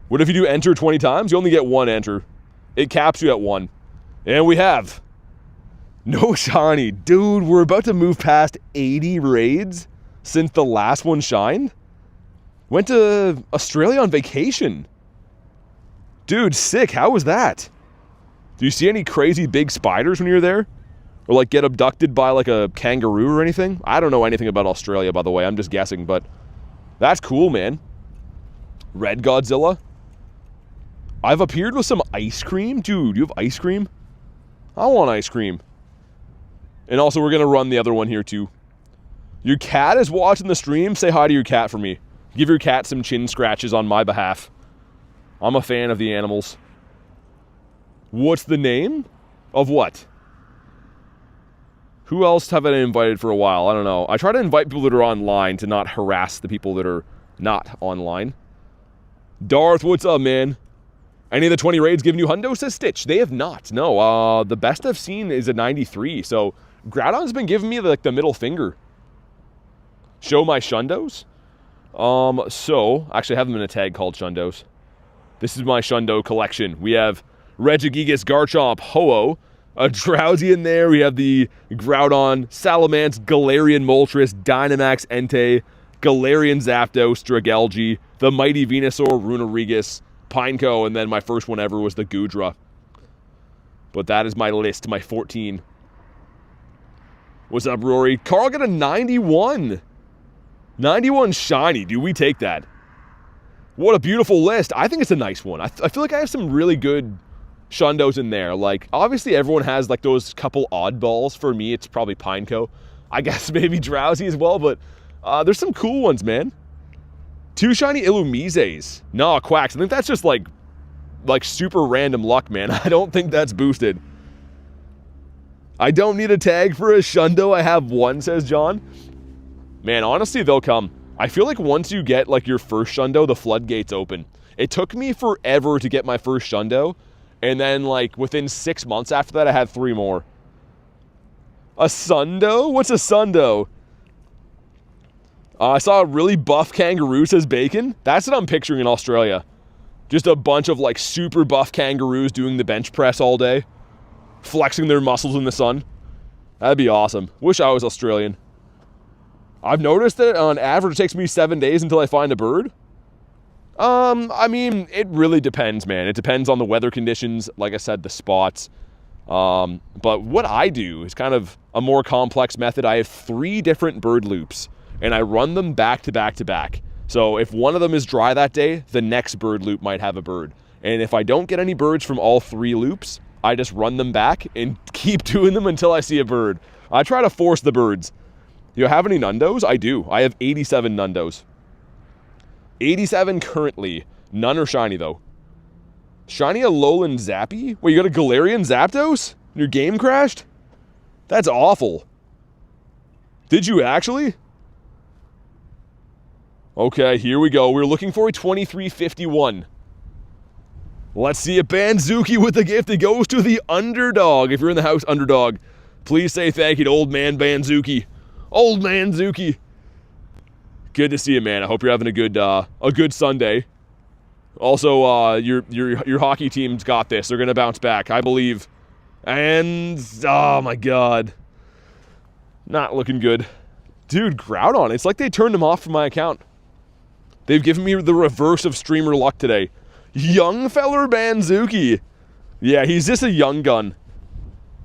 What if you do enter 20 times? You only get 1 enter. It caps you at 1. And we have no shiny. Dude, we're about to move past 80 raids since the last one shined. Went to Australia on vacation. Dude, sick. How was that? Do you see any crazy big spiders when you're there? Or like get abducted by like a kangaroo or anything? I don't know anything about Australia, by the way. I'm just guessing, but that's cool, man. Red Godzilla. I've appeared with some ice cream. Dude, you have ice cream? I want ice cream. And also, we're going to run the other one here, too. Your cat is watching the stream. Say hi to your cat for me. Give your cat some chin scratches on my behalf. I'm a fan of the animals. What's the name? Of what? Who else have I invited for a while? I don't know. I try to invite people that are online to not harass the people that are not online. Darth, what's up, man? Any of the 20 raids given you hundo, says Stitch? They have not. No, the best I've seen is a 93. So, Groudon's been giving me like the middle finger. Show my shundos? So, actually I have them in a tag called shundos. This is my shundo collection. We have Regigigas, Garchomp, Ho-Oh, a Drowsy in there. We have the Groudon, Salamence, Galarian Moltres, Dynamax Entei, Galarian Zapdos, Dragalge, the Mighty Venusaur, Runerigus, Pineco, and then my first one ever was the Goodra. But that is my list, my 14. What's up, Rory? Carl got a 91. 91 shiny. Do we take that? What a beautiful list. I think it's a nice one. I feel like I have some really good shundos in there. Like, obviously everyone has like those couple oddballs. For me, it's probably Pineco. I guess maybe Drowsy as well, but there's some cool ones, man. 2 shiny Illumizes. Nah, Quacks. I think that's just like super random luck, man. I don't think that's boosted. I don't need a tag for a shundo. I have 1, says John. Man, honestly, they'll come. I feel like once you get like your first shundo, the floodgates open. It took me forever to get my first shundo, And then, like, within 6 months after that, I had 3 more. A Sundo? What's a Sundo? I saw a really buff kangaroo, says Bacon. That's what I'm picturing in Australia. Just a bunch of, like, super buff kangaroos doing the bench press all day. Flexing their muscles in the sun. That'd be awesome. Wish I was Australian. I've noticed that on average it takes me 7 days until I find a bird. I mean, it really depends, man. It depends on the weather conditions, like I said, the spots. But what I do is kind of a more complex method. I have 3 different bird loops, and I run them back to back to back. So if one of them is dry that day, the next bird loop might have a bird. And if I don't get any birds from all 3 loops, I just run them back and keep doing them until I see a bird. I try to force the birds. You have any Nundos? I do. I have 87 Nundos. 87 currently. None are shiny, though. Shiny Alolan Zappy? Wait, you got a Galarian Zapdos? Your game crashed? That's awful. Did you actually? Okay, here we go. We're looking for a 2351. Let's see a Banzuki with the gift. It goes to the underdog. If you're in the house, underdog, please say thank you to old man Banzuki. Old man Zuki. Good to see you, man. I hope you're having a good Sunday. Also, your hockey team's got this. They're gonna bounce back, I believe. And oh my god, not looking good, dude. Groudon. It's like they turned him off from my account. They've given me the reverse of streamer luck today. Young feller Banzuki. Yeah, he's just a young gun.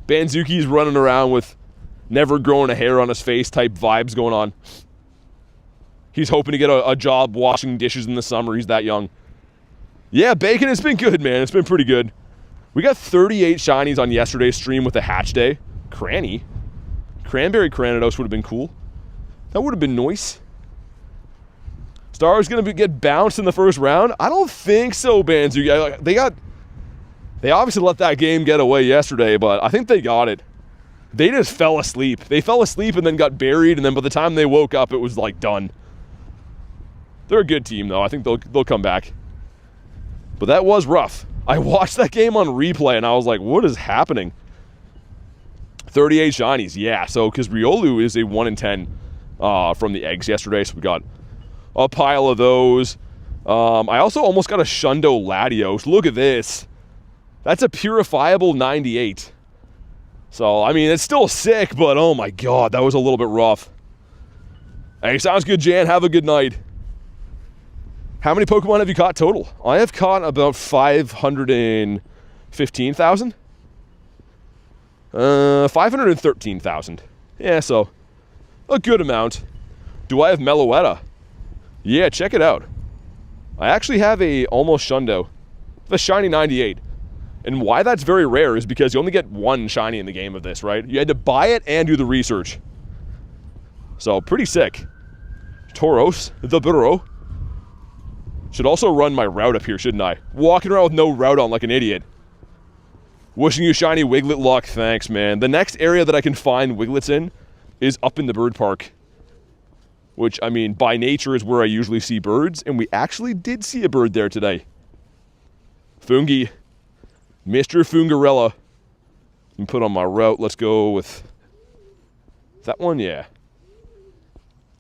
Banzuki's running around with never growing a hair on his face type vibes going on. He's hoping to get a job washing dishes in the summer. He's that young. Yeah, Bacon, it's been good, man. It's been pretty good. We got 38 shinies on yesterday's stream with a hatch day. Cranny. Cranberry Cranidos would have been cool. That would have been nice. Star's going to get bounced in the first round? I don't think so, Banzu. They obviously let that game get away yesterday, but I think they got it. They just fell asleep. They fell asleep and then got buried, and then by the time they woke up, it was, like, done. They're a good team, though. I think they'll come back. But that was rough. I watched that game on replay, and I was like, what is happening? 38 shinies, yeah. So, because Riolu is a 1 in 10 from the eggs yesterday, so we got a pile of those. I also almost got a Shundo Latios. Look at this. That's a purifiable 98. So, I mean, it's still sick, but oh my god, that was a little bit rough. Hey, sounds good, Jan. Have a good night. How many Pokemon have you caught total? I have caught about 515,000. 513,000. Yeah, so a good amount. Do I have Meloetta? Yeah, check it out. I actually have a almost Shundo. The shiny 98. And why that's very rare is because you only get 1 shiny in the game of this, right? You had to buy it and do the research. So, pretty sick. Tauros, the burro. Should also run my route up here, shouldn't I? Walking around with no route on like an idiot. Wishing you shiny Wiglett luck. Thanks, man. The next area that I can find Wiglets in is up in the bird park. Which, I mean, by nature is where I usually see birds. And we actually did see a bird there today. Fungi. Mr. Fungarella. Let me put on my route. Let's go with that one, yeah.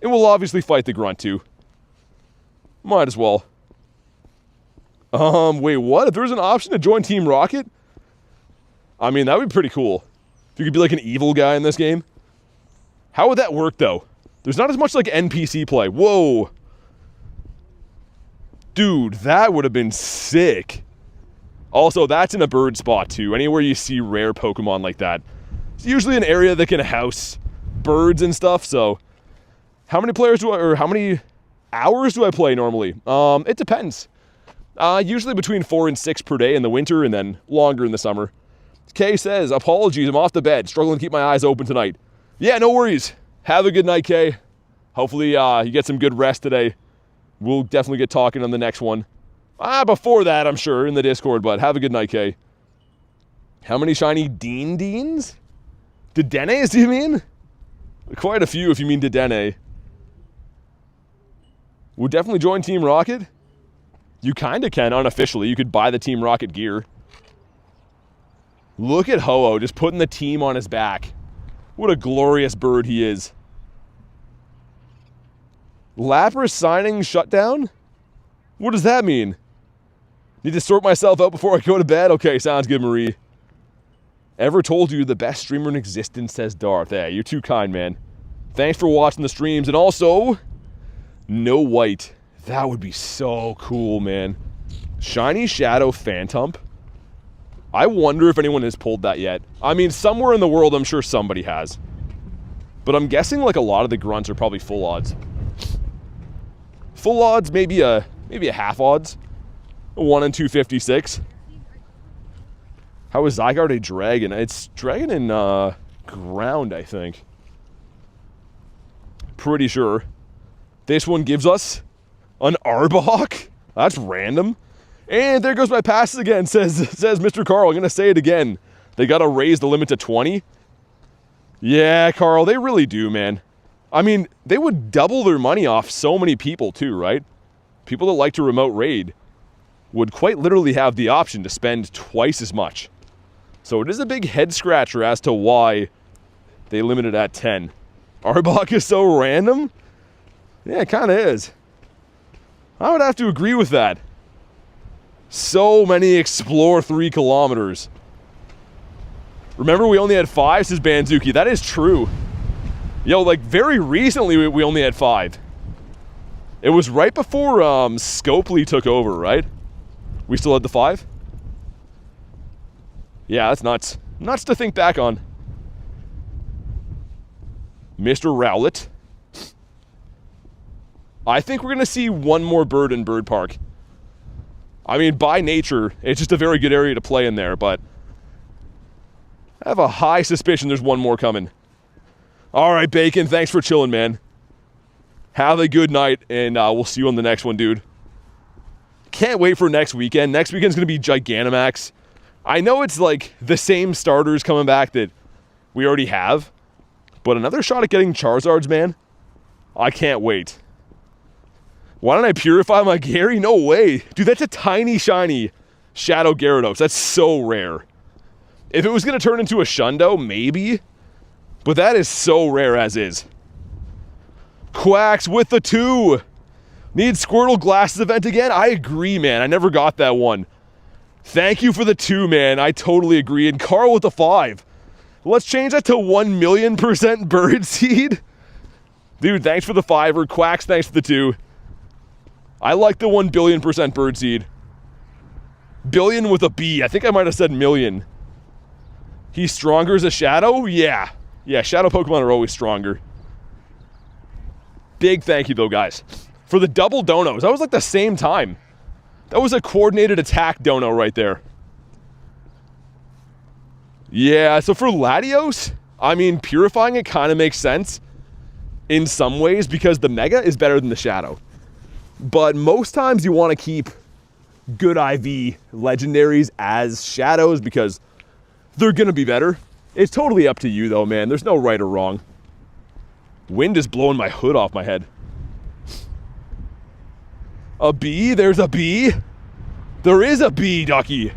And we'll obviously fight the grunt too. Might as well. Wait, what? If there's an option to join Team Rocket? I mean, that would be pretty cool. If you could be like an evil guy in this game. How would that work, though? There's not as much like NPC play. Whoa. Dude, that would have been sick. Also, that's in a bird spot, too. Anywhere you see rare Pokemon like that. It's usually an area that can house birds and stuff, so... How many players do I... Or how many hours do I play normally? It depends. Usually between 4 and 6 per day in the winter, and then longer in the summer. Kay says, apologies, I'm off the bed. Struggling to keep my eyes open tonight. Yeah, no worries. Have a good night, Kay. Hopefully you get some good rest today. We'll definitely get talking on the next one. Before that, I'm sure, in the Discord, but have a good night, Kay. How many shiny Deans? Dedenes, do you mean? Quite a few if you mean Dedenne. Would definitely join Team Rocket. You kind of can unofficially. You could buy the Team Rocket gear. Look at Ho-Oh just putting the team on his back. What a glorious bird he is. Lapras signing shutdown? What does that mean? Need to sort myself out before I go to bed? Okay, sounds good, Marie. Ever told you the best streamer in existence, says Darth. Hey, you're too kind, man. Thanks for watching the streams. And also, no white. That would be so cool, man. Shiny Shadow Phantump. I wonder if anyone has pulled that yet. I mean, somewhere in the world, I'm sure somebody has. But I'm guessing like a lot of the grunts are probably full odds. Full odds, maybe a half odds. A 1 in 256. How is Zygarde a dragon? It's dragon in ground, I think. Pretty sure. This one gives us an Arbok. That's random. And there goes my passes again, says Mr. Carl. I'm going to say it again. They got to raise the limit to 20. Yeah, Carl, they really do, man. I mean, they would double their money off so many people too, right? People that like to remote raid would quite literally have the option to spend twice as much. So it is a big head scratcher as to why they limit it at 10. Arbok is so random? Yeah, it kind of is. I would have to agree with that. So many explore 3 kilometers. Remember, we only had 5, says Banzuki. That is true. Yo, like, very recently, we only had 5. It was right before Scopely took over, right? We still had the 5? Yeah, that's nuts. Nuts to think back on. Mr. Rowlett. I think we're going to see one more bird in Bird Park. I mean, by nature, it's just a very good area to play in there, but I have a high suspicion there's one more coming. All right, Bacon, thanks for chilling, man. Have a good night, and we'll see you on the next one, dude. Can't wait for next weekend. Next weekend's going to be Gigantamax. I know it's like the same starters coming back that we already have, but another shot at getting Charizards, man. I can't wait. Why don't I purify my Gary? No way. Dude, that's a tiny, shiny Shadow Gyarados. That's so rare. If it was going to turn into a Shundo, maybe. But that is so rare as is. Quacks with the 2. Need Squirtle Glasses event again? I agree, man. I never got that one. Thank you for the 2, man. I totally agree. And Carl with the 5. Let's change that to 1,000,000% Birdseed. Dude, thanks for the 5. Quacks, thanks for the 2. I like the 1,000,000,000% Birdseed. Billion with a B. I think I might have said million. He's stronger as a Shadow? Yeah. Yeah, Shadow Pokemon are always stronger. Big thank you, though, guys. For the double donos. That was like the same time. That was a coordinated attack dono right there. Yeah, so for Latios, I mean, purifying it kind of makes sense in some ways because the Mega is better than the Shadow. But most times you want to keep good IV legendaries as Shadows because they're going to be better. It's totally up to you, though, man. There's no right or wrong. Wind is blowing my hood off my head. A bee? There's a bee? There is a bee, Ducky.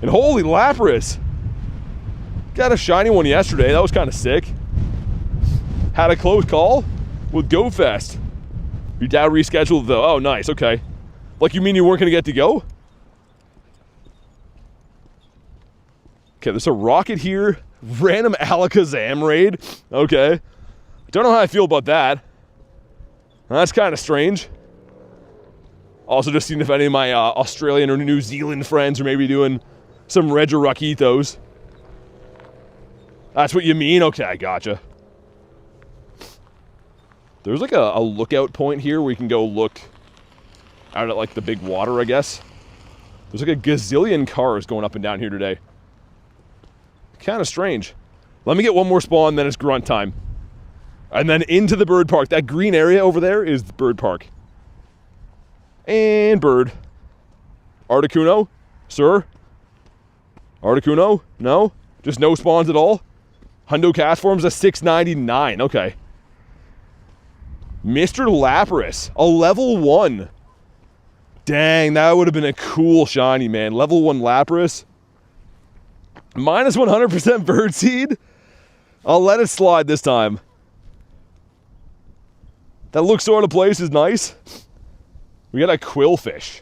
And holy Lapras. Got a shiny one yesterday. That was kind of sick. Had a close call with GoFest. Your dad rescheduled though. Oh, nice. Okay. Like, you mean you weren't going to get to go? Okay, there's a rocket here. Random Alakazam raid. Okay. Don't know how I feel about that. That's kind of strange. Also just seeing if any of my Australian or New Zealand friends are maybe doing some Regirokitos. That's what you mean? Okay, I gotcha. There's like a lookout point here where you can go look out at like the big water, I guess. There's like a gazillion cars going up and down here today. Kind of strange. Let me get one more spawn, then it's grunt time. And then into the bird park. That green area over there is the bird park. And bird. Articuno? Sir? Articuno? No? Just no spawns at all? Hundo cast forms a 699. Okay. Mr. Lapras, a level 1. Dang, that would have been a cool shiny, man. Level 1 Lapras. Minus 100% birdseed? I'll let it slide this time. That looks sort of place is nice. We got a quillfish.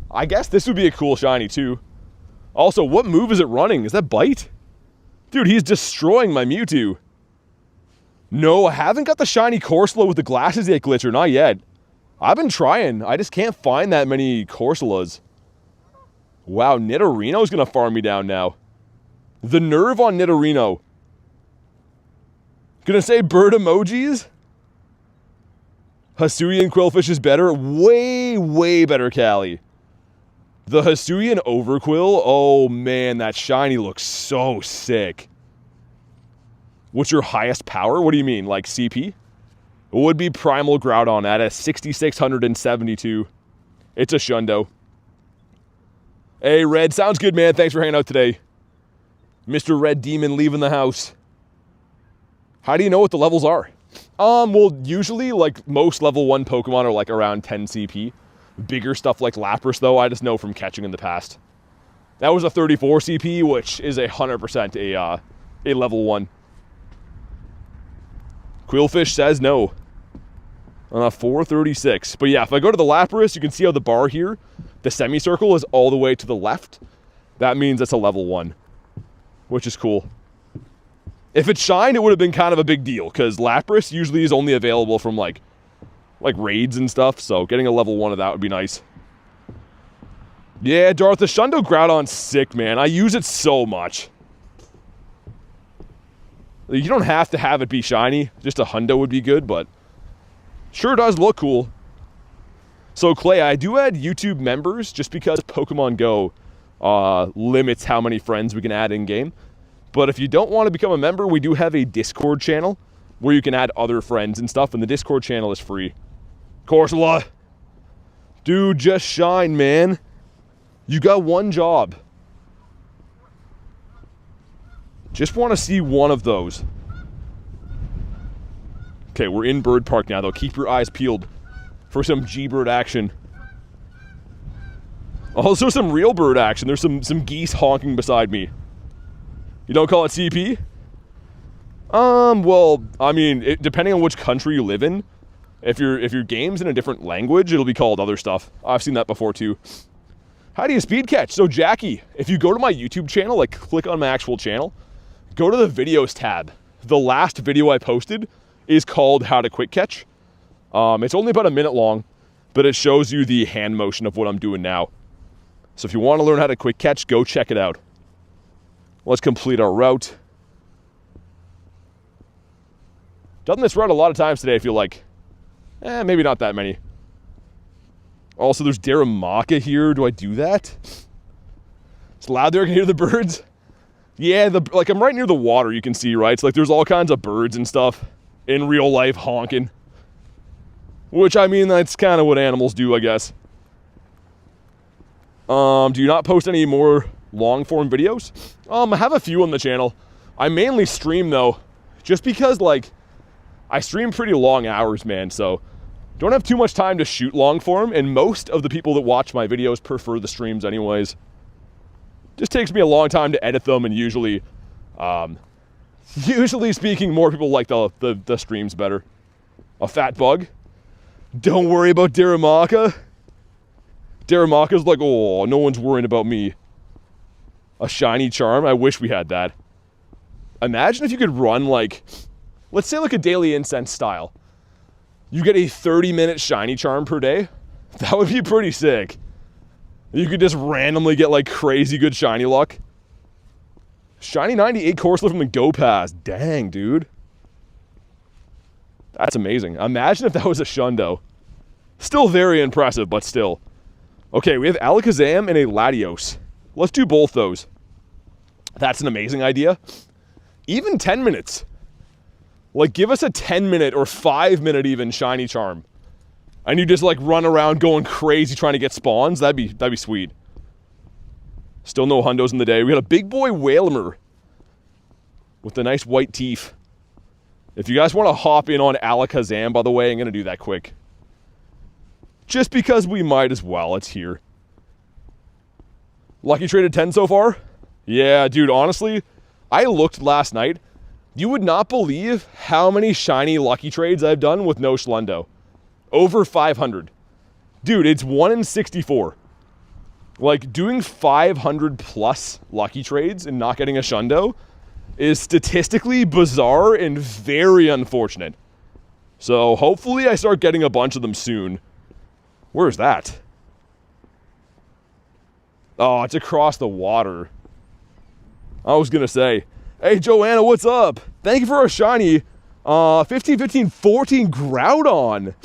I guess this would be a cool shiny too. Also, what move is it running? Is that bite? Dude, he's destroying my Mewtwo. No, I haven't got the shiny Corsola with the glasses yet, Glitcher. Not yet. I've been trying. I just can't find that many Corsolas. Wow, Nidorino's gonna farm me down now. The nerve on Nidorino. Gonna say bird emojis? Hisuian Quillfish is better. Way, way better, Callie. The Hisuian Overquill? Oh man, that shiny looks so sick. What's your highest power? What do you mean, like CP? It would be Primal Groudon at a 6,672. It's a Shundo. Hey, Red. Sounds good, man. Thanks for hanging out today. Mr. Red Demon leaving the house. How do you know what the levels are? Well, usually, like, most level 1 Pokemon are, like, around 10 CP. Bigger stuff like Lapras, though, I just know from catching in the past. That was a 34 CP, which is 100% a level 1. Quillfish says no. On a 436. But yeah, if I go to the Lapras, you can see how the bar here, the semicircle is all the way to the left. That means it's a level 1, which is cool. If it shined, it would have been kind of a big deal, because Lapras usually is only available from, like raids and stuff, so getting a level 1 of that would be nice. Yeah, Darth, the Shundo Groudon's sick, man. I use it so much. You don't have to have it be shiny. Just a hundo would be good, but sure does look cool. So, Clay, I do add YouTube members just because Pokemon Go limits how many friends we can add in-game. But if you don't want to become a member, we do have a Discord channel where you can add other friends and stuff, and the Discord channel is free. Corsola! Dude, just shine, man. You got one job. Just want to see one of those. Okay, we're in Bird Park now, though. Keep your eyes peeled for some G-Bird action. Also, some real bird action. There's some geese honking beside me. You don't call it CP? Well, I mean, depending on which country you live in, if your game's in a different language, it'll be called other stuff. I've seen that before, too. How do you speed catch? So, Jackie, if you go to my YouTube channel, like, click on my actual channel, go to the videos tab. The last video I posted is called How to Quick Catch. It's only about a minute long, but it shows you the hand motion of what I'm doing now. So if you want to learn how to quick catch, go check it out. Let's complete our route. Done this route a lot of times today, I feel like. Maybe not that many. Also, there's Darumaka here. Do I do that? It's loud there, I can hear the birds. Yeah, like I'm right near the water, you can see, right? It's like there's all kinds of birds and stuff in real life honking. Which, I mean, that's kind of what animals do, I guess. Do you not post any more long-form videos? I have a few on the channel. I mainly stream, though, just because, like, I stream pretty long hours, man, so don't have too much time to shoot long-form, and most of the people that watch my videos prefer the streams anyways. Just takes me a long time to edit them, and usually speaking, more people like the streams better. A fat bug? Don't worry about Darumaka. Darumaka's like, oh, no one's worrying about me. A shiny charm? I wish we had that. Imagine if you could run, like, let's say like a daily incense style. You get a 30-minute shiny charm per day. That would be pretty sick. You could just randomly get, like, crazy good shiny luck. Shiny 98 Corsola from the Go Pass. Dang, dude. That's amazing. Imagine if that was a Shundo. Still very impressive, but still. Okay, we have Alakazam and a Latios. Let's do both those. That's an amazing idea. Even 10 minutes. Like, give us a 10-minute or 5-minute even shiny charm. And you just, like, run around going crazy trying to get spawns. That'd be sweet. Still no hundos in the day. We got a big boy Whalmer with the nice white teeth. If you guys want to hop in on Alakazam, by the way, I'm going to do that quick. Just because we might as well. It's here. Lucky traded 10 so far? Yeah, dude, honestly, I looked last night. You would not believe how many shiny lucky trades I've done with no Schlundo. Over 500. Dude, it's 1 in 64. Like, doing 500 plus lucky trades and not getting a Shundo is statistically bizarre and very unfortunate. So hopefully I start getting a bunch of them soon. Where's that? Oh, it's across the water. I was gonna say, hey Joanna, what's up? Thank you for our shiny 15, 15, 14 Groudon.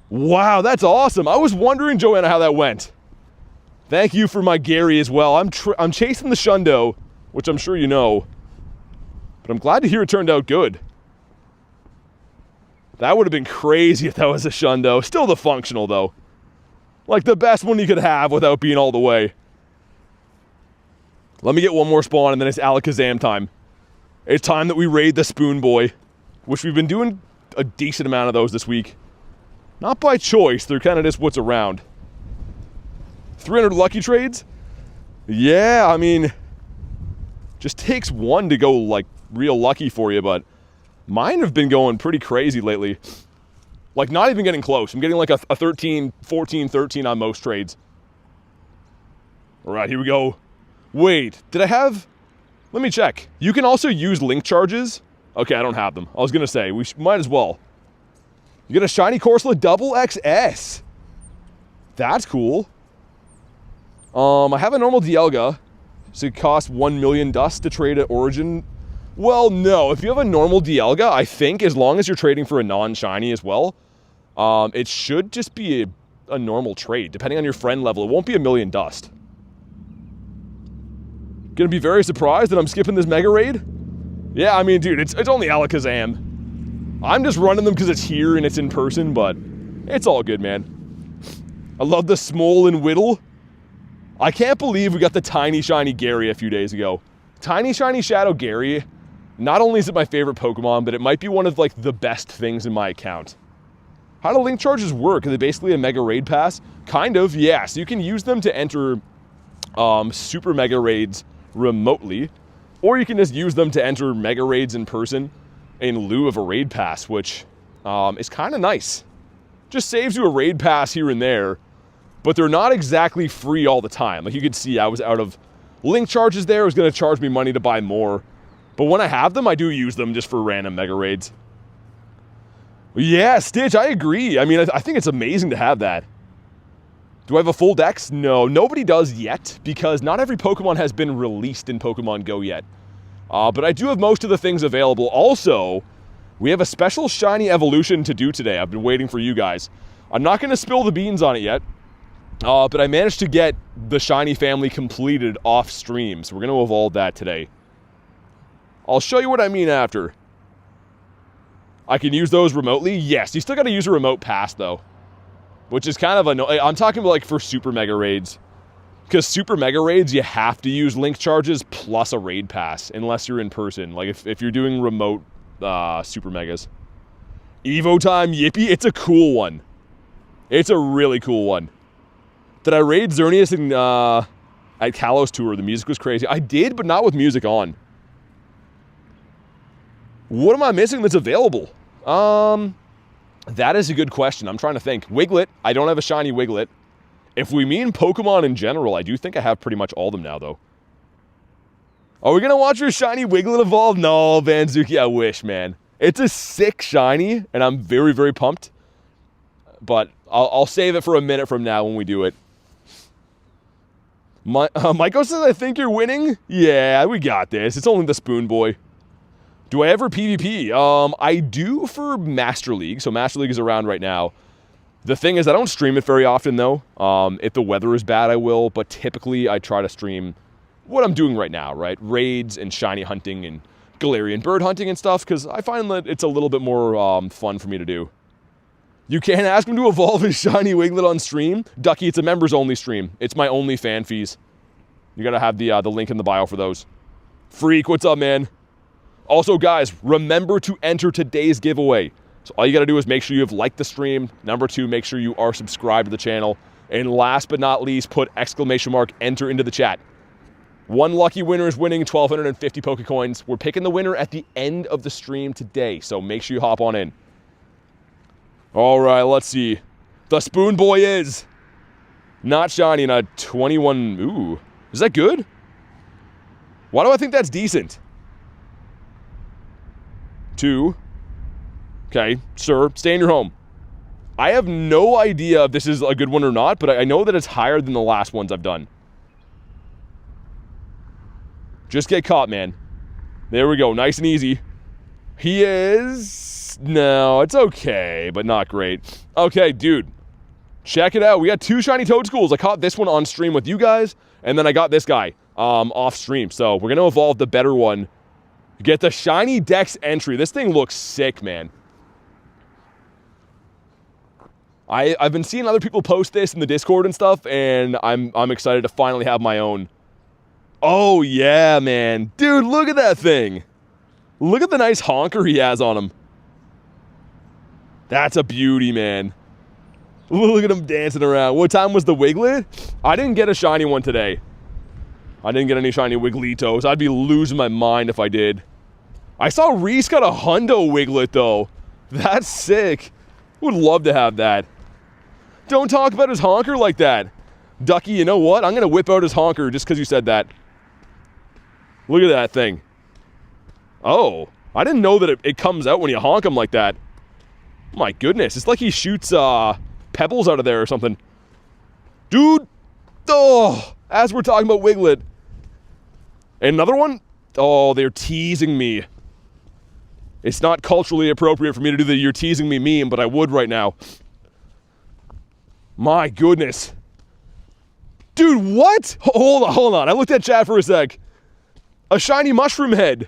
Wow, that's awesome. I was wondering, Joanna, how that went. Thank you for my Gary as well. I'm chasing the Shundo, which I'm sure you know. But I'm glad to hear it turned out good. That would have been crazy if that was a Shundo. Still the functional, though. Like the best one you could have without being all the way. Let me get one more spawn and then it's Alakazam time. It's time that we raid the Spoon Boy, which we've been doing a decent amount of those this week. Not by choice, they're kind of just what's around. 300 lucky trades? Yeah, I mean, just takes one to go like real lucky for you, but mine have been going pretty crazy lately. Like not even getting close. I'm getting like a 13, 14, 13 on most trades. All right, here we go. Wait, did I have... Let me check. You can also use link charges. Okay, I don't have them. I was going to say, we might as well. You get a shiny Corsola double XS. That's cool. I have a normal Dialga. So it costs 1 million dust to trade at Origin. Well, no. If you have a normal Dialga, I think, as long as you're trading for a non-shiny as well, it should just be a normal trade. Depending on your friend level, it won't be 1 million dust. Gonna be very surprised that I'm skipping this Mega Raid? Yeah, I mean, dude, it's only Alakazam. I'm just running them because it's here and it's in person, but it's all good, man. I love the Smole and Whittle. I can't believe we got the tiny shiny Gary a few days ago. Tiny shiny Shadow Gary, not only is it my favorite Pokemon, but it might be one of like the best things in my account. How do link charges work? Are they basically a Mega Raid pass? Kind of, yeah. So you can use them to enter Super Mega Raids remotely, or you can just use them to enter Mega Raids in person in lieu of a raid pass, which is kind of nice. Just saves you a raid pass here and there, but they're not exactly free all the time. Like you could see, I was out of link charges there. It was going to charge me money to buy more, but when I have them, I do use them just for random Mega Raids. Yeah, Stitch, I agree. I mean, I think it's amazing to have that. Do I have a full dex? No, nobody does yet, because not every Pokemon has been released in Pokemon Go yet. But I do have most of the things available. Also, we have a special shiny evolution to do today. I've been waiting for you guys. I'm not going to spill the beans on it yet, but I managed to get the shiny family completed off stream, so we're going to evolve that today. I'll show you what I mean after. I can use those remotely? Yes, you still got to use a remote pass, though. Which is kind of annoying. I'm talking about like for Super Mega Raids. Because Super Mega Raids, you have to use link charges plus a raid pass, unless you're in person. Like if you're doing remote Super Megas. Evo time, yippee, it's a cool one. It's a really cool one. Did I raid Xerneas at Kalos Tour? The music was crazy. I did, but not with music on. What am I missing that's available? That is a good question. I'm trying to think. Wiglett. I don't have a shiny Wiglett. If we mean Pokemon in general, I do think I have pretty much all of them now, though. Are we going to watch your shiny Wiglett evolve? No, Vanzuki, I wish, man. It's a sick shiny, and I'm very, very pumped. But I'll save it for a minute from now when we do it. Maiko says, I think you're winning? Yeah, we got this. It's only the Spoon Boy. Do I ever PvP? I do for Master League. So Master League is around right now. The thing is, I don't stream it very often, though. If the weather is bad, I will. But typically, I try to stream what I'm doing right now, right? Raids and shiny hunting and Galarian bird hunting and stuff. Because I find that it's a little bit more fun for me to do. You can't ask him to evolve his shiny Wiglett on stream. Ducky, it's a members-only stream. It's my only fan fees. You got to have the link in the bio for those. Freak, what's up, man? Also, guys, remember to enter today's giveaway. So all you got to do is make sure you have liked the stream. Number 2, make sure you are subscribed to the channel. And last but not least, put !enter into the chat. One lucky winner is winning 1,250 Pokecoins. We're picking the winner at the end of the stream today, so make sure you hop on in. All right, let's see. The Spoon Boy is not shiny in a 21. Ooh, is that good? Why do I think that's decent? 2. Okay, sir, stay in your home. I have no idea if this is a good one or not, but I know that it's higher than the last ones I've done. Just get caught, man. There we go, nice and easy. He is... No, it's okay, but not great. Okay, dude. Check it out. We got 2 shiny Toadschools. I caught this one on stream with you guys, and then I got this guy off stream. So we're going to evolve the better one. Get the shiny Dex entry. This thing looks sick, man. I've been seeing other people post this in the Discord and stuff, and I'm excited to finally have my own. Oh, yeah, man. Dude, look at that thing. Look at the nice honker he has on him. That's a beauty, man. Look at him dancing around. What time was the Wiglet? I didn't get a shiny one today. I didn't get any shiny Wigletos. I'd be losing my mind if I did. I saw Reese got a Hundo Wiglet, though. That's sick. Would love to have that. Don't talk about his honker like that. Ducky, you know what? I'm going to whip out his honker just because you said that. Look at that thing. Oh, I didn't know that it comes out when you honk him like that. My goodness, it's like he shoots pebbles out of there or something. Dude, oh, as we're talking about Wiglet. Another one? Oh, they're teasing me. It's not culturally appropriate for me to do the "you're teasing me" meme, but I would right now. My goodness. Dude, what? Hold on. I looked at chat for a sec. A shiny mushroom head.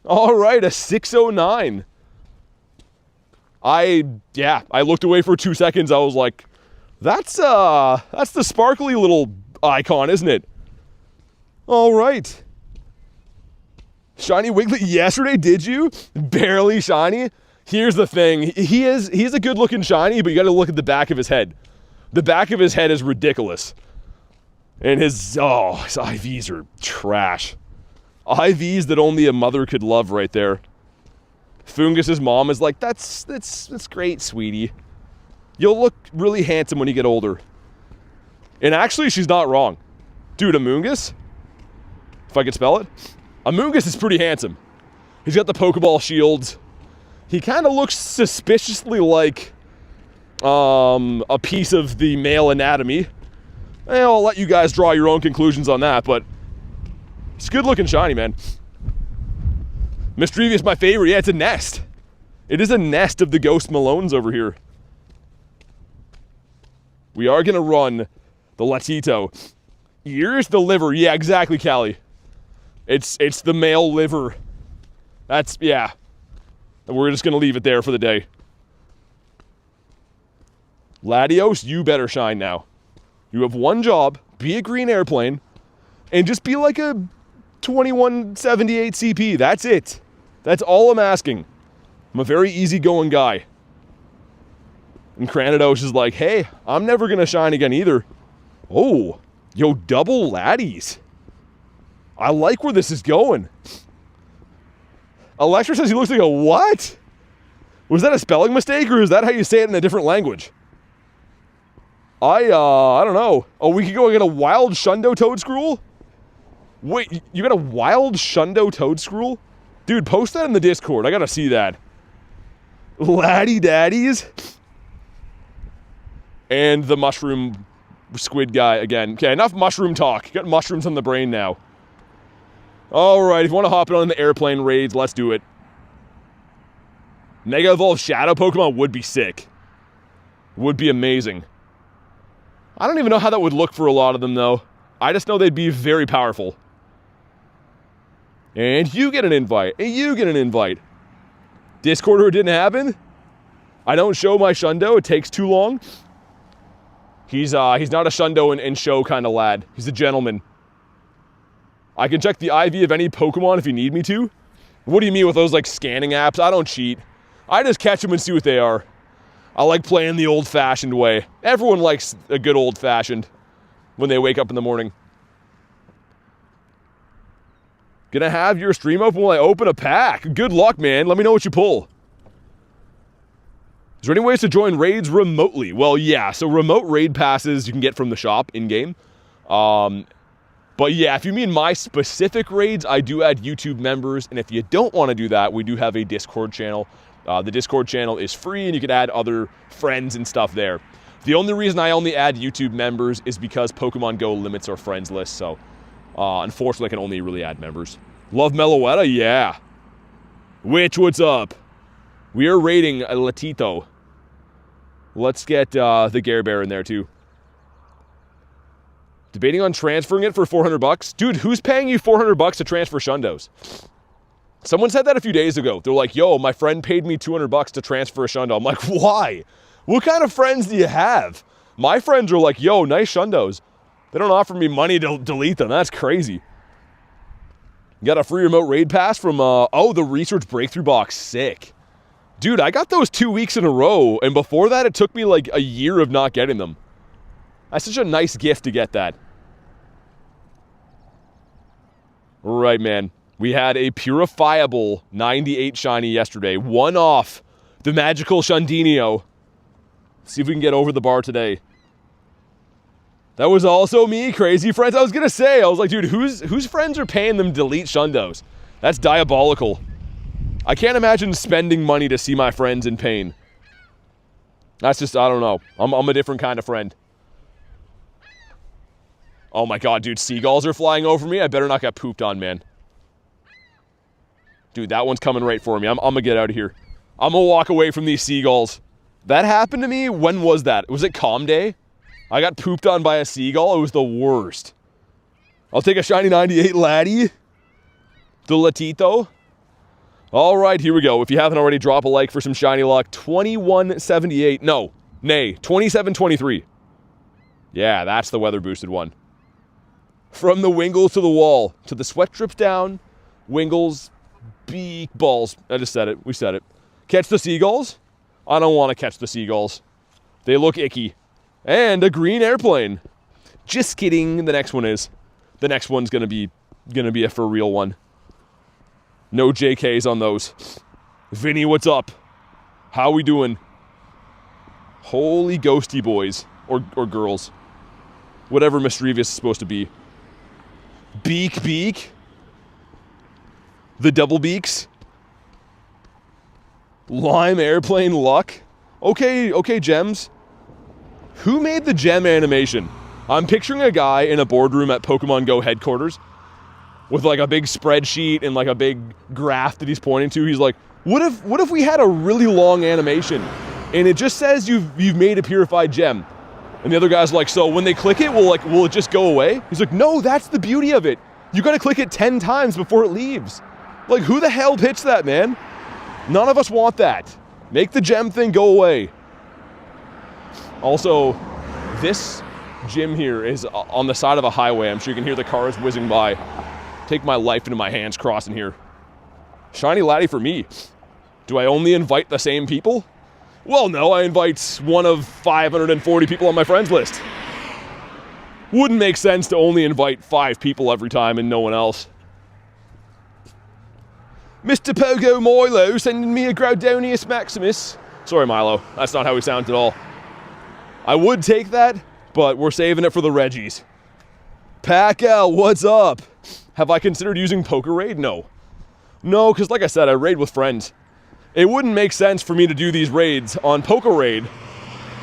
All right, a 609. I looked away for 2 seconds. I was like, that's the sparkly little icon, isn't it? All right. Shiny Wiglet yesterday, did you? Barely shiny. Here's the thing. He's a good-looking shiny, but you got to look at the back of his head. The back of his head is ridiculous. And his IVs are trash. IVs that only a mother could love right there. Fungus's mom is like, that's great, sweetie. You'll look really handsome when you get older. And actually, she's not wrong. Dude, Amoongus, if I could spell it, Amoongus is pretty handsome. He's got the Pokeball shields. He kind of looks suspiciously like a piece of the male anatomy. I'll let you guys draw your own conclusions on that, but it's a good-looking shiny, man. Mischievous, my favorite. Yeah, it's a nest. It is a nest of the Ghost Malones over here. We are going to run the Latito. Ears, the liver. Yeah, exactly, Callie. It's the male liver. That's, yeah. And we're just going to leave it there for the day. Latios, you better shine now. You have one job. Be a green airplane. And just be like a 2178 CP. That's it. That's all I'm asking. I'm a very easygoing guy. And Cranidos is like, hey, I'm never going to shine again either. Oh, yo, double Laddies. I like where this is going. Electra says he looks like a what? Was that a spelling mistake, or is that how you say it in a different language? I don't know. Oh, we could go get a wild Shundo Toadstool? Wait, you got a wild Shundo Toadstool? Dude, post that in the Discord. I gotta see that. Laddie Daddies. And the mushroom squid guy again. Okay, enough mushroom talk. Got mushrooms on the brain now. Alright, if you want to hop in on the airplane raids, let's do it. Mega Evolved Shadow Pokemon would be sick. Would be amazing. I don't even know how that would look for a lot of them, though. I just know they'd be very powerful. And you get an invite. And you get an invite. Discorder didn't happen. I don't show my Shundo. It takes too long. He's not a Shundo and show kind of lad. He's a gentleman. I can check the IV of any Pokemon if you need me to. What do you mean with those, like, scanning apps? I don't cheat. I just catch them and see what they are. I like playing the old-fashioned way. Everyone likes a good old-fashioned when they wake up in the morning. Gonna have your stream open while I open a pack. Good luck, man. Let me know what you pull. Is there any ways to join raids remotely? Well, yeah. So remote raid passes you can get from the shop in-game. But yeah, if you mean my specific raids, I do add YouTube members. And if you don't want to do that, we do have a Discord channel. The Discord channel is free, and you can add other friends and stuff there. The only reason I only add YouTube members is because Pokemon Go limits our friends list. So, unfortunately, I can only really add members. Love Meloetta? Yeah. Witch, what's up? We are raiding a Latito. Let's get the Gare Bear in there, too. Debating on transferring it for 400 bucks? Dude, who's paying you 400 bucks to transfer Shundos? Someone said that a few days ago. They're like, yo, my friend paid me 200 bucks to transfer a Shundo. I'm like, why? What kind of friends do you have? My friends are like, yo, nice Shundos. They don't offer me money to delete them. That's crazy. Got a free remote raid pass from, oh, the Research Breakthrough Box. Sick. Dude, I got those 2 weeks in a row, and before that, it took me like a year of not getting them. That's such a nice gift to get that. Right, man. We had a purifiable 98 shiny yesterday. One off the magical Shundinio. See if we can get over the bar today. That was also me, crazy friends. I was going to say, I was like, dude, whose friends are paying them to delete Shundos? That's diabolical. I can't imagine spending money to see my friends in pain. That's just, I don't know. I'm a different kind of friend. Oh my god, dude, seagulls are flying over me. I better not get pooped on, man. Dude, that one's coming right for me. I'm gonna get out of here. I'm gonna walk away from these seagulls. That happened to me, when was that? Was it Calm Day? I got pooped on by a seagull. It was the worst. I'll take a shiny 98 Laddie. The Latito. All right, here we go. If you haven't already, drop a like for some shiny luck. 2178. No, nay, 2723. Yeah, that's the weather boosted one. From the Wingles to the wall, to the sweat drips down, Wingles, beak balls. I just said it. We said it. Catch the seagulls? I don't want to catch the seagulls. They look icky. And a green airplane. Just kidding. The next one is. The next one's gonna be a for real one. No JKs on those. Vinny, what's up? How we doing? Holy ghosty boys. Or girls. Whatever mischievous is supposed to be. Beak. The double beaks. Lime airplane luck. Okay, gems. Who made the gem animation? I'm picturing a guy in a boardroom at Pokemon Go headquarters with like a big spreadsheet and like a big graph that he's pointing to. He's like, what if we had a really long animation and it just says you've made a purified gem? And the other guy's like, so when they click it, will it just go away? He's like, no, that's the beauty of it. You gotta click it 10 times before it leaves. Like, who the hell pitched that, man? None of us want that. Make the gem thing go away. Also, this gym here is on the side of a highway. I'm sure you can hear the cars whizzing by. Take my life into my hands crossing here. Shiny Laddie for me. Do I only invite the same people? Well, no, I invite one of 540 people on my friends list. Wouldn't make sense to only invite 5 people every time and no one else. Mr. Pogo Milo sending me a Groudonius Maximus. Sorry, Milo. That's not how he sounds at all. I would take that, but we're saving it for the Reggies. Pacquiao, what's up? Have I considered using Poker Raid? No. No, because like I said, I raid with friends. It wouldn't make sense for me to do these raids on Poker Raid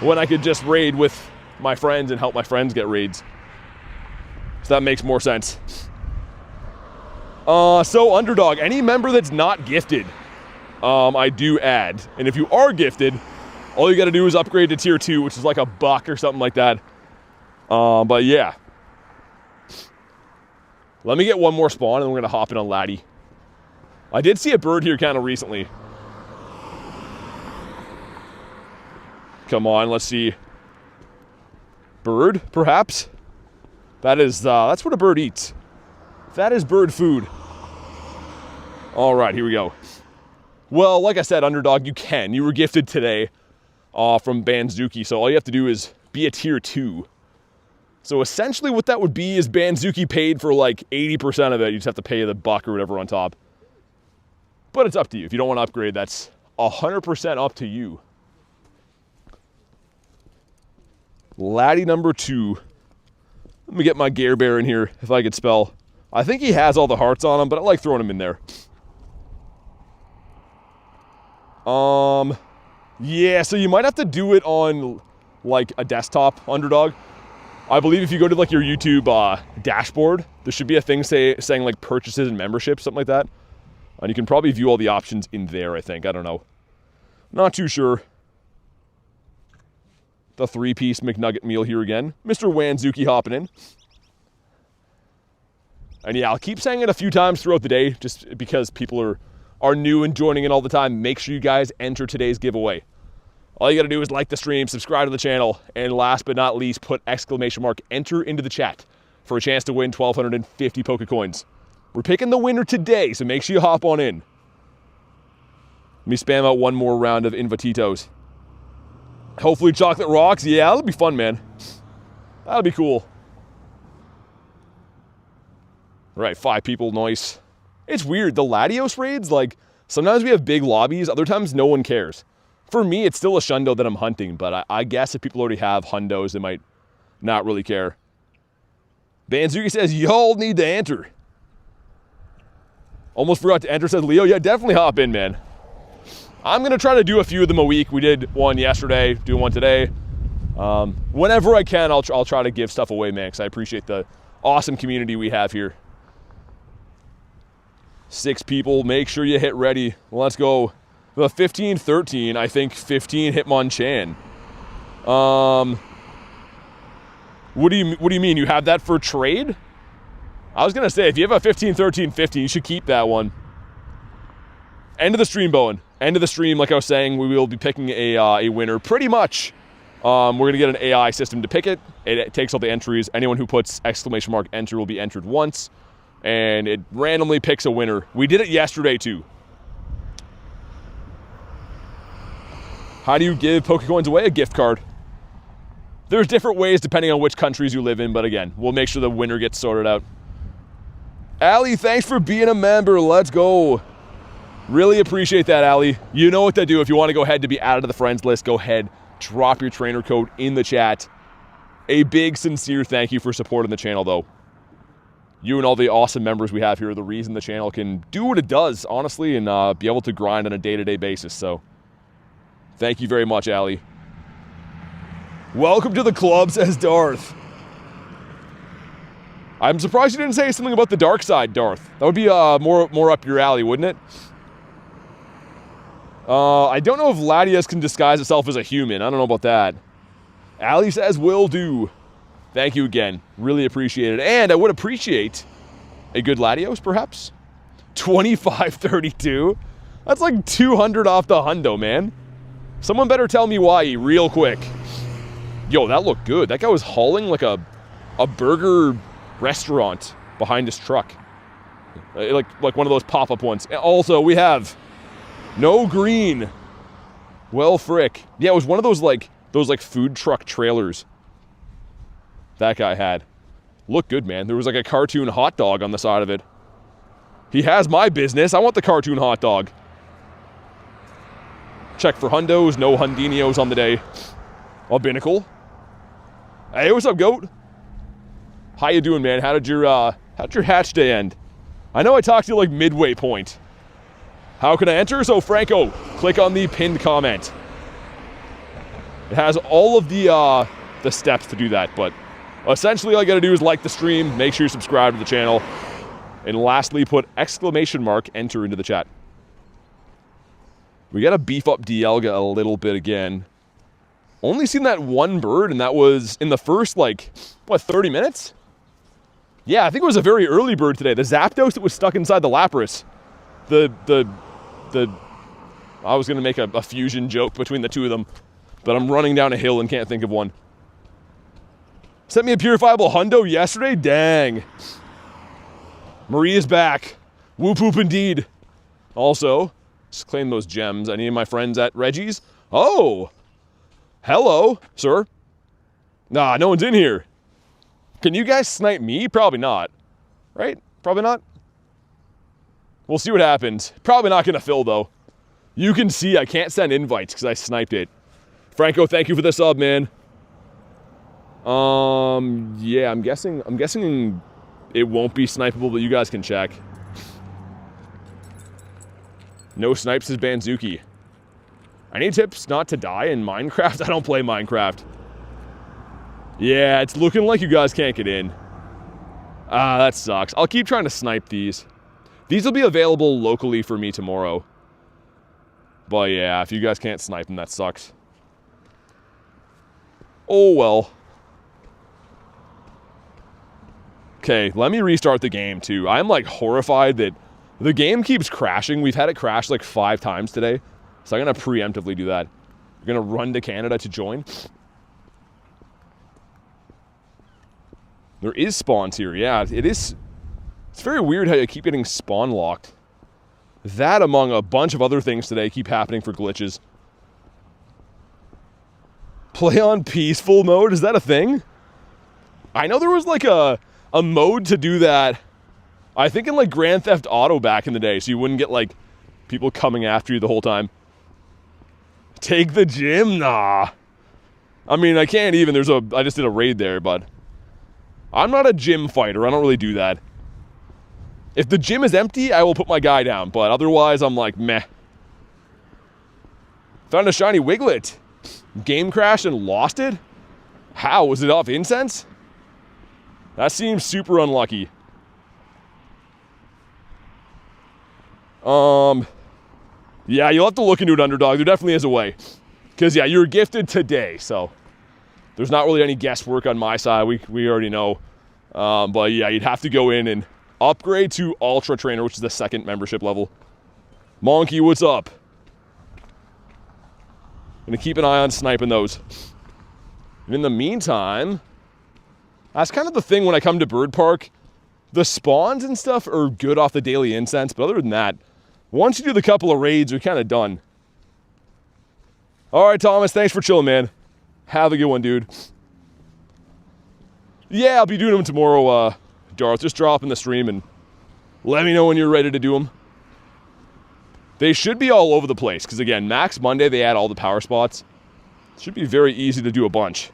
when I could just raid with my friends and help my friends get raids. So that makes more sense. So Underdog, any member that's not gifted, I do add. And if you are gifted, all you gotta do is upgrade to tier 2, which is like $1 or something like that. But yeah. Let me get one more spawn and we're gonna hop in on Laddie. I did see a bird here kind of recently. Come on, let's see. Bird, perhaps? That is, that's what a bird eats. That is bird food. All right, here we go. Well, like I said, Underdog, you can. You were gifted today from Banzuki, so all you have to do is be a tier 2. So essentially what that would be is Banzuki paid for like 80% of it. You just have to pay the buck or whatever on top. But it's up to you. If you don't want to upgrade, that's 100% up to you. Laddie number 2. Let me get my Gare Bear in here if I could spell. I think he has all the hearts on him, but I like throwing him in there. Yeah, so you might have to do it on like a desktop underdog. I believe if you go to like your YouTube dashboard, there should be a thing saying like purchases and memberships, something like that. And you can probably view all the options in there, I think. I don't know. Not too sure. The 3-piece McNugget meal here again. Mr. Wanzuki hopping in. And yeah, I'll keep saying it a few times throughout the day just because people are new and joining in all the time. Make sure you guys enter today's giveaway. All you got to do is like the stream, subscribe to the channel, and last but not least, put !enter into the chat for a chance to win 1,250 Pokecoins. We're picking the winner today, so make sure you hop on in. Let me spam out one more round of Invititos. Hopefully chocolate rocks. Yeah, that'll be fun, man. That'll be cool. All right, 5 people, nice. It's weird, the Latios raids, like, sometimes we have big lobbies, other times no one cares. For me, it's still a Shundo that I'm hunting, but I guess if people already have Hundos, they might not really care. Banzuki says, y'all need to enter. Almost forgot to enter, says Leo. Yeah, definitely hop in, man. I'm going to try to do a few of them a week. We did one yesterday, doing one today. Whenever I can, I'll try to give stuff away, man, because I appreciate the awesome community we have here. 6 people, make sure you hit ready. Let's go. The 15-13, I think 15 Hitmonchan. What do you mean? You have that for trade? I was gonna say, if you have a 15-13-15, you should keep that one. End of the stream, Bowen. End of the stream, like I was saying, we will be picking a winner. Pretty much, we're gonna get an AI system to pick it. It takes all the entries. Anyone who puts !enter will be entered once, and it randomly picks a winner. We did it yesterday too. How do you give Pokecoins away? A gift card. There's different ways depending on which countries you live in, but again, we'll make sure the winner gets sorted out. Allie, thanks for being a member. Let's go. Really appreciate that, Allie. You know what to do. If you want to go ahead to be added to the friends list, go ahead, drop your trainer code in the chat. A big, sincere thank you for supporting the channel, though. You and all the awesome members we have here are the reason the channel can do what it does, honestly, and be able to grind on a day-to-day basis, so thank you very much, Allie. Welcome to the club, says Darth. I'm surprised you didn't say something about the dark side, Darth. That would be more up your alley, wouldn't it? I don't know if Latios can disguise itself as a human. I don't know about that. Allie says, will do. Thank you again. Really appreciate it. And I would appreciate a good Latios, perhaps. 25.32. That's like 200 off the hundo, man. Someone better tell me why real quick. Yo, that looked good. That guy was hauling like a burger restaurant behind his truck. Like one of those pop-up ones. Also, we have no green. Well, frick. Yeah, it was one of those like food truck trailers that guy had. Looked good, man. There was like a cartoon hot dog on the side of it. He has my business. I want the cartoon hot dog. Check for hundos. No hundinios on the day. Albinical. Hey, what's up, goat? How you doing, man? How'd your hatch day end? I know I talked to you like midway point. How can I enter? So, Franco, click on the pinned comment. It has all of the steps to do that, but essentially all you gotta do is like the stream, make sure you subscribe to the channel, and lastly, put !enter into the chat. We gotta beef up Dialga a little bit again. Only seen that one bird, and that was in the first, like, what, 30 minutes? Yeah, I think it was a very early bird today. The Zapdos that was stuck inside the Lapras. I was gonna make a fusion joke between the two of them, but I'm running down a hill and can't think of one. Sent me a purifiable hundo yesterday? Dang. Maria's back. Whoop whoop indeed. Also, just claim those gems. Any of my friends at Reggie's? Oh! Hello, sir. Nah, no one's in here. Can you guys snipe me? Probably not. Right? Probably not. We'll see what happens. Probably not going to fill, though. You can see I can't send invites because I sniped it. Franco, thank you for the sub, man. Yeah, I'm guessing it won't be snipeable, but you guys can check. No snipes says Banzuki. I need tips not to die in Minecraft. I don't play Minecraft. Yeah, it's looking like you guys can't get in. Ah, that sucks. I'll keep trying to snipe these. These will be available locally for me tomorrow. But yeah, if you guys can't snipe them, that sucks. Oh well. Okay, let me restart the game too. I'm like horrified that the game keeps crashing. We've had it crash like 5 times today. So I'm going to preemptively do that. You're going to run to Canada to join. There is spawns here. Yeah, it is. It's very weird how you keep getting spawn locked. That, among a bunch of other things today, keep happening for glitches. Play on peaceful mode? Is that a thing? I know there was like a mode to do that. I think in like Grand Theft Auto back in the day, so you wouldn't get like people coming after you the whole time. Take the gym? Nah. I mean, I can't even. I just did a raid there, but I'm not a gym fighter. I don't really do that. If the gym is empty, I will put my guy down, but otherwise I'm like, meh. Found a shiny Wiglett. Game crashed and lost it? How? Was it off incense? That seems super unlucky. Yeah, you'll have to look into it, Underdog. There definitely is a way. Because, yeah, you were gifted today, so there's not really any guesswork on my side. We already know. But, yeah, you'd have to go in and upgrade to Ultra Trainer, which is the 2nd membership level. Monkey, what's up? Gonna keep an eye on sniping those. And in the meantime, that's kind of the thing when I come to Bird Park. The spawns and stuff are good off the daily incense, but other than that, once you do the couple of raids, you're kind of done. All right, Thomas, thanks for chilling, man. Have a good one, dude. Yeah, I'll be doing them tomorrow, Darth. Just drop in the stream and let me know when you're ready to do them. They should be all over the place, because again, Max Monday, they add all the power spots. It should be very easy to do a bunch.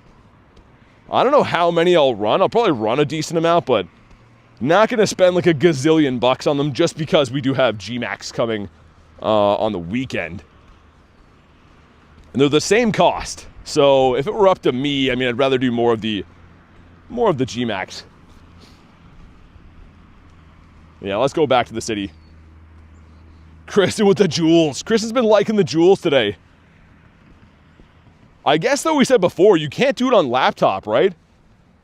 I don't know how many I'll run. I'll probably run a decent amount, but not going to spend like a gazillion bucks on them just because we do have G-Max coming on the weekend. And they're the same cost. So if it were up to me, I mean, I'd rather do more of the G-Max. Yeah, let's go back to the city. Kristen with the jewels. Chris has been liking the jewels today. I guess, though, we said before, you can't do it on laptop, right?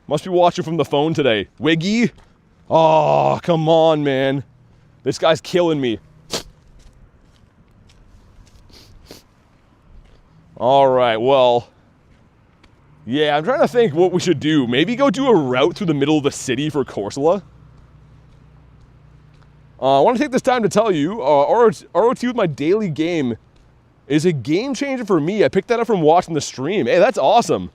Must be watching from the phone today. Wiggy? Oh, come on, man. This guy's killing me. All right, well. Yeah, I'm trying to think what we should do. Maybe go do a route through the middle of the city for Corsola. I want to take this time to tell you, ROT with my daily game is a game changer for me. I picked that up from watching the stream. Hey, that's awesome.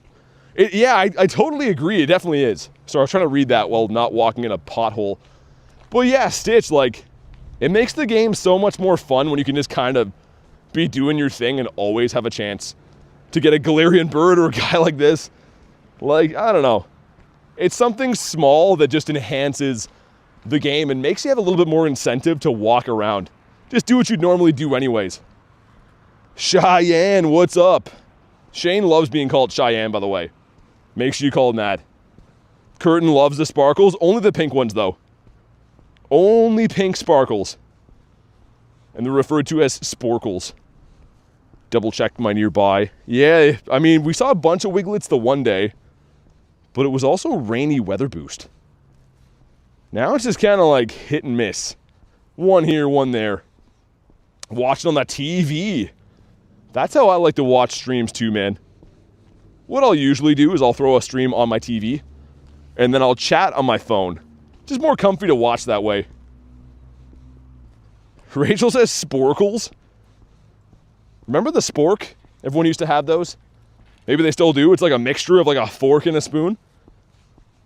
Yeah, I totally agree. It definitely is. So I was trying to read that while not walking in a pothole. But yeah, Stitch, like, it makes the game so much more fun when you can just kind of be doing your thing and always have a chance to get a Galarian bird or a guy like this. Like, I don't know. It's something small that just enhances the game and makes you have a little bit more incentive to walk around. Just do what you'd normally do anyways. Cheyenne, what's up? Shane loves being called Cheyenne, by the way. Make sure you call him that. Curtin loves the sparkles. Only the pink ones, though. Only pink sparkles. And they're referred to as sporkles. Double check my nearby. Yeah, I mean, we saw a bunch of Wigletts the one day, but it was also rainy weather boost. Now it's just kind of like hit and miss. One here, one there. Watch it on that TV. That's how I like to watch streams too, man. What I'll usually do is I'll throw a stream on my TV, and then I'll chat on my phone. Just more comfy to watch that way. Rachel says sporkles. Remember the spork? Everyone used to have those. Maybe they still do. It's like a mixture of like a fork and a spoon.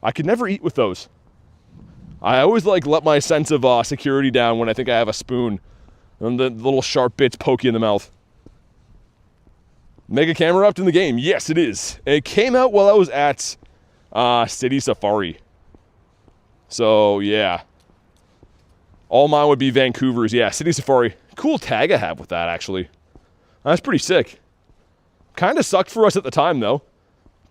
I could never eat with those. I always like let my sense of security down when I think I have a spoon and the little sharp bits poke you in the mouth. Mega Camera up in the game. Yes, it is. It came out while I was at City Safari. So, yeah. All mine would be Vancouver's. Yeah, City Safari. Cool tag I have with that, actually. That's pretty sick. Kind of sucked for us at the time, though.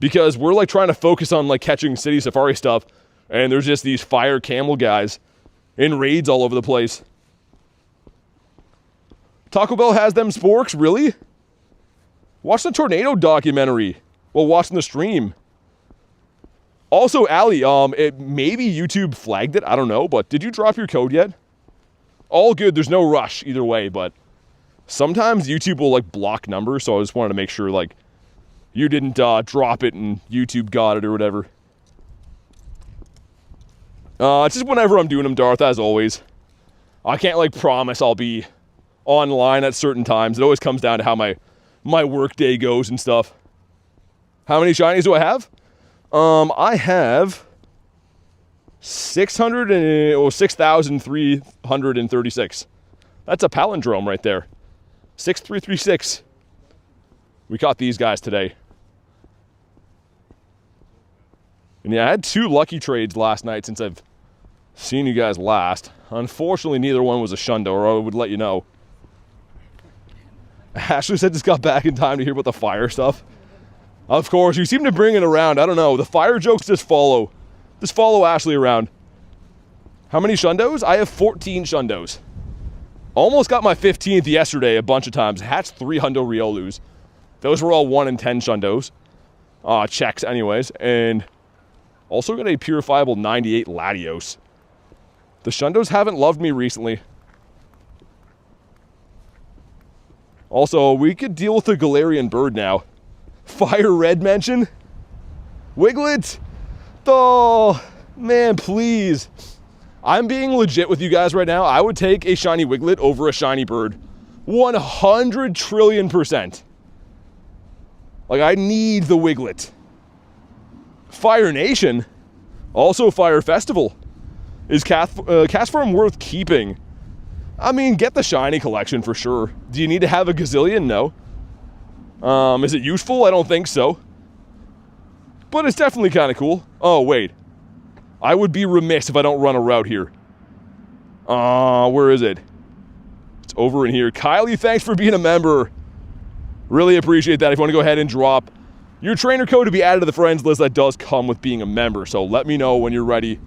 Because we're, like, trying to focus on, like, catching City Safari stuff. And there's just these fire camel guys in raids all over the place. Taco Bell has them sporks? Really? Watch the tornado documentary while watching the stream. Also, Ali, maybe YouTube flagged it. I don't know, but did you drop your code yet? All good. There's no rush either way, but sometimes YouTube will, like, block numbers, so I just wanted to make sure, like, you didn't drop it and YouTube got it or whatever. It's just whenever I'm doing them, Darth, as always. I can't, like, promise I'll be online at certain times. It always comes down to how my work day goes and stuff. How many shinies do I have? I have 6,336. That's a palindrome right there. 6336. We caught these guys today. And yeah, I had 2 lucky trades last night since I've seen you guys last. Unfortunately, neither one was a shundo, or I would let you know. Ashley said just got back in time to hear about the fire stuff. Of course, you seem to bring it around. I don't know. The fire jokes just follow. Just follow Ashley around. How many shundos? I have 14 shundos. Almost got my 15th yesterday a bunch of times. Hatched 3 hundo Riolus. Those were all 1 in 10 shundos. Checks anyways. And also got a purifiable 98 Latios. The shundos haven't loved me recently. Also, we could deal with the Galarian bird now. Fire red mention? Wiglett? Oh, man, please. I'm being legit with you guys right now. I would take a shiny Wiglett over a shiny bird. 100 trillion%. Like, I need the Wiglett. Fire Nation? Also Fire Festival. Is Castform worth keeping? I mean, get the shiny collection for sure. Do you need to have a gazillion? No. Is it useful? I don't think so. But it's definitely kind of cool. Oh, wait. I would be remiss if I don't run a route here. Where is it? It's over in here. Kylie, thanks for being a member. Really appreciate that. If you want to go ahead and drop your trainer code to be added to the friends list, that does come with being a member. So let me know when you're ready.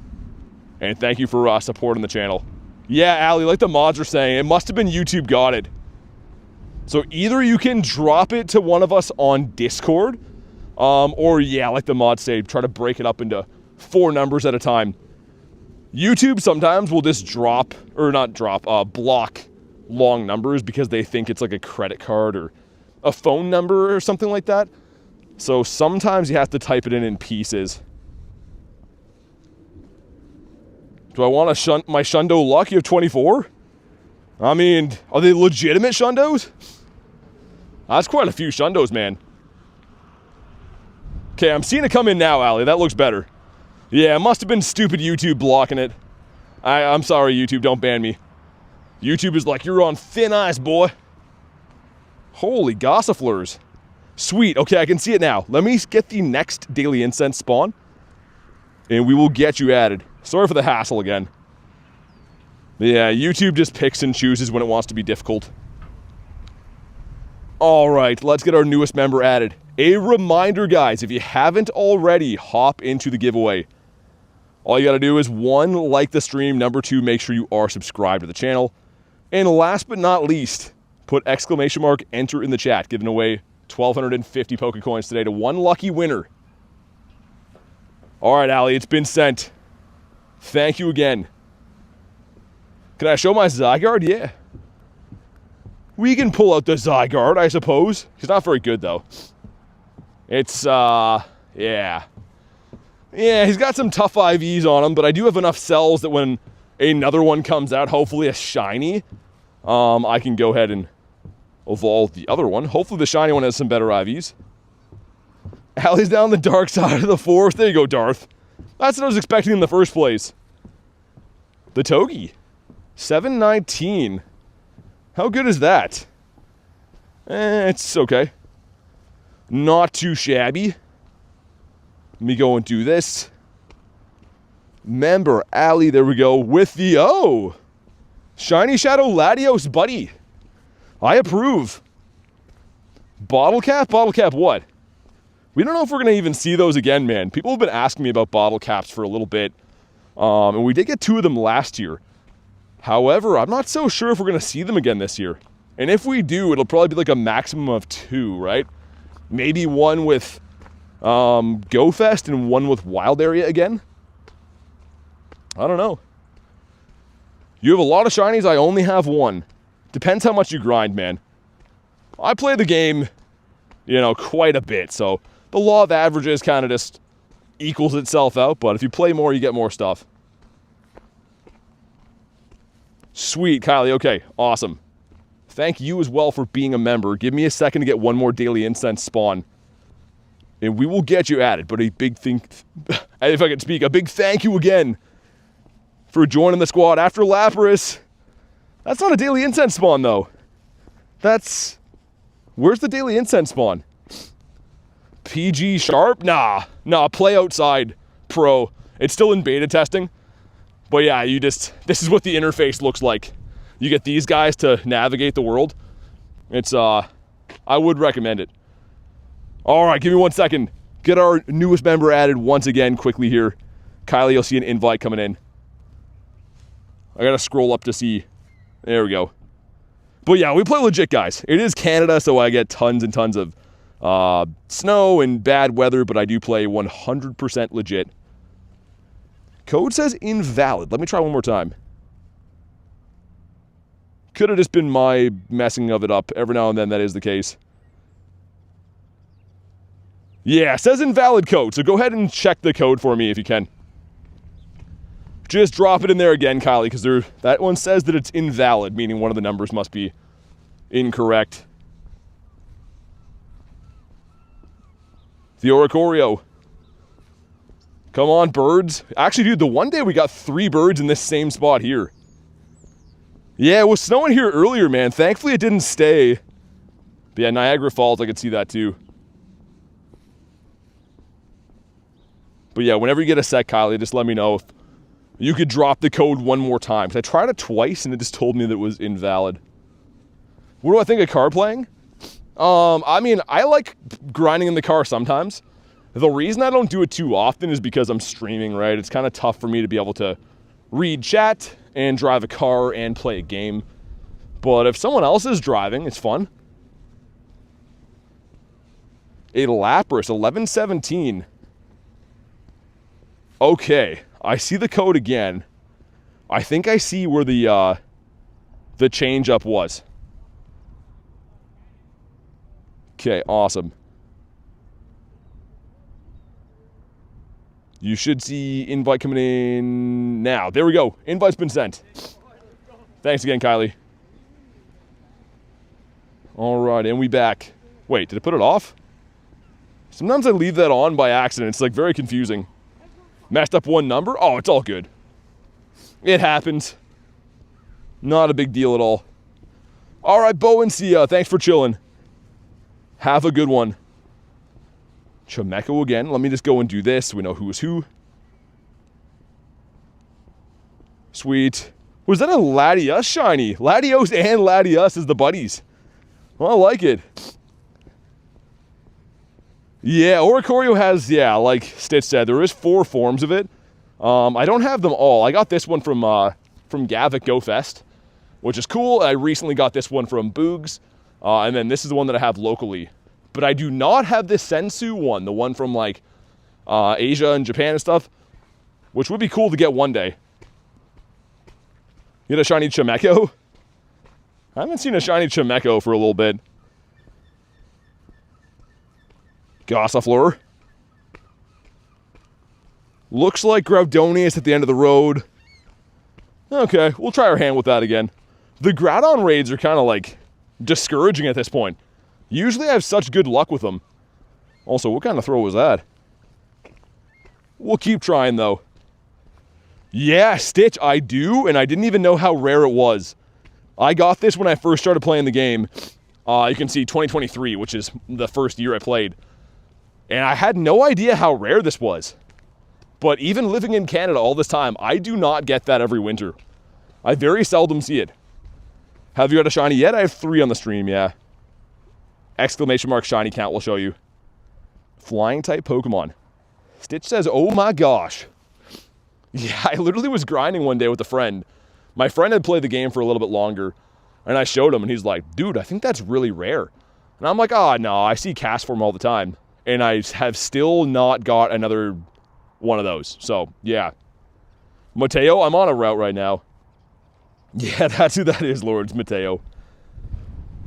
And thank you for supporting the channel. Yeah, Ali, like the mods are saying, it must have been YouTube got it. So either you can drop it to one of us on Discord, or yeah, like the mods say, try to break it up into 4 numbers at a time. YouTube sometimes will just block long numbers because they think it's like a credit card or a phone number or something like that. So sometimes you have to type it in pieces. Do I want to my shundo luck? You have 24? I mean, are they legitimate shundos? That's quite a few shundos, man. Okay, I'm seeing it come in now, Ali. That looks better. Yeah, it must have been stupid YouTube blocking it. I'm sorry, YouTube. Don't ban me. YouTube is like, you're on thin ice, boy. Holy gossifleurs. Sweet. Okay, I can see it now. Let me get the next daily incense spawn, and we will get you added. Sorry for the hassle again. Yeah, YouTube just picks and chooses when it wants to be difficult. Alright, let's get our newest member added. A reminder, guys, if you haven't already, hop into the giveaway. All you gotta do is 1, like the stream, number 2, make sure you are subscribed to the channel. And last but not least, put ! Enter in the chat, giving away 1,250 Pokecoins today to 1 lucky winner. Alright, Ali, it's been sent. Thank you again. Can I show my Zygarde? Yeah. We can pull out the Zygarde, I suppose. He's not very good, though. It's, yeah. Yeah, he's got some tough IVs on him, but I do have enough cells that when another one comes out, hopefully a shiny, I can go ahead and evolve the other one. Hopefully the shiny one has some better IVs. Allie's down the dark side of the forest. There you go, Darth. That's what I was expecting in the first place. The Togi. 719. How good is that? It's okay. Not too shabby. Let me go and do this. Member Alley, there we go, with the O. Shiny Shadow Latios, buddy. I approve. Bottle cap? Bottle cap what? We don't know if we're going to even see those again, man. People have been asking me about bottle caps for a little bit. And we did get 2 of them last year. However, I'm not so sure if we're going to see them again this year. And if we do, it'll probably be like a maximum of 2, right? Maybe one with Go Fest and one with Wild Area again. I don't know. You have a lot of shinies, I only have 1. Depends how much you grind, man. I play the game, you know, quite a bit, so the law of averages kind of just equals itself out, but if you play more, you get more stuff. Sweet, Kylie, okay, awesome. Thank you as well for being a member. Give me a second to get one more daily incense spawn, and we will get you added, but a big thing, if I can speak, a big thank you again for joining the squad after Lapras. That's not a daily incense spawn, though. That's... Where's the daily incense spawn? PG Sharp? Nah, play outside, pro. It's still in beta testing. But yeah, this is what the interface looks like. You get these guys to navigate the world. It's, I would recommend it. All right, give me 1 second. Get our newest member added once again quickly here. Kylie, you'll see an invite coming in. I gotta scroll up to see. There we go. But yeah, we play legit, guys. It is Canada, so I get tons and tons of snow and bad weather, but I do play 100% legit. Code says invalid. Let me try one more time. Could have just been my messing of it up. Every now and then that is the case. Yeah, it says invalid code, so go ahead and check the code for me if you can. Just drop it in there again, Kylie, because that one says that it's invalid, meaning one of the numbers must be incorrect. The Oricorio. Come on, birds. Actually, dude, the one day we got 3 birds in this same spot here. Yeah, it was snowing here earlier, man. Thankfully, it didn't stay. But yeah, Niagara Falls, I could see that too. But yeah, whenever you get a sec, Kylie, just let me know if you could drop the code one more time. Because I tried it twice and it just told me that it was invalid. What do I think of card playing? I mean, I like grinding in the car sometimes. The reason I don't do it too often is because I'm streaming, right? It's kind of tough for me to be able to read chat and drive a car and play a game. But if someone else is driving, it's fun. A Lapras, 1117. Okay, I see the code again. I think I see where the change up was. Okay, awesome. You should see invite coming in now. There we go. Invite's been sent. Thanks again, Kylie. All right, and we back. Wait, did I put it off? Sometimes I leave that on by accident. It's like very confusing. Messed up one number? Oh, it's all good. It happens. Not a big deal at all. All right, Bo and Sia, thanks for chilling. Have a good one. Chimeko again. Let me just go and do this so we know who is who. Sweet. Was that a Latios shiny? Latios and Latios is the buddies. Well, I like it. Yeah, Oricorio has, yeah, like Stitch said, there is 4 forms of it. I don't have them all. I got this one from Gav at GoFest, which is cool. I recently got this one from Boogs, and then this is the one that I have locally. But I do not have this Sensu one, the one from like Asia and Japan and stuff, which would be cool to get one day. You get a shiny Chimeko? I haven't seen a shiny Chimeko for a little bit. Gossifleur. Looks like Groudonius at the end of the road. Okay, we'll try our hand with that again. The Groudon Raids are kind of like discouraging at this point. Usually I have such good luck with them. Also, what kind of throw was that? We'll keep trying, though. Yeah, Stitch, I do, and I didn't even know how rare it was. I got this when I first started playing the game. You can see 2023, which is the first year I played. And I had no idea how rare this was. But even living in Canada all this time, I do not get that every winter. I very seldom see it. Have you got a shiny yet? I have 3 on the stream, yeah. Exclamation mark shiny count will show you. Flying type Pokemon. Stitch says, oh my gosh. Yeah, I literally was grinding one day with a friend. My friend had played the game for a little bit longer. And I showed him and he's like, dude, I think that's really rare. And I'm like, oh no, I see cast form all the time. And I have still not got another one of those. So, yeah. Mateo, I'm on a route right now. Yeah, that's who that is, Lords, Mateo.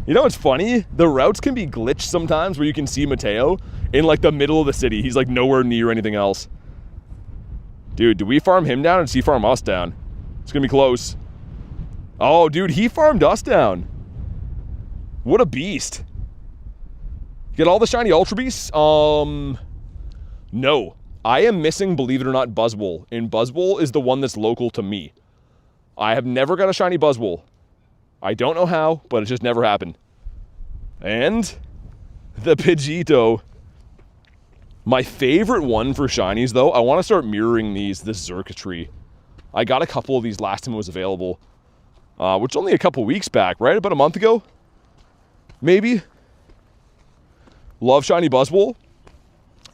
You know what's funny? The routes can be glitched sometimes where you can see Mateo in like the middle of the city. He's like nowhere near anything else. Dude, do we farm him down or does he farm us down? It's gonna be close. Oh, dude, he farmed us down. What a beast. Get all the shiny Ultra Beasts? No. I am missing, believe it or not, Buzzwole. And Buzzwole is the one that's local to me. I have never got a shiny Buzzwole. I don't know how, but it just never happened. And the Pidgeotto. My favorite one for shinies, though, I want to start mirroring this Xurkitree. I got a couple of these last time it was available. Which is only a couple weeks back, right? About a month ago? Maybe? Love shiny Buzzwole.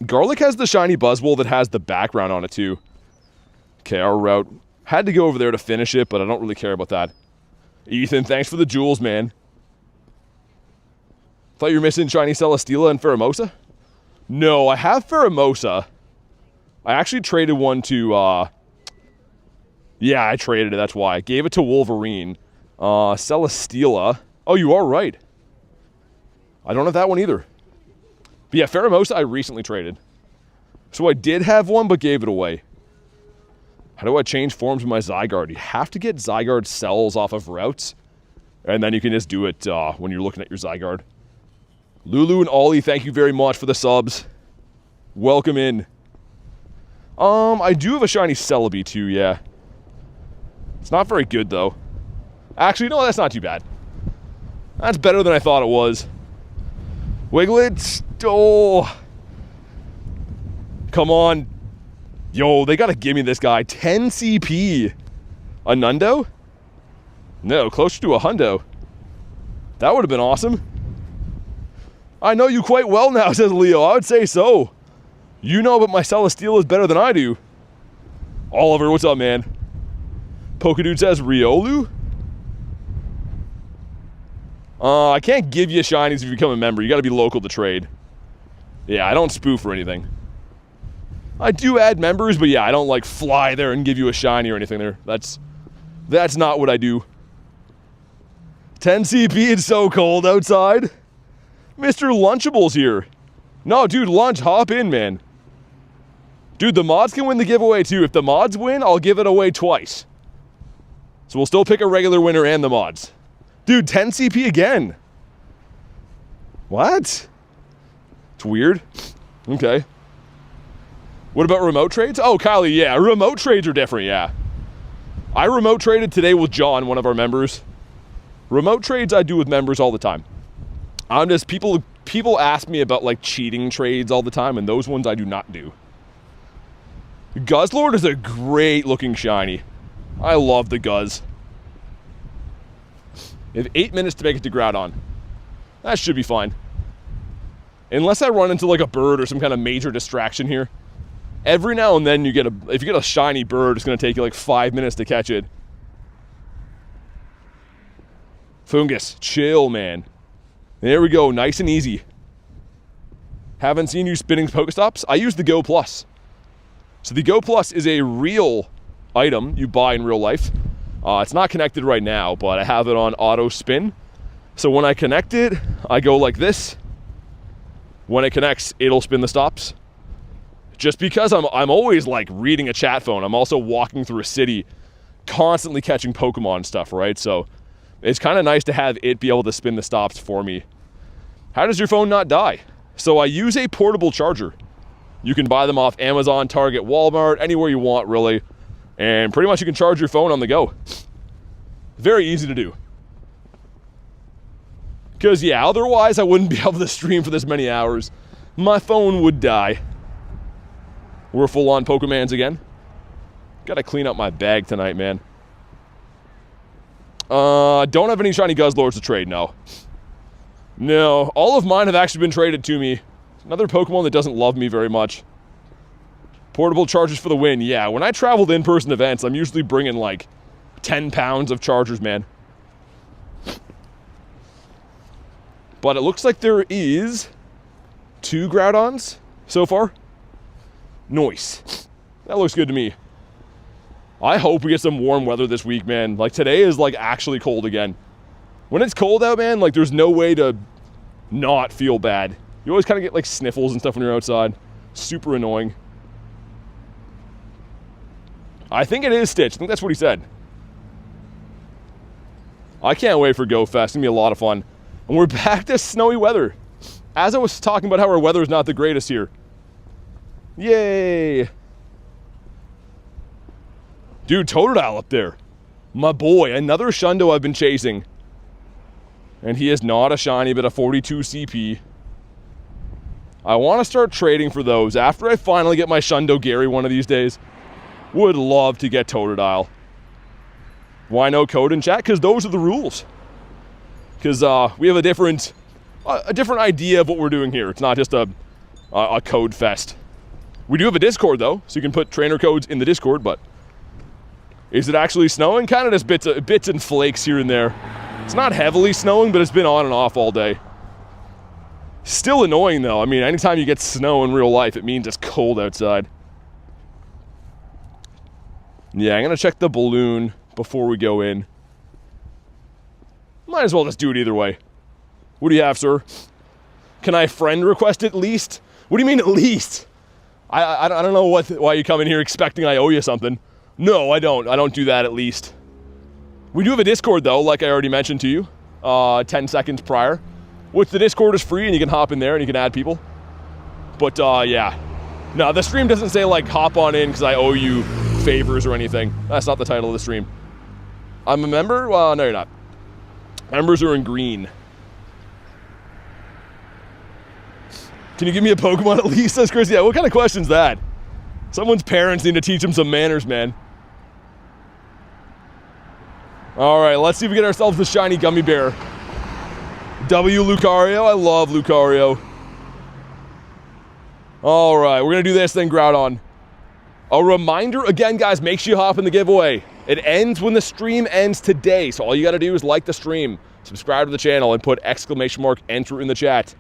Garlic has the shiny Buzzwole that has the background on it, too. Okay, our route. Had to go over there to finish it, but I don't really care about that. Ethan, thanks for the jewels, man. Thought you were missing shiny Celesteela and Pheromosa? No, I have Pheromosa. I actually traded one to, yeah, I traded it, that's why. I gave it to Wolverine. Celesteela. Oh, you are right. I don't have that one either. But yeah, Pheromosa I recently traded. So I did have one, but gave it away. How do I change forms with my Zygarde? You have to get Zygarde cells off of routes. And then you can just do it when you're looking at your Zygarde. Lulu and Ollie, thank you very much for the subs. Welcome in. I do have a shiny Celebi too, yeah. It's not very good, though. Actually, no, that's not too bad. That's better than I thought it was. Wiglett, oh. Come on. Yo, they gotta give me this guy. 10 CP. A Nundo? No, closer to a Hundo. That would have been awesome. I know you quite well now, says Leo. I would say so. You know but my Celesteela is better than I do. Oliver, what's up, man? Pokedude says Riolu? I can't give you shinies if you become a member. You gotta be local to trade. Yeah, I don't spoof or anything. I do add members, but yeah, I don't like fly there and give you a shiny or anything there. That's not what I do. 10 CP, it's so cold outside. Mr. Lunchable's here. No, dude, Lunch, hop in, man. Dude, the mods can win the giveaway too. If the mods win, I'll give it away twice. So we'll still pick a regular winner and the mods. Dude, 10 CP again. What? It's weird. Okay. What about remote trades? Oh, Kylie, yeah. Remote trades are different, yeah. I remote traded today with John, one of our members. Remote trades I do with members all the time. I'm just, people ask me about like cheating trades all the time, and those ones I do not do. Guzzlord is a great looking shiny. I love the Guzz. You have 8 minutes to make it to Groudon. That should be fine. Unless I run into like a bird or some kind of major distraction here. Every now and then if you get a shiny bird, it's gonna take you like 5 minutes to catch it. Fungus, chill, man. There we go, nice and easy. Haven't seen you spinning Pokestops? I use the Go Plus. So the Go Plus is a real item you buy in real life. It's not connected right now, but I have it on auto spin. So when I connect it, I go like this. When it connects, it'll spin the stops. Just because I'm always like reading a chat phone, I'm also walking through a city, constantly catching Pokemon stuff, right? So it's kind of nice to have it be able to spin the stops for me. How does your phone not die? So I use a portable charger. You can buy them off Amazon, Target, Walmart, anywhere you want, really. And pretty much you can charge your phone on the go. Very easy to do. Because, yeah, otherwise I wouldn't be able to stream for this many hours. My phone would die. We're full on Pokemans again. Gotta clean up my bag tonight, man. Don't have any shiny Guzzlords to trade, no. No, all of mine have actually been traded to me. Another Pokemon that doesn't love me very much. Portable chargers for the win. Yeah, when I travel to in-person events, I'm usually bringing like 10 pounds of chargers, man. But it looks like there is 2 Groudons so far. Nice. That looks good to me. I hope we get some warm weather this week, man. Like, today is, like, actually cold again. When it's cold out, man, like, there's no way to not feel bad. You always kind of get, like, sniffles and stuff when you're outside. Super annoying. I think it is Stitch. I think that's what he said. I can't wait for Go Fest. It's going to be a lot of fun. And we're back to snowy weather. As I was talking about how our weather is not the greatest here. Yay! Dude, Totodile up there. My boy, another Shundo I've been chasing. And he is not a shiny, but a 42 CP. I want to start trading for those after I finally get my Shundo Gary one of these days. Would love to get Totodile. Why no code in chat? Because those are the rules. Because we have a different idea of what we're doing here. It's not just a code fest. We do have a Discord, though, so you can put trainer codes in the Discord, but is it actually snowing? Kind of just bits and flakes here and there. It's not heavily snowing, but it's been on and off all day. Still annoying, though. I mean, anytime you get snow in real life, it means it's cold outside. Yeah, I'm going to check the balloon before we go in. Might as well just do it either way. What do you have, sir? Can I friend request at least? What do you mean at least? I don't know why you come in here expecting I owe you something. No, I don't. I don't do that at least. We do have a Discord, though, like I already mentioned to you 10 seconds prior. Which the Discord is free, and you can hop in there, and you can add people. But, yeah. No, the stream doesn't say, like, hop on in because I owe you favors or anything. That's not the title of the stream. I'm a member? Well, no, you're not. Members are in green. Can you give me a Pokemon at least? That's Chris. Yeah, what kind of question's that? Someone's parents need to teach them some manners, man. Alright, let's see if we get ourselves the shiny gummy bear. W Lucario. I love Lucario. Alright, we're going to do this thing, Groudon. A reminder, again, guys, make sure you hop in the giveaway. It ends when the stream ends today, so all you got to do is like the stream, subscribe to the channel, and put !enter in the chat.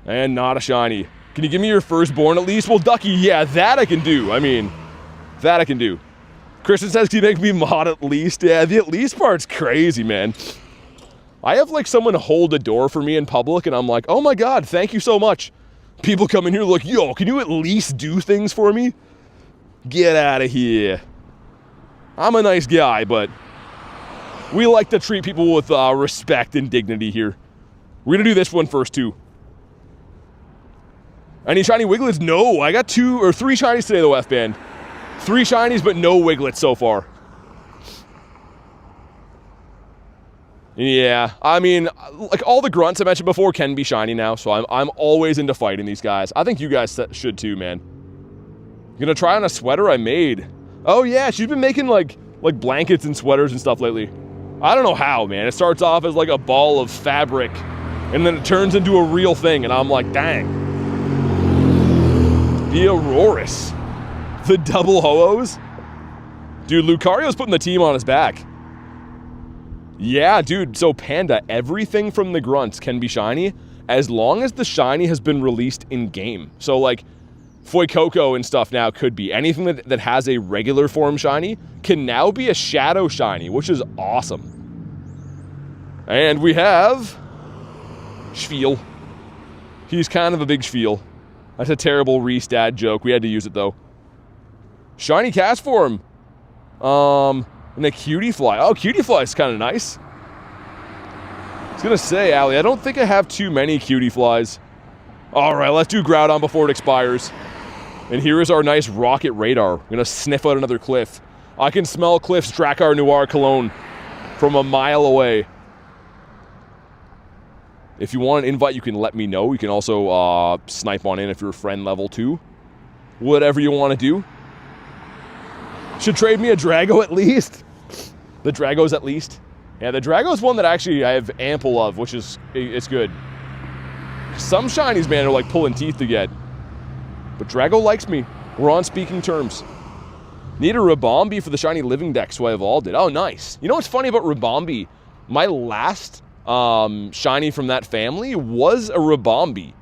And not a shiny. Can you give me your firstborn at least? Well, Ducky, yeah, that I can do. I mean, that I can do. Christian says, can you make me mod at least? Yeah, the at least part's crazy, man. I have, like, someone hold a door for me in public, and I'm like, oh my god, thank you so much. People come in here like, yo, can you at least do things for me? Get out of here. I'm a nice guy, but we like to treat people with respect and dignity here. We're going to do this one first, too. Any shiny Wiglets? No, I got 2 or 3 shinies today, though, F-Band. 3 shinies, but no Wiglets so far. Yeah, I mean, like all the grunts I mentioned before can be shiny now, so I'm always into fighting these guys. I think you guys should too, man. Gonna try on a sweater I made. Oh yeah, she's been making like blankets and sweaters and stuff lately. I don't know how, man. It starts off as like a ball of fabric, and then it turns into a real thing, and I'm like, dang. The Auroras. The double ho-ohs? Dude, Lucario's putting the team on his back. Yeah, dude, so Panda, everything from the grunts can be shiny as long as the shiny has been released in-game. So, like, Fuecoco and stuff now could be. Anything that has a regular form shiny can now be a shadow shiny, which is awesome. And we have Schviel. He's kind of a big Schviel. That's a terrible restat joke. We had to use it, though. Shiny cast form. And a Cutie Fly. Oh, Cutie Fly is kind of nice. I was going to say, Allie, I don't think I have too many Cutie Flies. All right, let's do Groudon before it expires. And here is our nice rocket radar. I'm going to sniff out another Cliff. I can smell Cliff's Drakkar Noir cologne from a mile away. If you want an invite, you can let me know. You can also snipe on in if you're friend level 2. Whatever you want to do. Should trade me a Drago at least. The Dragos at least. Yeah, the Drago's one that actually I have ample of, which is, it's good. Some shinies, man, are like pulling teeth to get. But Drago likes me. We're on speaking terms. Need a Ribombee for the shiny living deck, so I evolved it. Oh, nice. You know what's funny about Ribombee? My last shiny from that family was a Ribombee.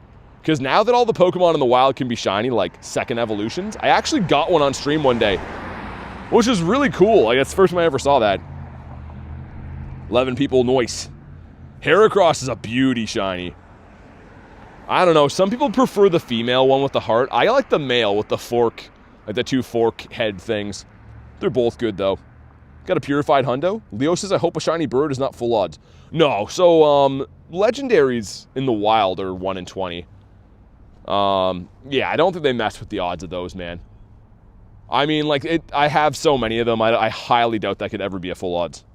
Because now that all the Pokemon in the wild can be shiny, like second evolutions, I actually got one on stream one day. Which is really cool. Like, that's the first time I ever saw that. 11 people, noise. Heracross is a beauty shiny. I don't know, some people prefer the female one with the heart. I like the male with the fork, like the 2 fork head things. They're both good, though. Got a purified hundo. Leo says, I hope a shiny bird is not full odds. No, so, legendaries in the wild are 1 in 20. Yeah, I don't think they mess with the odds of those, man. I mean, like, I have so many of them, I highly doubt that could ever be a full odds.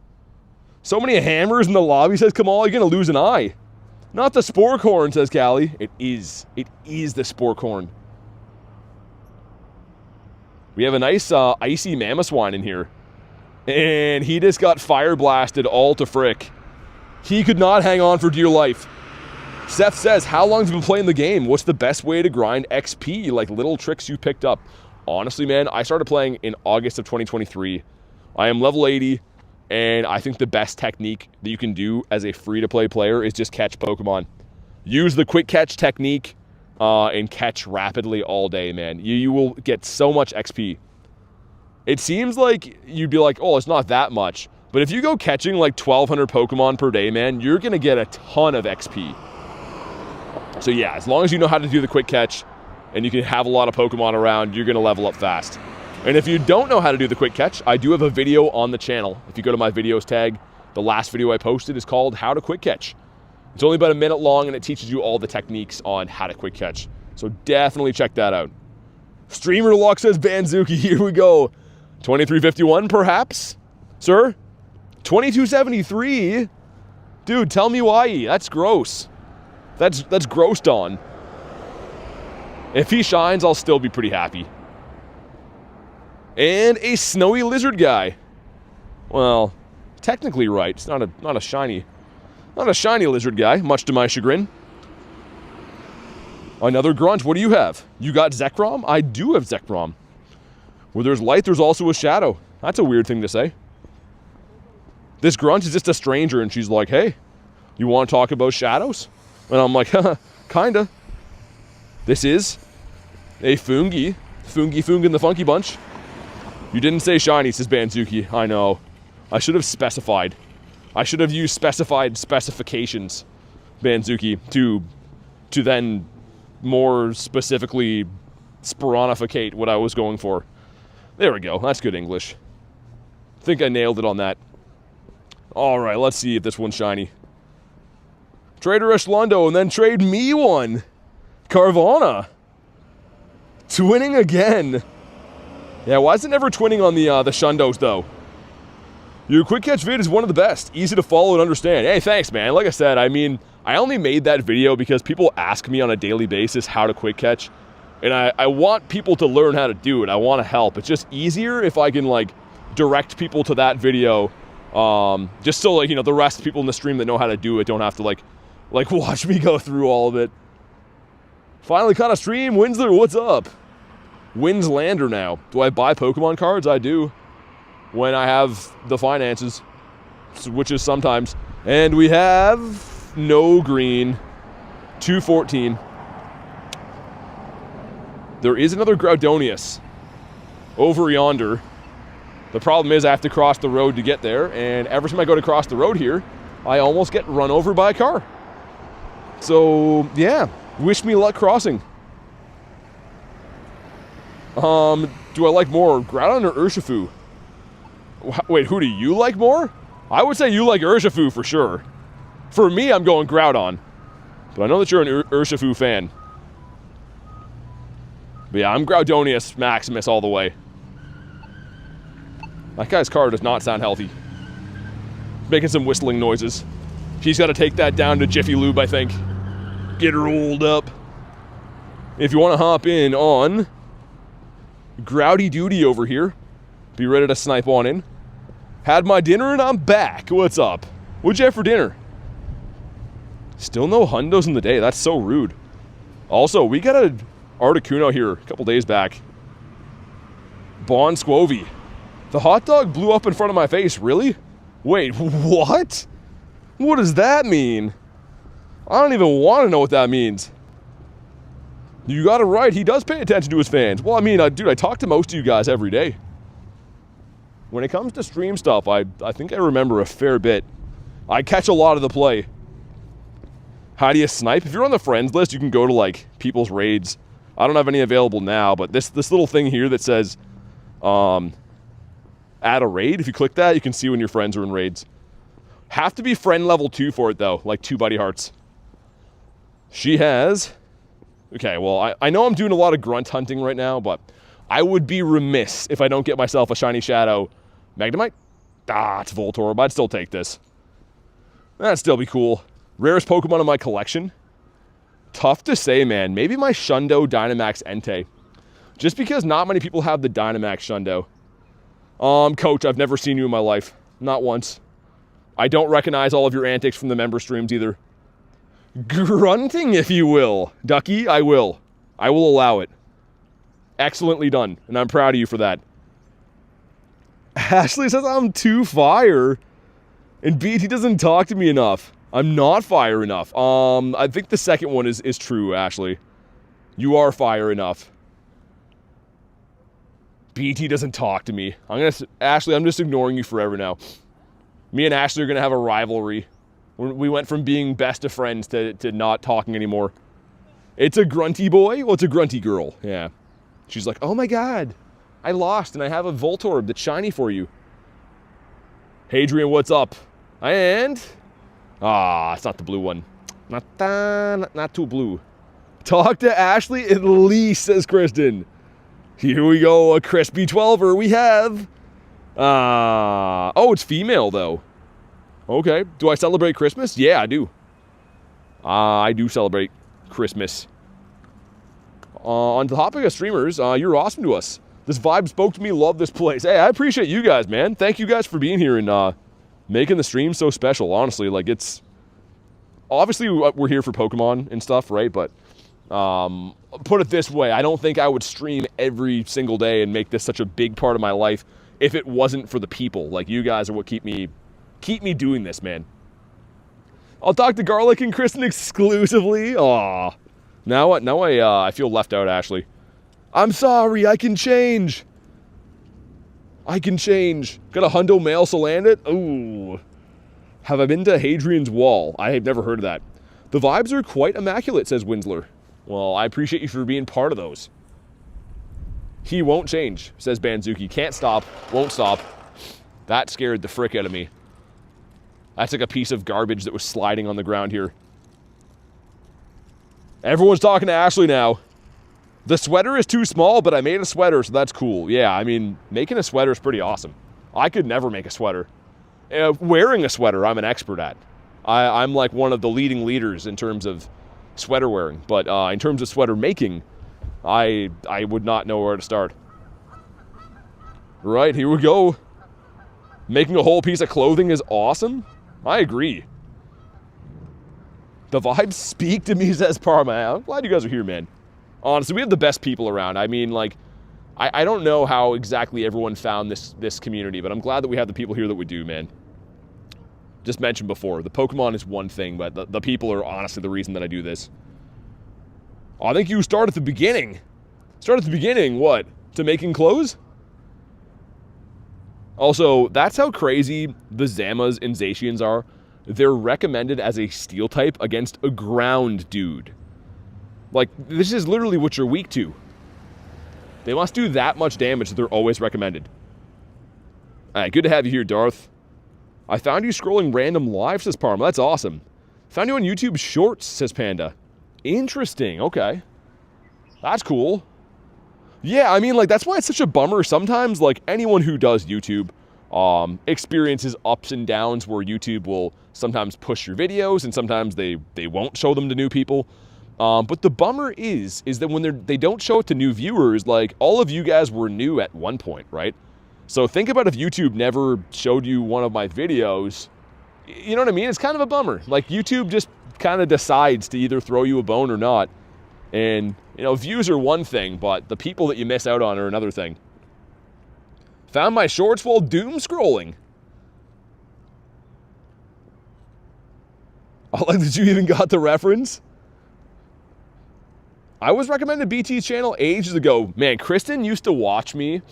So many hammers in the lobby, says Kamal, you're gonna lose an eye. Not the Sporkhorn, says Callie. It is the Sporkhorn. We have a nice icy Mamoswine in here. And he just got fire blasted all to frick. He could not hang on for dear life. Seth says, how long have you been playing the game? What's the best way to grind XP? Like little tricks you picked up. Honestly, man, I started playing in August of 2023. I am level 80. And I think the best technique that you can do as a free-to-play player is just catch Pokemon. Use the quick catch technique and catch rapidly all day, man. You will get so much XP. It seems like you'd be like, oh, it's not that much. But if you go catching like 1,200 Pokemon per day, man, you're going to get a ton of XP. So yeah, as long as you know how to do the quick catch and you can have a lot of Pokemon around, you're going to level up fast. And if you don't know how to do the quick catch, I do have a video on the channel. If you go to my videos tag, the last video I posted is called How to Quick Catch. It's only about a minute long and it teaches you all the techniques on how to quick catch. So definitely check that out. Streamer Lock says Banzuki, here we go. 2351 perhaps? Sir? 2273? Dude, tell me why. That's gross. That's grossed on. If he shines, I'll still be pretty happy. And a snowy lizard guy. Well, technically right. It's not a shiny lizard guy, much to my chagrin. Another grunt. What do you have? You got Zekrom? I do have Zekrom. Where there's light, there's also a shadow. That's a weird thing to say. This grunt is just a stranger, and she's like, hey, you want to talk about shadows? And I'm like, haha, kinda. This is a Fungi. Fungi and the Funky Bunch. You didn't say shiny, says Banzuki. I know. I should have specified. I should have used specified specifications, Banzuki, to then more specifically sporonificate what I was going for. There we go. That's good English. I think I nailed it on that. Alright, let's see if this one's shiny. Trader Eshlondo, and then trade me one. Carvana. Twinning again. Yeah, why is it never twinning on the Shundos, though? Your quick catch vid is one of the best. Easy to follow and understand. Hey, thanks, man. Like I said, I mean, I only made that video because people ask me on a daily basis how to quick catch. And I want people to learn how to do it. I want to help. It's just easier if I can, like, direct people to that video. Just so, like, you know, the rest of the people in the stream that know how to do it don't have to, like watch me go through all of it. Finally caught a stream. Winsler, what's up? Winslander now. Do I buy Pokemon cards? I do. When I have the finances. Which is sometimes. And we have no green. 214. There is another Groudonius over yonder. The problem is I have to cross the road to get there. And every time I go to cross the road here, I almost get run over by a car. So, yeah. Wish me luck crossing. Do I like more Groudon or Urshifu? Wait, who do you like more? I would say you like Urshifu for sure. For me, I'm going Groudon. But I know that you're an Urshifu fan. But yeah, I'm Groudonius Maximus all the way. That guy's car does not sound healthy. Making some whistling noises. She's got to take that down to Jiffy Lube, I think. Get her rolled up. If you want to hop in on Groudy Duty over here, be ready to snipe on in. Had my dinner and I'm back. What's up? What'd you have for dinner? Still no hundos in the day. That's so rude. Also, we got a Articuno here a couple days back. Bon Squovy. The hot dog blew up in front of my face. Really? Wait, what? What does that mean? I don't even want to know what that means. You got it right. He does pay attention to his fans. Well, I mean, dude, I talk to most of you guys every day. When it comes to stream stuff, I think I remember a fair bit. I catch a lot of the play. How do you snipe? If you're on the friends list, you can go to, like, people's raids. I don't have any available now, but this little thing here that says, add a raid, if you click that, you can see when your friends are in raids. Have to be friend level 2 for it, though, like 2 buddy hearts. She has... Okay, well, I know I'm doing a lot of grunt hunting right now, but I would be remiss if I don't get myself a Shiny Shadow Magnemite. Ah, it's Voltorb. I'd still take this. That'd still be cool. Rarest Pokemon in my collection? Tough to say, man. Maybe my Shundo Dynamax Entei. Just because not many people have the Dynamax Shundo. Coach, I've never seen you in my life. Not once. I don't recognize all of your antics from the member streams either. Grunting, if you will. Ducky, I will. I will allow it. Excellently done, and I'm proud of you for that. Ashley says I'm too fire. And BT doesn't talk to me enough. I'm not fire enough. I think the second one is true, Ashley. You are fire enough. BT doesn't talk to me. Ashley, I'm just ignoring you forever now. Me and Ashley are gonna have a rivalry. We went from being best of friends to not talking anymore. It's a grunty boy? Well, it's a grunty girl, yeah. She's like, oh my god, I lost and I have a Voltorb that's shiny for you. Hadrian, what's up? And... Ah, it's not the blue one. Not too blue. Talk to Ashley at least, says Kristen. Here we go, a crispy 12er we have. Oh, it's female, though. Okay. Do I celebrate Christmas? Yeah, I do. I do celebrate Christmas. On the topic of streamers, you're awesome to us. This vibe spoke to me. Love this place. Hey, I appreciate you guys, man. Thank you guys for being here and making the stream so special. Honestly, like, it's... Obviously, we're here for Pokemon and stuff, right? But put it this way. I don't think I would stream every single day and make this such a big part of my life if it wasn't for the people. Like, you guys are what keep me doing this, man. I'll talk to Garlic and Kristen exclusively. Aw. Now I feel left out, Ashley. I'm sorry, I can change. I can change. Got a hundo male Salandit? Ooh. Have I been to Hadrian's Wall? I have never heard of that. The vibes are quite immaculate, says Winsler. Well, I appreciate you for being part of those. He won't change, says Banzuki. Can't stop, won't stop. That scared the frick out of me. That's like a piece of garbage that was sliding on the ground here. Everyone's talking to Ashley now. The sweater is too small, but I made a sweater, so that's cool. Yeah, I mean, making a sweater is pretty awesome. I could never make a sweater. Wearing a sweater, I'm an expert at. I'm like one of the leading leaders in terms of sweater wearing. But in terms of sweater making, I would not know where to start. Right, here we go. Making a whole piece of clothing is awesome. I agree. The vibes speak to me, says Parma. I'm glad you guys are here, man. Honestly, we have the best people around. I mean, like, I don't know how exactly everyone found this community, but I'm glad that we have the people here that we do, man. Just mentioned before, the Pokemon is one thing, but the people are honestly the reason that I do this. Oh, I think you start at the beginning. Start at the beginning, what? To making clothes? Also, that's how crazy the Zamas and Zacians are. They're recommended as a steel type against a ground dude. Like, this is literally what you're weak to. They must do that much damage that they're always recommended. Alright, good to have you here, Darth. I found you scrolling random live, says Parma. That's awesome. Found you on YouTube Shorts, says Panda. Interesting, okay. That's cool. Yeah, I mean, like, that's why it's such a bummer. Sometimes, like, anyone who does YouTube experiences ups and downs where YouTube will sometimes push your videos and sometimes they won't show them to new people. But the bummer is that when they don't show it to new viewers, like, all of you guys were new at one point, right? So think about if YouTube never showed you one of my videos, you know what I mean? It's kind of a bummer. Like, YouTube just kind of decides to either throw you a bone or not. And, you know, views are one thing, but the people that you miss out on are another thing. Found my shorts while doom scrolling. Oh, like, did you even got the reference? I was recommended BT's channel ages ago. Man, Kristen used to watch me.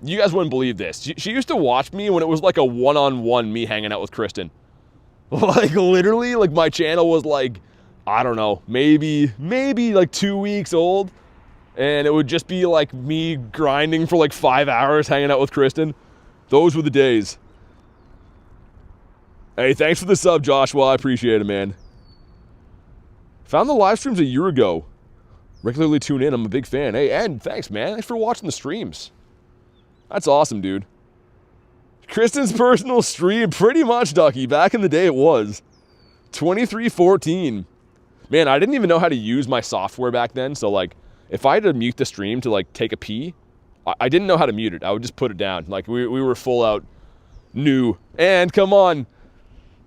You guys wouldn't believe this. She used to watch me when it was like a one-on-one me hanging out with Kristen. Like, literally, like, my channel was like, I don't know, maybe like 2 weeks old. And it would just be like me grinding for like 5 hours hanging out with Kristen. Those were the days. Hey, thanks for the sub, Joshua. I appreciate it, man. Found the live streams a year ago. Regularly tune in. I'm a big fan. Hey, and thanks, man. Thanks for watching the streams. That's awesome, dude. Kristen's personal stream, pretty much, Ducky. Back in the day, it was. 2314. Man, I didn't even know how to use my software back then, so, like, if I had to mute the stream to, like, take a pee, I didn't know how to mute it. I would just put it down. Like, we were full out new. And, come on,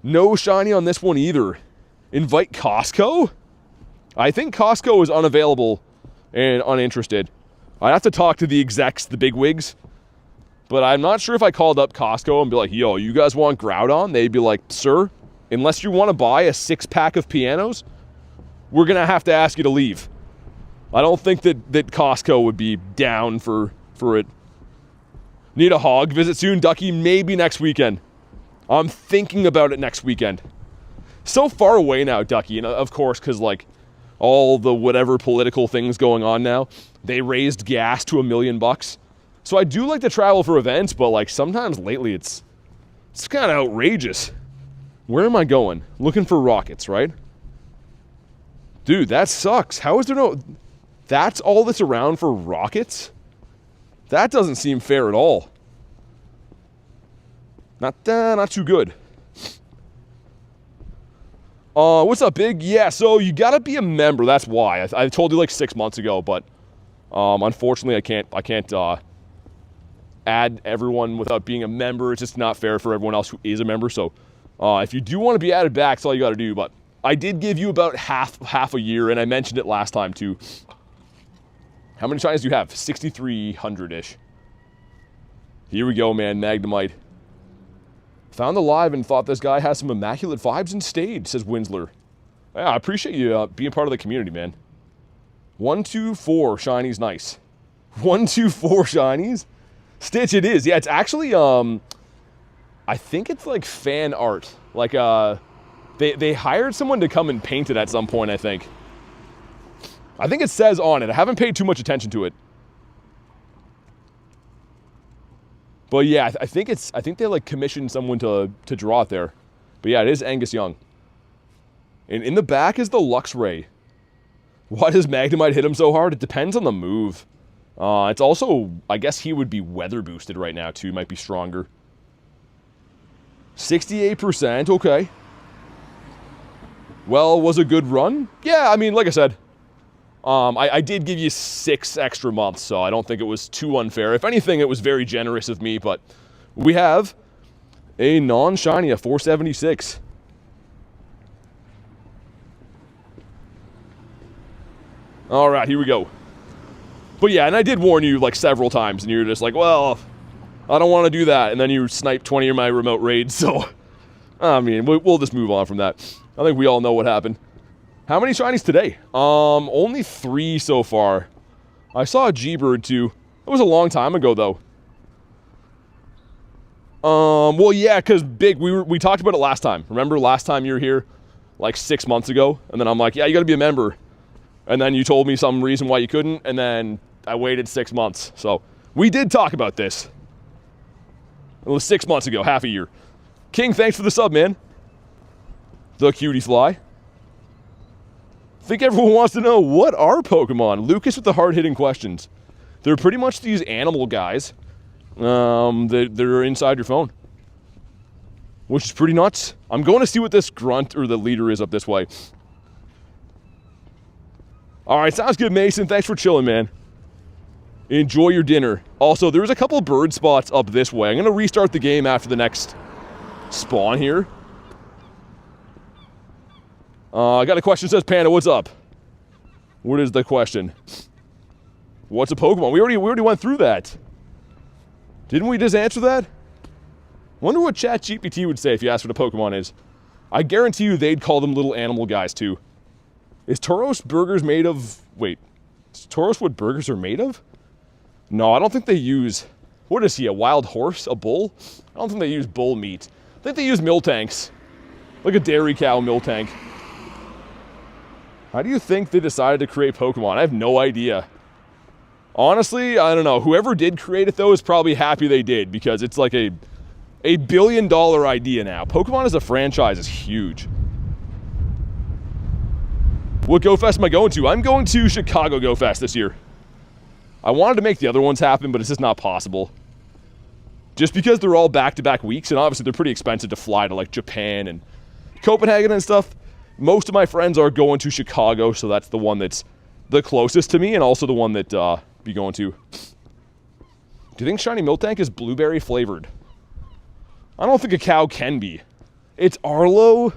no shiny on this one either. Invite Costco? I think Costco is unavailable and uninterested. I'd have to talk to the execs, the bigwigs. But I'm not sure if I called up Costco and be like, yo, you guys want Groudon? They'd be like, sir, unless you want to buy a 6-pack of pianos, we're going to have to ask you to leave. I don't think that Costco would be down for it. Need a hog visit soon, Ducky? Maybe next weekend. I'm thinking about it next weekend. So far away now, Ducky, and of course, because, like, all the whatever political things going on now, they raised gas to $1 million. So I do like to travel for events, but, like, sometimes lately it's kind of outrageous. Where am I going? Looking for rockets, right? Dude, that sucks. How is there no... That's all that's around for rockets? That doesn't seem fair at all. Not too good. What's up, Big? Yeah, so you gotta be a member. That's why. I told you like 6 months ago, but unfortunately I can't add everyone without being a member. It's just not fair for everyone else who is a member. So if you do want to be added back, that's all you gotta do. But I did give you about half a year, and I mentioned it last time too. How many shinies do you have? 6,300-ish. Here we go, man. Magnemite. Found the live and thought this guy has some immaculate vibes and stayed, says Winsler. Yeah, I appreciate you being part of the community, man. 1, 2, 4 shinies, nice. 1, 2, 4 shinies? Stitch, it is. Yeah, it's actually, I think it's like fan art. Like, they hired someone to come and paint it at some point, I think. I think it says on it. I haven't paid too much attention to it. But yeah, I think they like commissioned someone to draw it there. But yeah, it is Angus Young. And in the back is the Luxray. Why does Magnemite hit him so hard? It depends on the move. It's also, I guess he would be weather boosted right now too. He might be stronger. 68%, okay. Well, was a good run? Yeah, I mean, like I said, I did give you 6 extra months, so I don't think it was too unfair. If anything, it was very generous of me, but we have a non-shiny, a 476. All right, here we go. But yeah, and I did warn you like several times, and you were just like, well, I don't want to do that. And then you sniped 20 of my remote raids, so, I mean, we'll just move on from that. I think we all know what happened. How many shinies today? Only 3 so far. I saw a G-Bird too. It was a long time ago though. Well yeah, cause Big, we talked about it last time. Remember last time you were here? Like 6 months ago? And then I'm like, yeah, you gotta be a member. And then you told me some reason why you couldn't, and then I waited 6 months. So, we did talk about this. It was 6 months ago, half a year. King, thanks for the sub, man. The cutie fly. I think everyone wants to know, what are Pokemon? Lucas with the hard-hitting questions. They're pretty much these animal guys that are inside your phone, which is pretty nuts. I'm going to see what this grunt or the leader is up this way. All right, sounds good, Mason. Thanks for chilling, man. Enjoy your dinner. Also, there's a couple bird spots up this way. I'm going to restart the game after the next spawn here. I got a question, says Panda, what's up? What is the question? What's a Pokemon? We already went through that. Didn't we just answer that? Wonder what ChatGPT would say if you asked what a Pokemon is. I guarantee you they'd call them little animal guys too. Is Tauros burgers made of... Wait. Is Tauros what burgers are made of? No, I don't think they use... What is he, a wild horse? A bull? I don't think they use bull meat. I think they use Miltanks. Like a dairy cow Miltank. How do you think they decided to create Pokemon? I have no idea. Honestly, I don't know. Whoever did create it, though, is probably happy they did, because it's like a $1 billion idea now. Pokemon as a franchise is huge. What Go Fest am I going to? I'm going to Chicago Go Fest this year. I wanted to make the other ones happen, but it's just not possible. Just because they're all back-to-back weeks, and obviously they're pretty expensive to fly to, like, Japan and Copenhagen and stuff. Most of my friends are going to Chicago, so that's the one that's the closest to me, and also the one that be going to. Do you think Shiny Miltank is blueberry flavored? I don't think a cow can be. It's Arlo.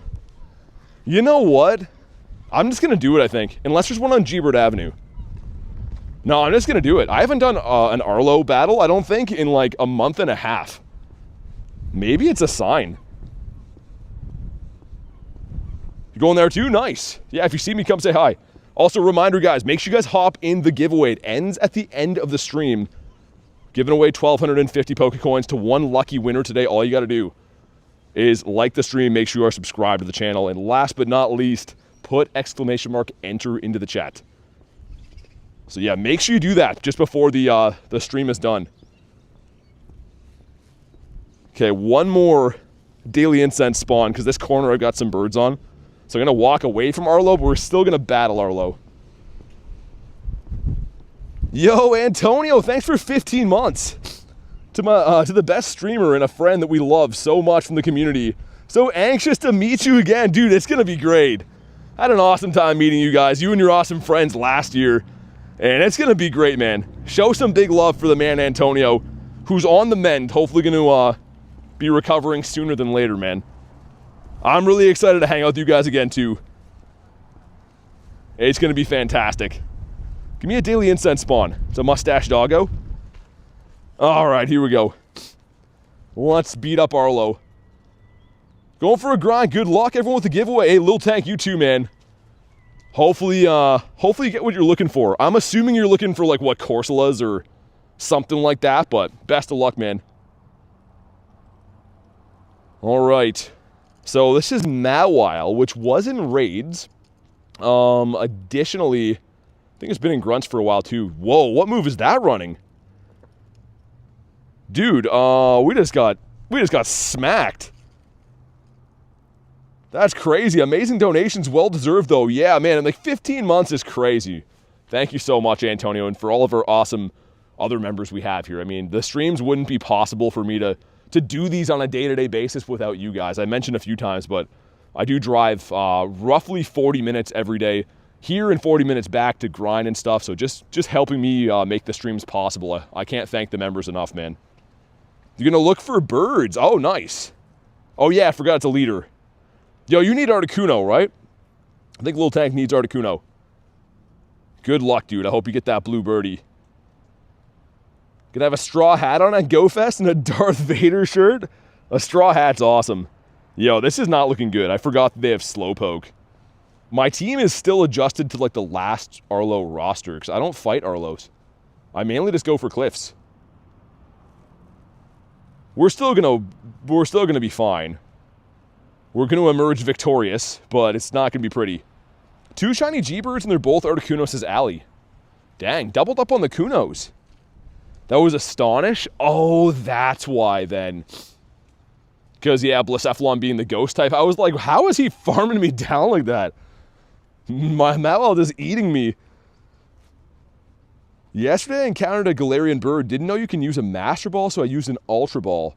You know what? I'm just going to do it, I think. Unless there's one on G-Bird Avenue. No, I'm just going to do it. I haven't done an Arlo battle, I don't think, in like a month and a half. Maybe it's a sign. You going there too? Nice. Yeah, if you see me, come say hi. Also, reminder, guys, make sure you guys hop in the giveaway. It ends at the end of the stream. Giving away 1,250 Pokecoins to one lucky winner today. All you got to do is like the stream, make sure you are subscribed to the channel, and last but not least, put ! enter into the chat. So yeah, make sure you do that just before the stream is done. Okay, one more Daily Incense spawn, because this corner I've got some birds on. So I'm going to walk away from Arlo, but we're still going to battle Arlo. Yo, Antonio, thanks for 15 months. To the best streamer and a friend that we love so much from the community. So anxious to meet you again. Dude, it's going to be great. I had an awesome time meeting you guys, you and your awesome friends last year. And it's going to be great, man. Show some big love for the man Antonio, who's on the mend. Hopefully going to be recovering sooner than later, man. I'm really excited to hang out with you guys again, too. It's going to be fantastic. Give me a Daily Incense spawn. It's a mustache doggo. All right, here we go. Let's beat up Arlo. Going for a grind. Good luck, everyone, with the giveaway. Hey, Lil Tank, you too, man. Hopefully you get what you're looking for. I'm assuming you're looking for, like, what, Corsolas or something like that, but best of luck, man. All right. So this is Mawile, which was in Raids. Additionally, I think it's been in Grunts for a while, too. Whoa, what move is that running? Dude, we just got smacked. That's crazy. Amazing donations. Well deserved, though. Yeah, man, and like 15 months is crazy. Thank you so much, Antonio, and for all of our awesome other members we have here. I mean, the streams wouldn't be possible for me to do these on a day-to-day basis without you guys. I mentioned a few times, but I do drive roughly 40 minutes every day here and 40 minutes back to grind and stuff, so just helping me make the streams possible. I can't thank the members enough, man. You're going to look for birds. Oh, nice. Oh, yeah, I forgot it's a leader. Yo, you need Articuno, right? I think Lil Tank needs Articuno. Good luck, dude. I hope you get that blue birdie. Gonna have a straw hat on at GoFest and a Darth Vader shirt? A straw hat's awesome. Yo, this is not looking good. I forgot that they have Slowpoke. My team is still adjusted to, like, the last Arlo roster, because I don't fight Arlos. I mainly just go for Cliffs. We're still gonna be fine. We're going to emerge victorious, but it's not going to be pretty. 2 shiny G-Birds, and they're both Articuno, says Alley. Dang, doubled up on the Kunos. That was Astonish? Oh, that's why, then. Because, yeah, Blacephalon being the ghost type. I was like, how is he farming me down like that? My Mawile just eating me. Yesterday I encountered a Galarian bird. Didn't know you can use a Master Ball, so I used an Ultra Ball.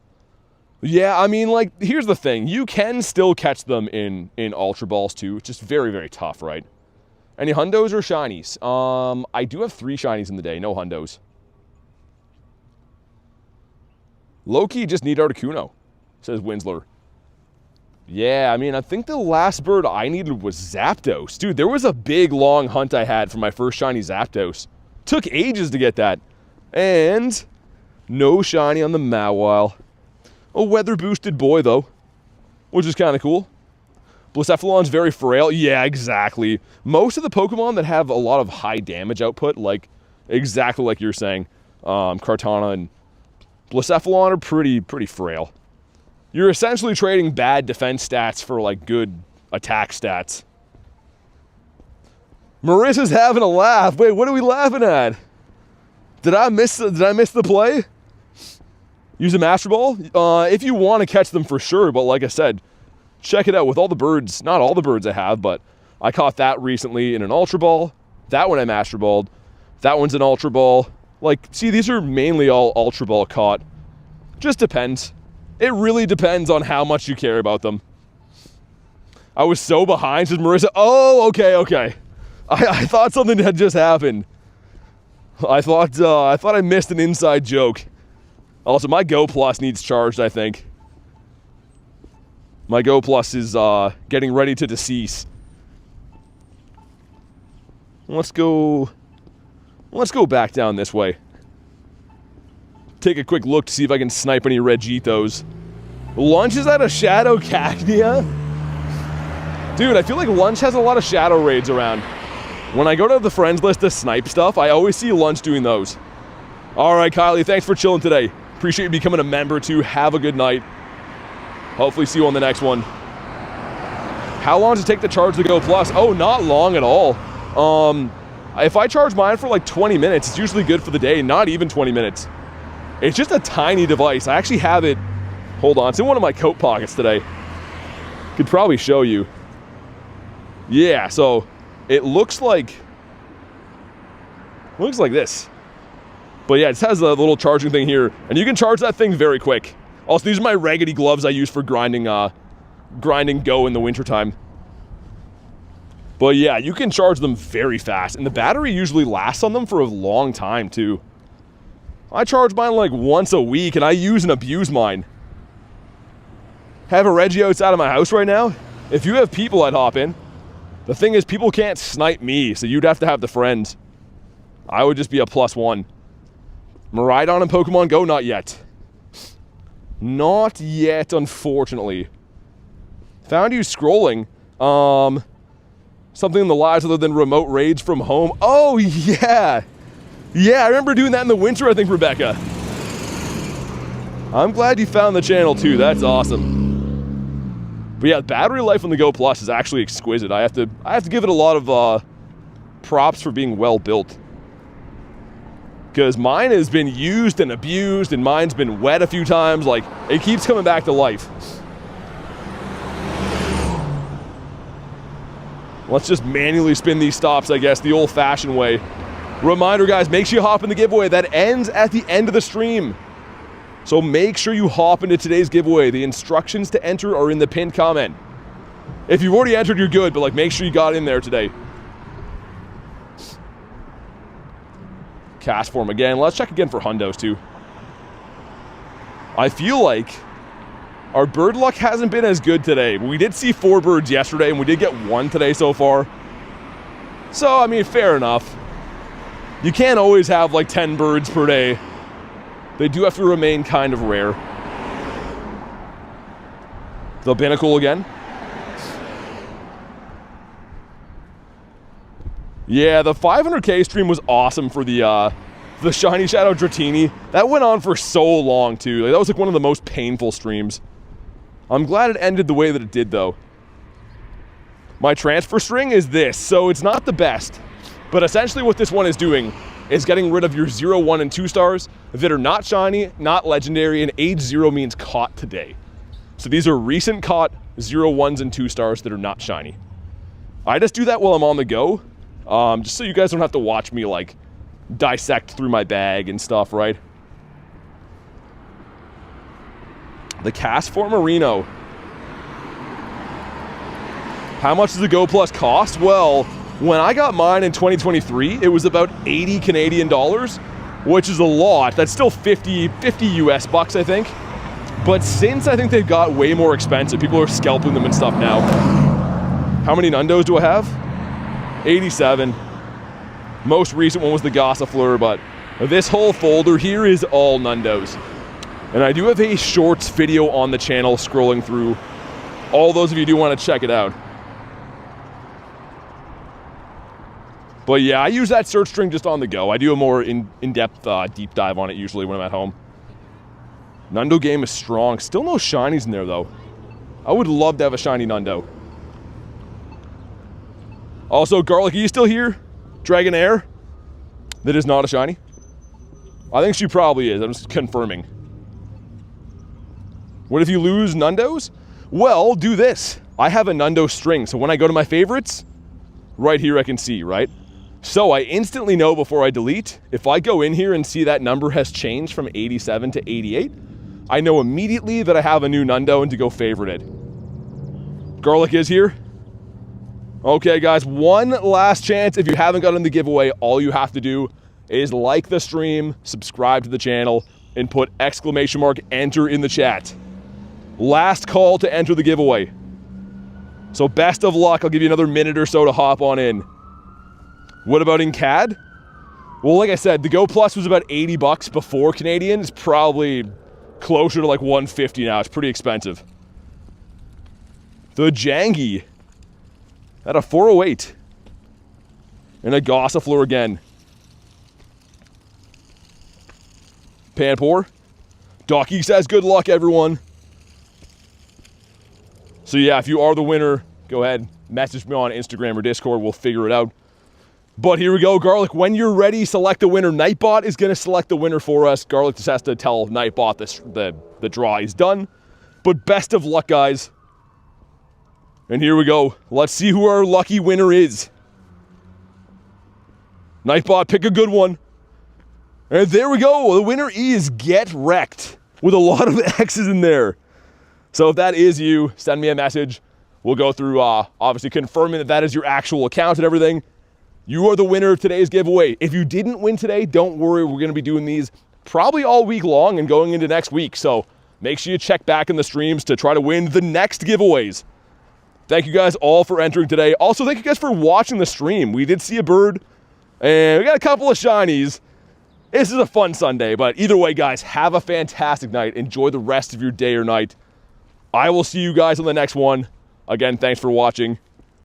Yeah, I mean, like, here's the thing. You can still catch them in Ultra Balls, too. It's just very, very tough, right? Any hundos or shinies? I do have 3 shinies in the day. No hundos. Low-key just need Articuno, says Winsler. Yeah, I mean, I think the last bird I needed was Zapdos. Dude, there was a big, long hunt I had for my first shiny Zapdos. Took ages to get that. And no shiny on the Mawile. A weather-boosted boy, though, which is kind of cool. Blacephalon's very frail. Yeah, exactly. Most of the Pokemon that have a lot of high damage output, like exactly like you're saying, Kartana and Blacephalon are pretty frail. You're essentially trading bad defense stats for, like, good attack stats. Marissa's having a laugh. Wait, what are we laughing at? Did I miss the play? Use a Master Ball? If you want to catch them for sure, but like I said, check it out with all the birds. Not all the birds I have, but I caught that recently in an Ultra Ball. That one I Master Balled. That one's an Ultra Ball. Like, see, these are mainly all Ultra Ball caught. Just depends. It really depends on how much you care about them. I was so behind, says Marissa. Oh, okay. I thought something had just happened. I thought I missed an inside joke. Also, my Go Plus needs charged, I think. My Go Plus is getting ready to decease. Let's go back down this way. Take a quick look to see if I can snipe any Regitos. Lunch is at a Shadow Cacnea? Dude, I feel like Lunch has a lot of Shadow Raids around. When I go to the friends list to snipe stuff, I always see Lunch doing those. Alright, Kylie, thanks for chilling today. Appreciate you becoming a member too. Have a good night. Hopefully see you on the next one. How long does it take to charge the Go Plus? Oh, not long at all. If I charge mine for like 20 minutes, it's usually good for the day. Not even 20 minutes. It's just a tiny device. I actually have it. Hold on, it's in one of my coat pockets today. Could probably show you. Yeah, so it looks like this. But yeah, it has a little charging thing here, and you can charge that thing very quick. Also, these are my raggedy gloves I use for grinding Go in the wintertime. But yeah, you can charge them very fast, and the battery usually lasts on them for a long time too. I charge mine like once a week, and I use and abuse mine. Have a Reggie outside of my house right now. If you have people, I'd hop in. The thing is, people can't snipe me, so you'd have to have the friends. I would just be a +1. Miraidon in Pokemon Go? Not yet. Not yet, unfortunately. Found you scrolling. Something in the lives other than remote raids from home. Oh, yeah. Yeah, I remember doing that in the winter, I think, Rebecca. I'm glad you found the channel, too. That's awesome. But yeah, battery life on the Go Plus is actually exquisite. I have to give it a lot of props for being well built. Because mine has been used and abused, and mine's been wet a few times. Like, it keeps coming back to life. Let's just manually spin these stops, I guess, the old-fashioned way. Reminder, guys, make sure you hop in the giveaway. That ends at the end of the stream. So make sure you hop into today's giveaway. The instructions to enter are in the pinned comment. If you've already entered, you're good, but like, make sure you got in there today. Cast form again. Let's check again for hundos too. I feel like our bird luck hasn't been as good today. We did see 4 birds yesterday, and we did get 1 today so far. So, I mean, fair enough. You can't always have like 10 birds per day. They do have to remain kind of rare. The Binnacle again. Yeah, the 500k stream was awesome for the Shiny Shadow Dratini. That went on for so long too. Like, that was like one of the most painful streams. I'm glad it ended the way that it did though. My transfer string is this, so it's not the best. But essentially what this one is doing is getting rid of your 0, 1, and 2 stars that are not shiny, not legendary, and age 0 means caught today. So these are recent caught 0, 1s, and 2 stars that are not shiny. I just do that while I'm on the go, just so you guys don't have to watch me like dissect through my bag and stuff, right? The Cast for Marino. How much does the Go Plus cost? Well, when I got mine in 2023, it was about 80 Canadian dollars, which is a lot. That's still 50 US bucks, I think. But since I think they've got way more expensive, people are scalping them and stuff now. How many Nundos do I have? 87. Most recent one was the Gossifleur, but this whole folder here is all Nundos. And I do have a shorts video on the channel scrolling through. All those of you do want to check it out. But yeah, I use that search string just on the go. I do a more in-depth deep dive on it usually when I'm at home. Nundo game is strong. Still no shinies in there though. I would love to have a shiny Nundo. Also, Garlic, are you still here? Dragonair? That is not a shiny? I think she probably is. I'm just confirming. What if you lose Nundos? Well, do this. I have a Nundo string, so when I go to my favorites, right here I can see, right? So I instantly know before I delete, if I go in here and see that number has changed from 87 to 88, I know immediately that I have a new Nundo and to go favorite it. Garlic is here. Okay, guys, one last chance. If you haven't gotten the giveaway, all you have to do is like the stream, subscribe to the channel, and put !enter in the chat. Last call to enter the giveaway. So best of luck. I'll give you another minute or so to hop on in. What about in CAD? Well, like I said, the Go Plus was about 80 bucks before Canadian. It's probably closer to like 150 now. It's pretty expensive. The Jangy at a 408. And a Gossifleur again. Panpour. Docky says good luck, everyone. So yeah, if you are the winner, go ahead, message me on Instagram or Discord. We'll figure it out. But here we go, Garlic. When you're ready, select the winner. Nightbot is going to select the winner for us. Garlic just has to tell Nightbot the draw is done. But best of luck, guys. And here we go. Let's see who our lucky winner is. Nightbot, pick a good one. And there we go. The winner is Get Wrecked with a lot of X's in there. So if that is you, send me a message. We'll go through, obviously, confirming that that is your actual account and everything. You are the winner of today's giveaway. If you didn't win today, don't worry. We're going to be doing these probably all week long and going into next week. So make sure you check back in the streams to try to win the next giveaways. Thank you guys all for entering today. Also, thank you guys for watching the stream. We did see a bird, and we got a couple of shinies. This is a fun Sunday, but either way, guys, have a fantastic night. Enjoy the rest of your day or night. I will see you guys on the next one. Again, thanks for watching.